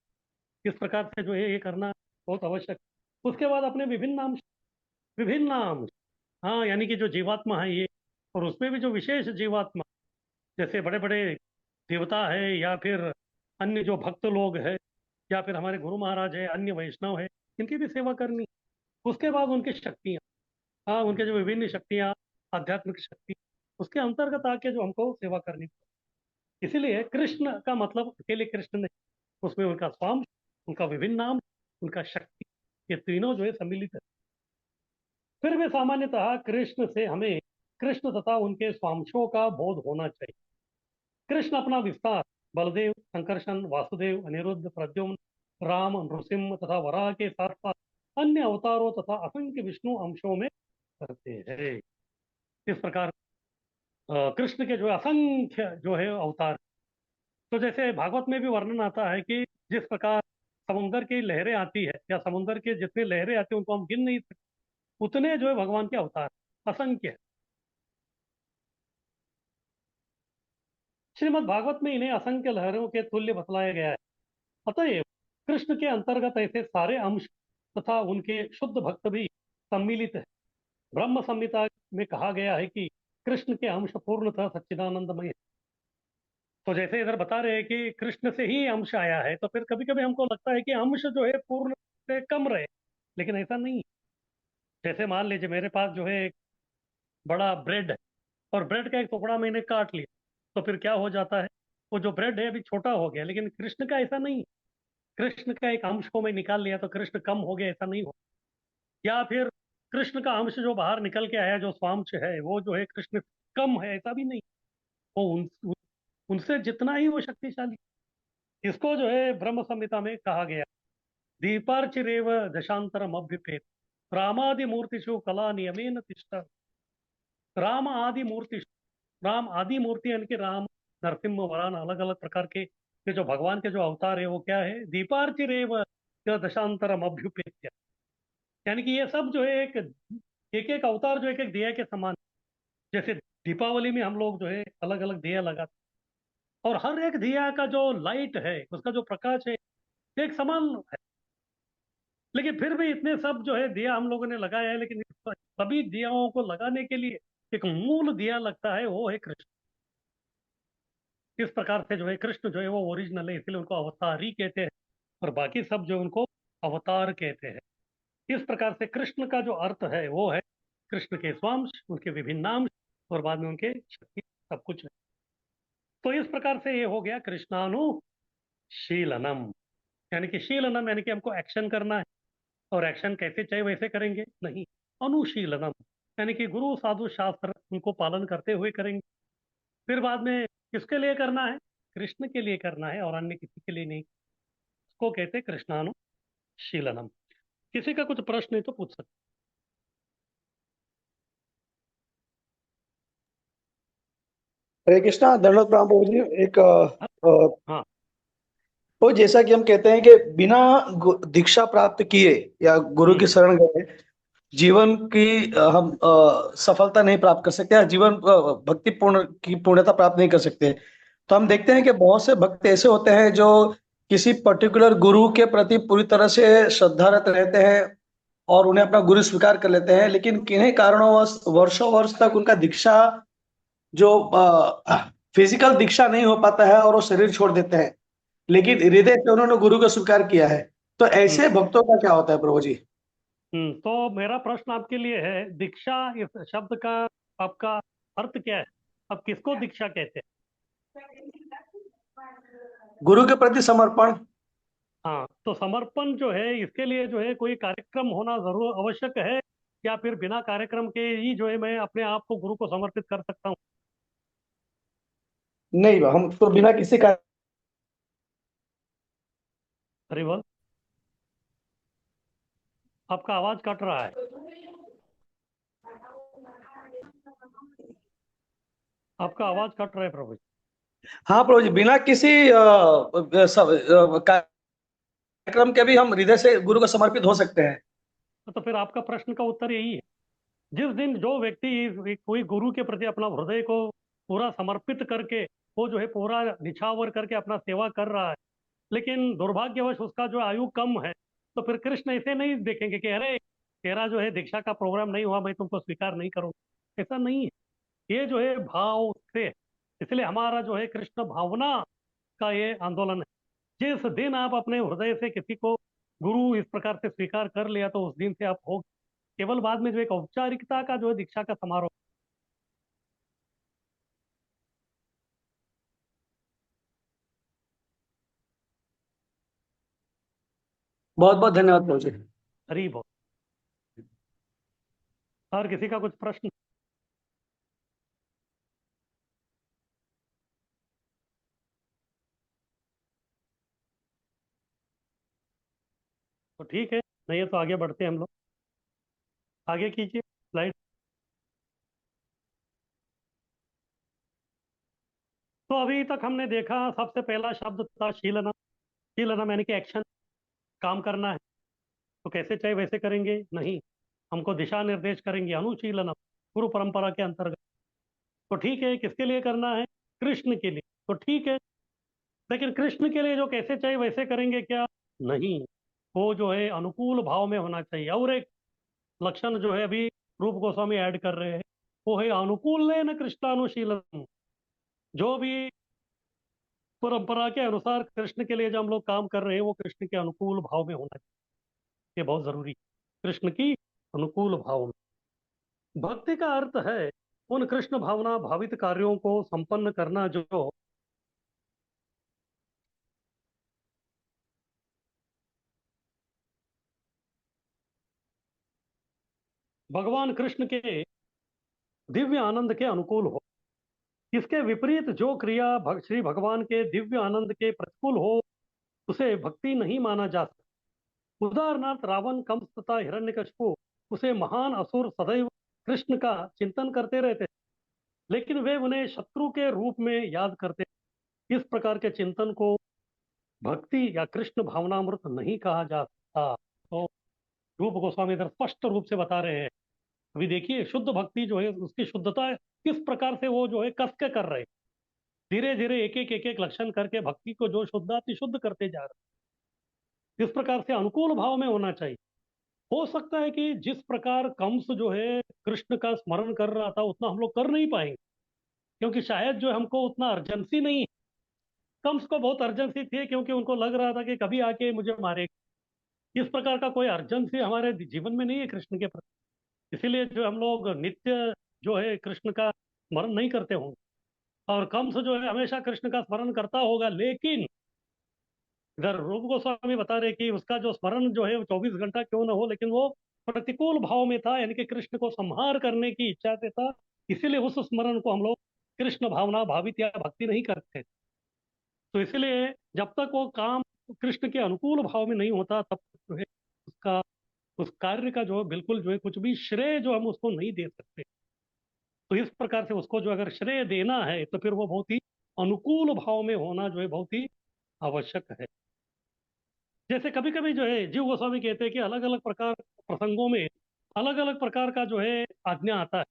इस प्रकार से जो है ये करना बहुत आवश्यक। उसके बाद अपने विभिन्न नाम, विभिन्न नाम, हाँ, यानी कि जो जीवात्मा है ये, और उसमें भी जो विशेष जीवात्मा, जैसे बड़े बड़े देवता है, या फिर अन्य जो भक्त लोग हैं, या फिर हमारे गुरु महाराज है, अन्य वैष्णव है, इनकी भी सेवा करनी। उसके बाद उनकी शक्तियाँ, हाँ, उनके जो विभिन्न शक्तियाँ, आध्यात्मिक शक्ति, उसके अंतर्गत आके जो हमको सेवा करनी। इसीलिए कृष्ण का मतलब अकेले कृष्ण नहीं, उसमें उनका स्वाम, उनका विभिन्न नाम, उनका शक्ति, ये तीनों जो है सम्मिलित है। फिर भी सामान्यतः कृष्ण से हमें कृष्ण तथा उनके स्वांशों का बोध होना चाहिए। कृष्ण अपना विस्तार बलदेव, संकर्षण, वासुदेव, अनिरुद्ध, प्रद्युम्न, राम, नृसिंह तथा वराह के साथ साथ अन्य अवतारों तथा असंख्य विष्णु अंशों में करते हैं। इस प्रकार कृष्ण के जो है असंख्य जो है अवतार। तो जैसे भागवत में भी वर्णन आता है कि जिस प्रकार समुंदर की लहरें आती है, या समुंदर के जितने लहरें आती हैं उनको हम गिन नहीं सकते, उतने जो है भगवान के अवतार असंख्य है। श्रीमद् भागवत में इन्हें असंख्य लहरों के तुल्य बतलाया गया है। अतएव कृष्ण के अंतर्गत ऐसे सारे अंश तथा उनके शुद्ध भक्त भी सम्मिलित है। ब्रह्म संहिता में कहा गया है कि कृष्ण के अंश पूर्णतः सच्चिदानंदमय है। तो जैसे इधर बता रहे हैं कि कृष्ण से ही अंश आया है, तो फिर कभी कभी हमको लगता है कि अंश जो है पूर्ण से कम रहे, लेकिन ऐसा नहीं है। जैसे मान लीजिए मेरे पास जो है एक बड़ा ब्रेड है, और ब्रेड का एक टुकड़ा मैंने काट लिया, तो फिर क्या हो जाता है? वो जो ब्रेड है अभी छोटा हो गया, लेकिन कृष्ण का ऐसा नहीं है। कृष्ण का एक अंश को मैं निकाल लिया तो कृष्ण कम हो गया, ऐसा नहीं हो। या फिर कृष्ण का अंश जो बाहर निकल के आया, जो स्वांश है, वो जो है कृष्ण कम है, ऐसा भी नहीं। वो उनसे जितना ही वो शक्तिशाली। इसको जो है ब्रह्म संहिता में कहा गया, दीपार्चिरेव दशांतरम अभ्युपेत रामादि मूर्तिषु कला नियमेन तिष्ठ। राम आदि मूर्ति, राम आदि मूर्ति यानी कि राम, नरसिंह, वरान, अलग अलग प्रकार के ये जो भगवान के जो अवतार है वो क्या है? दीपार्चिरेव दशांतरम अभ्युपेत्य, यानी कि ये सब जो है एक एक अवतार जो एक एक दिया के समान। जैसे दीपावली में हम लोग जो है अलग अलग दिया लगाते, और हर एक दिया का जो लाइट है, उसका जो प्रकाश है, एक समान है। लेकिन फिर भी इतने सब जो है दिया हम लोगों ने लगाया है, लेकिन सभी दियाओं को लगाने के लिए एक मूल दिया लगता है, वो है कृष्ण। इस प्रकार से जो है कृष्ण जो है वो ओरिजिनल है, इसलिए उनको अवतारी कहते हैं, और बाकी सब जो उनको अवतार कहते हैं। इस प्रकार से कृष्ण का जो अर्थ है वो है कृष्ण के स्वांश, उनके विभिन्न नाम, और बाद में उनके शक्ति, सब कुछ है। तो इस प्रकार से ये हो गया कृष्णानुशीलनम। यानी कि शीलनम यानी कि हमको एक्शन करना है, और एक्शन कैसे चाहे वैसे करेंगे नहीं। अनुशीलनम यानी कि गुरु साधु शास्त्र उनको पालन करते हुए करेंगे। फिर बाद में किसके लिए करना है? कृष्ण के लिए करना है और अन्य किसी के लिए नहीं। उसको कहते हैं कृष्णानुशीलनम। किसी का कुछ प्रश्न है तो पूछ सकते। हरे कृष्णा, दंडवत प्रणाम प्रभु जी। एक हाँ। तो जैसा कि हम कहते हैं कि बिना दीक्षा प्राप्त किए या गुरु की हम्म। शरण गए जीवन की हम सफलता नहीं प्राप्त कर सकते या जीवन भक्ति पूर्ण की पूर्णता प्राप्त नहीं कर सकते। तो हम देखते हैं कि बहुत से भक्त ऐसे होते हैं जो किसी पर्टिकुलर गुरु के प्रति पूरी तरह से श्रद्धारत रहते हैं और उन्हें अपना गुरु स्वीकार कर लेते हैं, लेकिन किन्हीं कारणों वर्षों वर्ष तक उनका दीक्षा जो फिजिकल दीक्षा नहीं हो पाता है और वो शरीर छोड़ देते हैं, लेकिन हृदय से उन्होंने गुरु को स्वीकार किया है। तो हम्म। ऐसे भक्तों का क्या होता है प्रभु जी? तो मेरा प्रश्न आपके लिए है, दीक्षा इस शब्द का आपका अर्थ क्या है? अब किसको दीक्षा कहते हैं? गुरु के प्रति समर्पण। हाँ, तो समर्पण जो है इसके लिए जो है कोई कार्यक्रम होना जरूर आवश्यक है, या फिर बिना कार्यक्रम के ही जो है मैं अपने आप को गुरु को समर्पित कर सकता हूँ? नहीं, हम तो बिना किसी का। हरि बोल। आपका आवाज कट रहा है। आपका आवाज कट रहा है प्रभु जी। हाँ प्रभु जी, बिना किसी कार्यक्रम के भी हम हृदय से गुरु को समर्पित हो सकते हैं। तो फिर आपका प्रश्न का उत्तर यही है। जिस दिन जो व्यक्ति कोई गुरु के प्रति अपना हृदय को पूरा समर्पित करके वो जो है पूरा निछावर करके अपना सेवा कर रहा है, लेकिन दुर्भाग्यवश उसका जो आयु कम है, तो फिर कृष्ण ऐसे नहीं देखेंगे कि अरे तेरा जो है दीक्षा का प्रोग्राम नहीं हुआ, मैं तुमको स्वीकार नहीं करूंगा। ऐसा नहीं है। ये जो है भाव से, इसलिए हमारा जो है कृष्ण भावना का ये आंदोलन है। जिस दिन आप अपने हृदय से किसी को गुरु इस प्रकार से स्वीकार कर लिया, तो उस दिन से आप हो। केवल बाद में जो एक औपचारिकता का जो है दीक्षा का समारोह। बहुत बहुत धन्यवाद प्रभु जी। हरी बोल। और किसी का कुछ प्रश्न? तो ठीक है, नहीं है तो आगे बढ़ते हैं हम लोग। आगे कीजिए स्लाइड। तो अभी तक हमने देखा, सबसे पहला शब्द था शीलना। शीलना यानी कि एक्शन, काम करना है। तो कैसे चाहे वैसे करेंगे नहीं, हमको दिशा निर्देश करेंगे अनुशीलनम, गुरु परंपरा के अंतर्गत। तो ठीक है, किसके लिए करना है? कृष्ण के लिए। तो ठीक है, लेकिन कृष्ण के लिए जो कैसे चाहे वैसे करेंगे क्या? नहीं, वो जो है अनुकूल भाव में होना चाहिए। और एक लक्षण जो है अभी रूप गोस्वामी ऐड कर रहे हैं, वो है अनुकूल न कृष्णानुशीलन। जो भी परंपरा के अनुसार कृष्ण के लिए जो हम लोग काम कर रहे हैं, वो कृष्ण के अनुकूल भाव में होना चाहिए। ये बहुत जरूरी है, कृष्ण की अनुकूल भाव में। भक्ति का अर्थ है उन कृष्ण भावना भावित कार्यों को संपन्न करना जो भगवान कृष्ण के दिव्य आनंद के अनुकूल हो। इसके विपरीत जो क्रिया श्री भगवान के दिव्य आनंद के प्रतिकूल हो, उसे भक्ति नहीं माना जा सकता। उदाहरणार्थ रावण, कंस तथा हिरण्यकशिपु उसे महान असुर सदैव कृष्ण का चिंतन करते रहते, लेकिन वे उन्हें शत्रु के रूप में याद करते। इस प्रकार के चिंतन को भक्ति या कृष्ण भावनामृत नहीं कहा जा सकता। तो रूप गोस्वामी इधर स्पष्ट रूप से बता रहे हैं। अभी देखिए, शुद्ध भक्ति जो है उसकी शुद्धता किस प्रकार से वो जो है कस के कर रहे हैं। धीरे धीरे एक एक लक्षण करके भक्ति को जो शुद्धाति शुद्ध करते जा रहे हैं। इस प्रकार से अनुकूल भाव में होना चाहिए। हो सकता है कि जिस प्रकार कंस जो है कृष्ण का स्मरण कर रहा था, उतना हम लोग कर नहीं पाएंगे, क्योंकि शायद जो हमको उतना अर्जेंसी नहीं है। कंस को बहुत अर्जेंसी थी, क्योंकि उनको लग रहा था कि कभी आके मुझे मारेगा। इस प्रकार का कोई अर्जेंसी हमारे जीवन में नहीं है कृष्ण के प्रति। इसीलिए जो हम लोग नित्य जो है कृष्ण का स्मरण नहीं करते होंगे, और कंस जो है हमेशा कृष्ण का स्मरण करता होगा। लेकिन इधर रूप गोस्वामी बता रहे कि उसका जो स्मरण जो है वो 24 घंटा क्यों ना हो, लेकिन वो प्रतिकूल भाव में था, यानी कि कृष्ण को संहार करने की इच्छा से था। इसीलिए उस स्मरण को हम लोग कृष्ण भावना भावित या भक्ति नहीं करते। तो इसलिए जब तक वो काम कृष्ण के अनुकूल भाव में नहीं होता, तब तक जो है उसका, उस कार्य का जो है बिल्कुल जो है कुछ भी श्रेय जो हम उसको नहीं दे सकते। तो इस प्रकार से उसको जो अगर श्रेय देना है तो फिर वो बहुत ही अनुकूल भाव में होना जो है बहुत ही आवश्यक है। जैसे कभी कभी जो है जीव गोस्वामी कहते हैं कि अलग अलग प्रकार प्रसंगों में अलग अलग प्रकार का जो है आज्ञा आता है।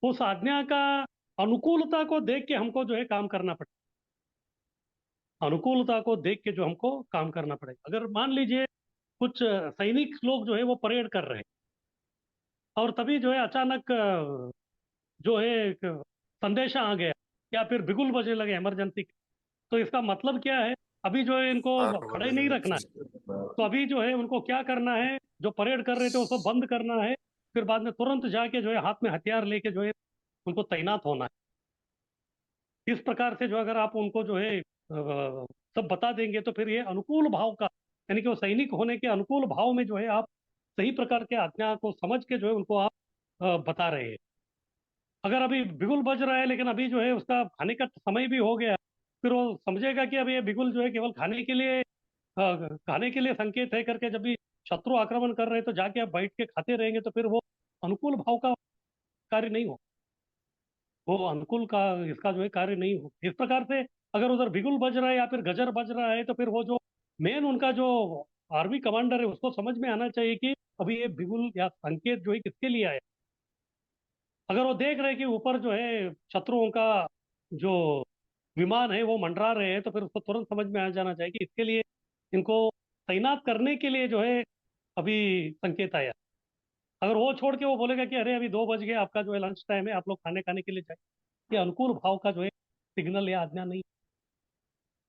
उस आज्ञा का अनुकूलता को देख के हमको जो है काम करना पड़ेगा। अनुकूलता को देख के जो हमको काम करना पड़ेगा। अगर मान लीजिए कुछ सैनिक लोग जो है वो परेड कर रहे हैं और तभी जो है अचानक जो है एक संदेशा आ गया या फिर बिगुल बजने लगे इमरजेंसी। तो इसका मतलब क्या है? अभी जो है इनको खड़े नहीं रखना है। तो अभी जो है उनको क्या करना है? जो परेड कर रहे थे उसको बंद करना है। फिर बाद में तुरंत जाके जो है हाथ में हथियार लेके जो है उनको तैनात होना है। इस प्रकार से जो अगर आप उनको जो है सब बता देंगे तो फिर ये अनुकूल भाव का, यानी कि वो सैनिक होने के अनुकूल भाव में जो है आप सही प्रकार के आज्ञा को समझ के जो है उनको आप बता रहे हैं। अगर अभी बिगुल बज रहा है लेकिन अभी जो है उसका खाने का समय भी हो गया, फिर वो समझेगा कि अब ये बिगुल जो है केवल खाने के लिए संकेत है करके, जब भी शत्रु आक्रमण कर रहे हैं तो जाके आप बैठ के खाते रहेंगे तो फिर वो अनुकूल भाव का कार्य नहीं हो, वो अनुकूल का इसका जो है कार्य नहीं हो। इस प्रकार से अगर उधर बिगुल बज रहा है या फिर गजर बज रहा है तो फिर वो जो मेन उनका जो आर्मी कमांडर है उसको समझ में आना चाहिए कि अभी ये बिगुल या संकेत जो है किसके लिए आया। अगर वो देख रहे हैं कि ऊपर जो है शत्रुओं का जो विमान है वो मंडरा रहे हैं तो फिर उसको तुरंत समझ में आ जाना चाहिए कि इसके लिए, इनको तैनात करने के लिए जो है अभी संकेत आया। अगर वो छोड़ के वो बोलेगा कि अरे अभी 2 बज गए, आपका जो है लंच टाइम है, आप लोग खाने खाने के लिए जाए, ये अनुकूल भाव का जो है सिग्नल या आज्ञा नहीं।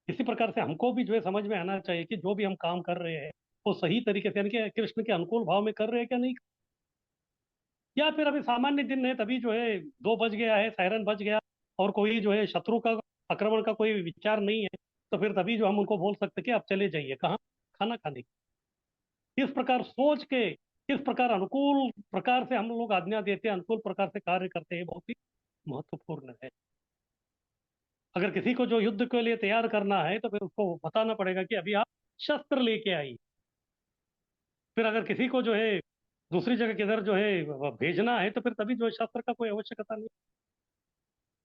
इसी प्रकार से हमको भी जो है समझ में आना चाहिए कि जो भी हम काम कर रहे हैं वो सही तरीके से, यानी कि कृष्ण के अनुकूल भाव में कर रहे हैं क्या नहीं। या फिर अभी सामान्य दिन है तभी जो है 2 बज गया है, सायरन बज गया और कोई जो है शत्रु का आक्रमण का कोई विचार नहीं है, तो फिर तभी जो हम उनको बोल सकते कि आप चले जाइए कहाँ, खाना खाने। इस प्रकार सोच के, इस प्रकार अनुकूल प्रकार से हम लोग आज्ञा देते हैं, अनुकूल प्रकार से कार्य करते हैं, बहुत ही महत्वपूर्ण है। अगर किसी को जो युद्ध के लिए तैयार करना है तो फिर उसको बताना पड़ेगा कि अभी आप शस्त्र लेके आइए। फिर अगर किसी को जो है दूसरी जगह किधर जो है भेजना है तो फिर तभी जो है शस्त्र का कोई आवश्यकता नहीं।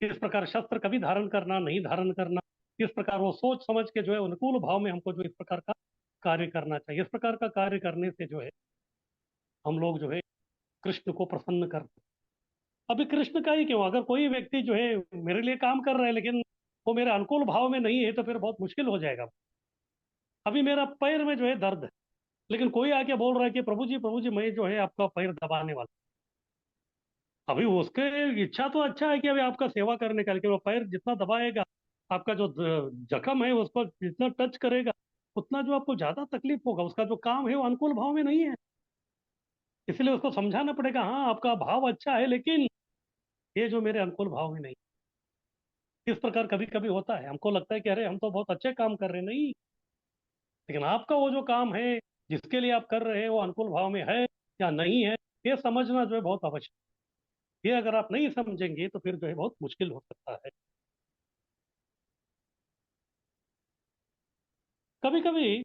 इस प्रकार शस्त्र कभी धारण करना नहीं धारण करना, इस प्रकार वो सोच समझ के जो है अनुकूल भाव में हमको जो इस प्रकार का कार्य करना चाहिए। इस प्रकार का कार्य करने से जो है हम लोग जो है कृष्ण को प्रसन्न करते हैं। अभी कृष्ण का ही क्यों, अगर कोई व्यक्ति जो है मेरे लिए काम कर रहा है लेकिन वो मेरे अनुकूल भाव में नहीं है तो फिर बहुत मुश्किल हो जाएगा। अभी मेरा पैर में जो है दर्द है लेकिन कोई आके बोल रहा है कि प्रभु जी मैं जो है आपका पैर दबाने वाला। अभी उसके इच्छा तो अच्छा है कि अभी आपका सेवा करने का, लेकिन वो पैर जितना दबाएगा, आपका जो जख्म है उसको जितना टच करेगा, उतना जो आपको ज्यादा तकलीफ होगा। उसका जो काम है वो अनुकूल भाव में नहीं है। इसलिए उसको समझाना पड़ेगा, हाँ आपका भाव अच्छा है लेकिन ये जो मेरे अनुकूल भाव में नहीं। इस प्रकार कभी कभी होता है, हमको लगता है कि अरे हम तो बहुत अच्छे काम कर रहे हैं, नहीं, लेकिन आपका वो जो काम है जिसके लिए आप कर रहे हैं वो अनुकूल भाव में है या नहीं है, ये समझना जो है बहुत आवश्यक। ये अगर आप नहीं समझेंगे तो फिर जो है बहुत मुश्किल हो सकता है। कभी कभी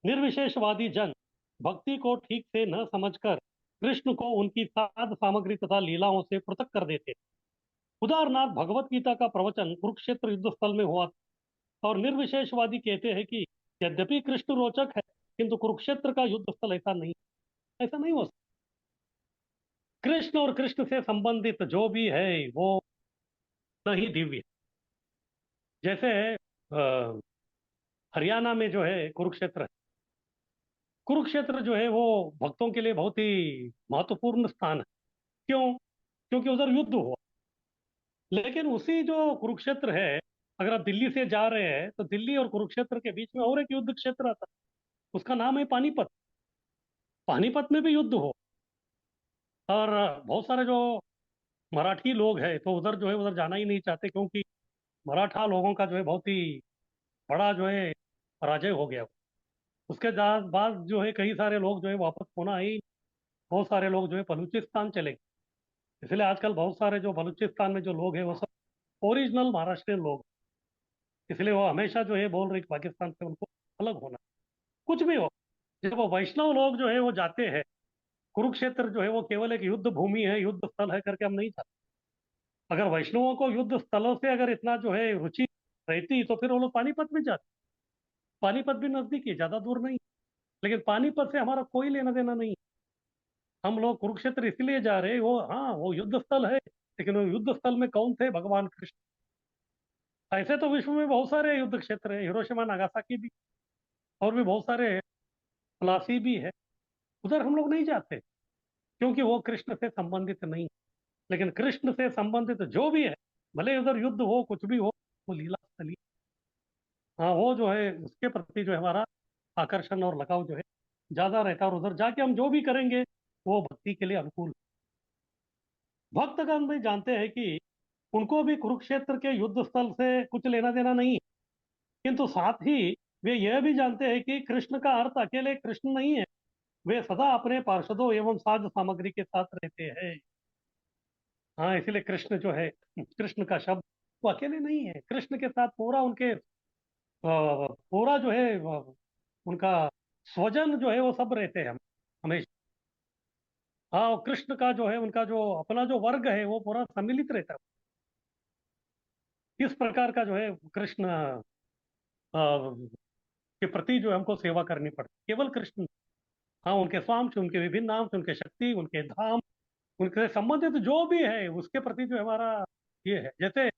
निर्विशेषवादी जन भक्ति को ठीक से न समझकर कृष्ण को उनकी साध सामग्री तथा लीलाओं से पृथक कर देते। उदाहरणार्थ भगवत गीता का प्रवचन कुरुक्षेत्र युद्ध स्थल में हुआ और निर्विशेषवादी कहते हैं कि यद्यपि कृष्ण रोचक है किंतु कुरुक्षेत्र का युद्ध स्थल ऐसा नहीं, ऐसा नहीं हो सकता। कृष्ण और कृष्ण से संबंधित जो भी है वो नहीं दिव्य है। जैसे हरियाणा में जो है कुरुक्षेत्र है। कुरुक्षेत्र जो है वो भक्तों के लिए बहुत ही महत्वपूर्ण स्थान है। क्यों? क्योंकि उधर युद्ध हुआ। लेकिन उसी जो कुरुक्षेत्र है, अगर आप दिल्ली से जा रहे हैं तो दिल्ली और कुरुक्षेत्र के बीच में और एक युद्ध क्षेत्र आता है, उसका नाम है पानीपत। पानीपत में भी युद्ध हो। और बहुत सारे जो मराठी लोग हैं तो उधर जो है उधर जाना ही नहीं चाहते, क्योंकि मराठा लोगों का जो है बहुत ही बड़ा जो है पराजय हो गया। उसके बाद जो है कई सारे लोग जो है वापस होना ही, बहुत सारे लोग जो है बलूचिस्तान चले गए। इसलिए आजकल बहुत सारे जो बलूचिस्तान में जो लोग हैं वो सब ओरिजिनल महाराष्ट्रियन लोग, इसलिए वो हमेशा जो है बोल रहे कि पाकिस्तान से उनको अलग होना। कुछ भी हो, जब वो वैष्णव लोग जो है वो जाते हैं, कुरुक्षेत्र जो है वो केवल एक युद्ध भूमि है, युद्ध स्थल है करके हम नहीं चाहते। अगर वैष्णवों को युद्ध स्थलों से अगर इतना जो है रुचि रहती तो फिर वो लोग पानीपत में जाते। पानीपत भी नजदीक है, ज्यादा दूर नहीं। लेकिन पानीपत से हमारा कोई लेना देना नहीं। हम लोग कुरुक्षेत्र इसलिए जा रहे हैं, वो हाँ वो युद्ध स्थल है, लेकिन वो युद्ध स्थल में कौन थे? भगवान कृष्ण। ऐसे तो विश्व में बहुत सारे युद्ध क्षेत्र है, हिरोशिमा नागासाकी भी, और भी बहुत सारे हैं, प्लासी भी है। उधर हम लोग नहीं जाते, क्योंकि वो कृष्ण से संबंधित नहीं। लेकिन कृष्ण से संबंधित जो भी है, भले उधर युद्ध हो कुछ भी हो, वो लीला स्थली। हाँ वो जो है उसके प्रति जो है हमारा आकर्षण और लगाव जो है ज्यादा रहता है, और उधर जाके हम जो भी करेंगे वो भक्ति के लिए अनुकूल। भक्तगण भी जानते हैं कि उनको भी कुरुक्षेत्र के युद्ध स्थल से कुछ लेना देना नहीं है, किंतु साथ ही वे यह भी जानते हैं कि कृष्ण का अर्थ अकेले कृष्ण नहीं है, वे सदा अपने पार्षदों एवं साज सामग्री के साथ रहते हैं। हाँ इसलिए कृष्ण जो है, कृष्ण का शब्द वो अकेले नहीं है, कृष्ण के साथ पूरा उनके पूरा जो है उनका स्वजन जो है वो सब रहते हैं हम हमेशा। हाँ और कृष्ण का जो है उनका जो अपना जो वर्ग है वो पूरा सम्मिलित रहता है। इस प्रकार का जो है कृष्ण के प्रति जो है हमको सेवा करनी पड़ती है, केवल कृष्ण। हाँ उनके स्वांश, उनके विभिन्न नाम, उनके शक्ति, उनके धाम, उनके संबंधित जो भी है उसके प्रति जो हमारा ये है। जैसे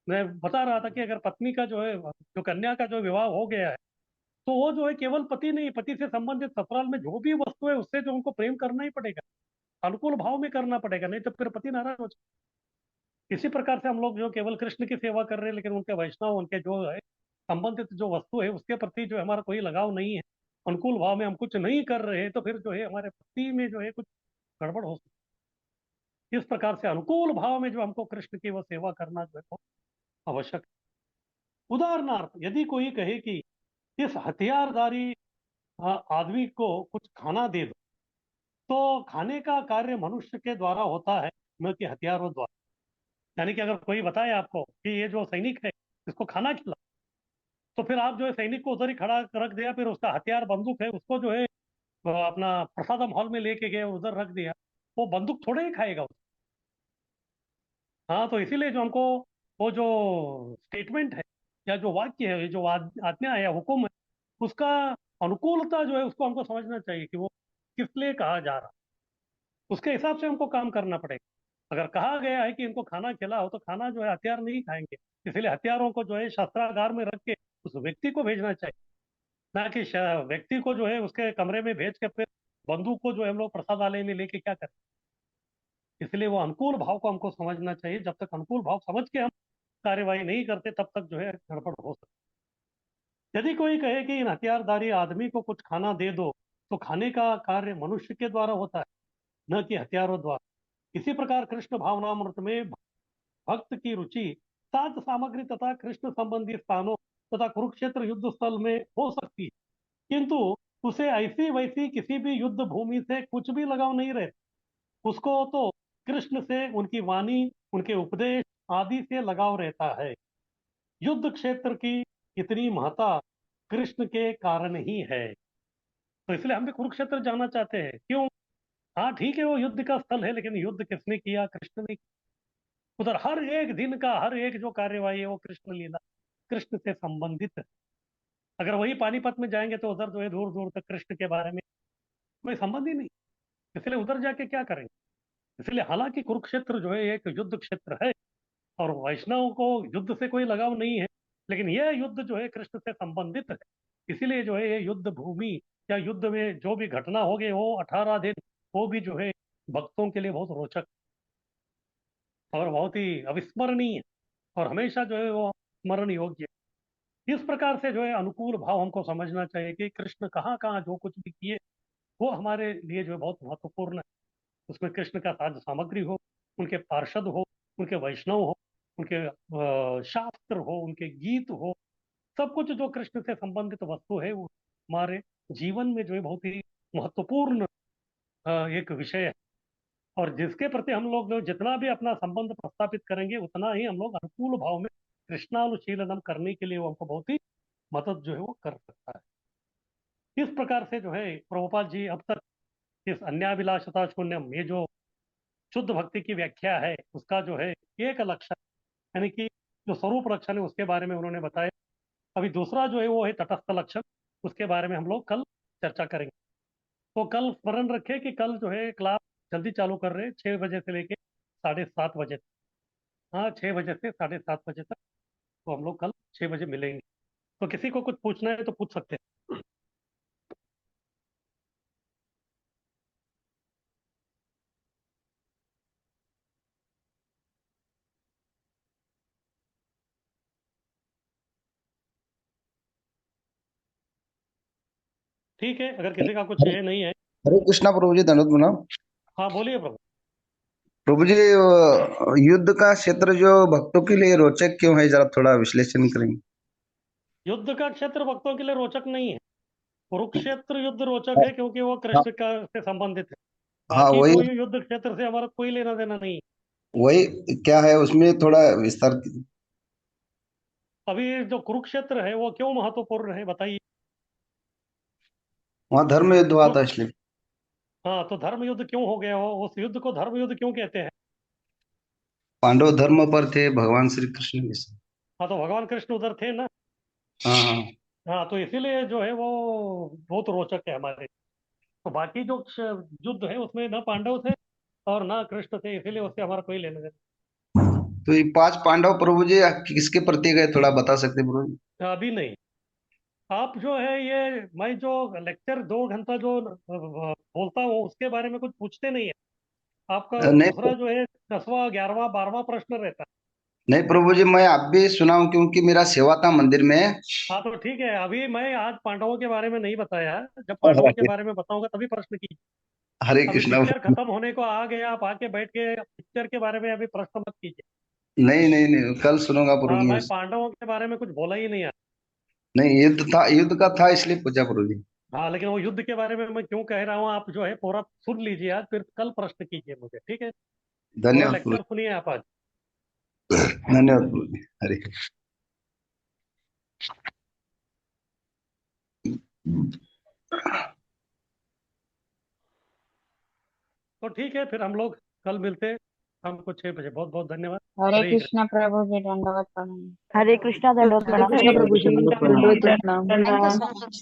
मैं बता रहा था कि अगर पत्नी का जो है, जो कन्या का जो विवाह हो गया है, तो वो जो है केवल पति नहीं, पति से संबंधित ससुराल में जो भी वस्तु है उससे जो उनको प्रेम करना ही पड़ेगा, अनुकूल भाव में करना पड़ेगा, नहीं तो फिर पति नाराज हो जाए। इसी प्रकार से हम लोग जो केवल कृष्ण की सेवा कर रहे हैं, लेकिन उनके वैष्णव, उनके जो है संबंधित जो वस्तु है उसके प्रति जो हमारा कोई लगाव नहीं है, अनुकूल भाव में हम कुछ नहीं कर रहे हैं, तो फिर जो है हमारे भक्ति में जो है कुछ गड़बड़ हो सकती है। इस प्रकार से अनुकूल भाव में जो हमको कृष्ण की वो सेवा करना जो है बहुत आवश्यक है। उदाहरणार्थ यदि कोई कहे कि इस हथियारधारी आदमी को कुछ खाना दे दो, तो खाने का कार्य मनुष्य के द्वारा होता है, न कि हथियारों द्वारा। यानी कि अगर कोई बताए आपको कि ये जो सैनिक है इसको खाना खिला, तो फिर आप जो है सैनिक को उधर ही खड़ा रख दिया, फिर उसका हथियार बंदूक है उसको जो है अपना प्रसादम हॉल में लेके गए और उधर रख दिया, वो बंदूक थोड़े ही खाएगा हाँ तो इसीलिए जो हमको वो जो स्टेटमेंट है या जो वाक्य है, जो आज्ञा है या हुक्म है, उसका अनुकूलता जो है उसको हमको समझना चाहिए कि वो किस लिए कहा जा रहा है, उसके हिसाब से हमको काम करना पड़ेगा। अगर कहा गया है कि इनको खाना खिलाओ, तो खाना जो है हथियार नहीं खाएंगे, इसलिए हथियारों को जो है शस्त्रागार में रख के उस व्यक्ति को भेजना चाहिए, ना कि व्यक्ति को जो है उसके कमरे में भेज के फिर बंदूक को जो है हम लोग प्रसादालय में लेके क्या करें। इसलिए वो अनुकूल भाव को हमको समझना चाहिए, जब तक अनुकूल भाव समझ के हम कार्यवाही नहीं करते तब तक जो है गड़बड़ हो सकती है। यदि कोई कहे कि इन हथियारधारी आदमी को कुछ खाना दे दो, तो खाने का कार्य मनुष्य के द्वारा होता है, न कि हथियारों द्वारा। इसी प्रकार कृष्ण भावनामृत में भक्त की रुचि साध सामग्री तथा कृष्ण संबंधी स्थानों तथा कुरुक्षेत्र युद्ध स्थल में हो सकती है, किंतु उसे ऐसी वैसी किसी भी युद्ध भूमि से कुछ भी लगाव नहीं रहता। उसको तो कृष्ण से, उनकी वाणी, उनके उपदेश आदि से लगाव रहता है। युद्ध क्षेत्र की इतनी महत्ता कृष्ण के कारण ही है। तो इसलिए हम भी कुरुक्षेत्र जाना चाहते हैं। क्यों? हाँ ठीक है वो युद्ध का स्थल है, लेकिन युद्ध किसने किया? कृष्ण ने। उधर हर एक दिन का हर एक जो कार्यवाही है वो कृष्ण लीला, कृष्ण से संबंधित है। अगर वही पानीपत में जाएंगे तो उधर जो है दूर दूर तक कृष्ण के बारे में कोई संबंध ही नहीं, इसलिए उधर जाके क्या करेंगे। इसलिए हालांकि कुरुक्षेत्र जो है एक युद्ध क्षेत्र है, और वैष्णव को युद्ध से कोई लगाव नहीं है, लेकिन यह युद्ध जो है कृष्ण से संबंधित है। इसीलिए जो है ये युद्ध भूमि या युद्ध में जो भी घटना हो गई वो 18 दिन, वो भी जो है भक्तों के लिए बहुत रोचक और बहुत ही अविस्मरणीय और हमेशा जो है वो स्मरण योग्य। इस प्रकार से जो है अनुकूल भाव हमको समझना चाहिए कि कृष्ण कहाँ कहाँ जो कुछ भी किए वो हमारे लिए जो है बहुत महत्वपूर्ण है। उसमें कृष्ण का साज सामग्री हो, उनके पार्षद हो, उनके वैष्णव हो, उनके शास्त्र हो, उनके गीत हो, सब कुछ जो कृष्ण से संबंधित वस्तु है वो हमारे जीवन में जो है बहुत ही महत्वपूर्ण एक विषय है। और जिसके प्रति हम लोग जो जितना भी अपना संबंध प्रस्थापित करेंगे उतना ही हम लोग अनुकूल भाव में कृष्णानुशीलनम करने के लिए वो हमको बहुत ही मदद जो है वो कर सकता है। इस प्रकार से जो है प्रभुपाद जी अब तक इस अन्याभिलाषता शून्यम, ये जो शुद्ध भक्ति की व्याख्या है उसका जो है एक लक्षण, यानी कि जो स्वरूप लक्षण है उसके बारे में उन्होंने बताया। अभी दूसरा जो है वो है तटस्थ लक्षण, उसके बारे में हम लोग कल चर्चा करेंगे। तो कल स्मरण रखें कि कल जो है क्लास जल्दी चालू कर रहे हैं, 6 बजे से लेके 7:30 बजे तक। हाँ, 6 बजे से 7:30 बजे तक। तो हम लोग कल 6 बजे मिलेंगे। तो किसी को कुछ पूछना है तो पूछ सकते हैं। ठीक है, अगर किसी का कुछ हरे है नहीं है। हरे कृष्णा प्रभु जी, दंडवत प्रणाम। हाँ, बोलिए प्रभु। प्रभु जी, युद्ध का क्षेत्र जो भक्तों के लिए रोचक क्यों है, जरा थोड़ा विश्लेषण करेंगे। युद्ध का क्षेत्र भक्तों के लिए रोचक नहीं है। कुरुक्षेत्र युद्ध रोचक है क्योंकि वो हाँ, कृष्ण का से संबंधित है। हाँ, बाकी वही कोई युद्ध क्षेत्र से हमारा कोई लेना देना नहीं है। वही क्या है उसमें थोड़ा विस्तार अभी जो कुरुक्षेत्र है वो क्यों महत्वपूर्ण है बताइए। वहाँ धर्म युद्ध हुआ क्यों? था इसलिए। हाँ, तो धर्म युद्ध क्यों हो गया हो, उस युद्ध को धर्म युद्ध क्यों कहते हैं? पांडव धर्म पर थे, भगवान श्री कृष्ण के साथ। हाँ, तो भगवान कृष्ण उधर थे ना। हाँ, हाँ। हाँ, तो इसीलिए जो है वो बहुत रोचक है हमारे। तो बाकी जो युद्ध है उसमें ना पांडव थे और ना कृष्ण थे, इसीलिए उससे हमारा कोई लेना देना तो ये 5 पांडव प्रभु जी किसके प्रति गए, थोड़ा बता सकते हैं प्रभु जी। अभी नहीं। आप जो है ये, मैं जो लेक्चर 2 घंटा जो बोलता हूँ उसके बारे में कुछ पूछते नहीं है। आपका दूसरा नहीं, जो है 10वां 11वां 12वां प्रश्न रहता है। नहीं प्रभु जी, मैं आप भी सुना हूँ क्योंकि मेरा सेवा था मंदिर में। हाँ, तो ठीक है, अभी मैं आज पांडवों के बारे में नहीं बताया। जब पांडवों के बारे में बताऊंगा तभी प्रश्न कीजिए। हरे अभी कृष्णा। पिक्चर खत्म होने को आ गया, आप आके बैठ के पिक्चर के बारे में अभी प्रश्न मत कीजिए। नहीं, नहीं, नहीं, कल सुनूंगा प्रभु हाँ, जी। मैं पांडवों के बारे में कुछ बोला ही नहीं है। नहीं, युद्ध था, युद्ध का था इसलिए पूछा प्रभु जी। हाँ, लेकिन वो युद्ध के बारे में मैं क्यों कह रहा हूँ आप जो है पूरा सुन लीजिए आज, फिर कल प्रश्न कीजिए मुझे, ठीक है? पूरा धन्यवाद प्रभु लेक्चर सुनिए आप आज। जी। धन्यवाद प्रभु जी। हरे तो ठीक है, फिर हम लोग कल मिलते हैं शाम को 6 बजे। बहुत बहुत धन्यवाद। हरे हरे कृष्ण। कृष्णा प्रभु जी, दंडवत प्रणाम। हरे कृष्णा दंडवत हरे प्रणाम। कृष्ण प्रभु जी, दंडवत दंडवत प्रणाम। प्रणाम। Thank you so much.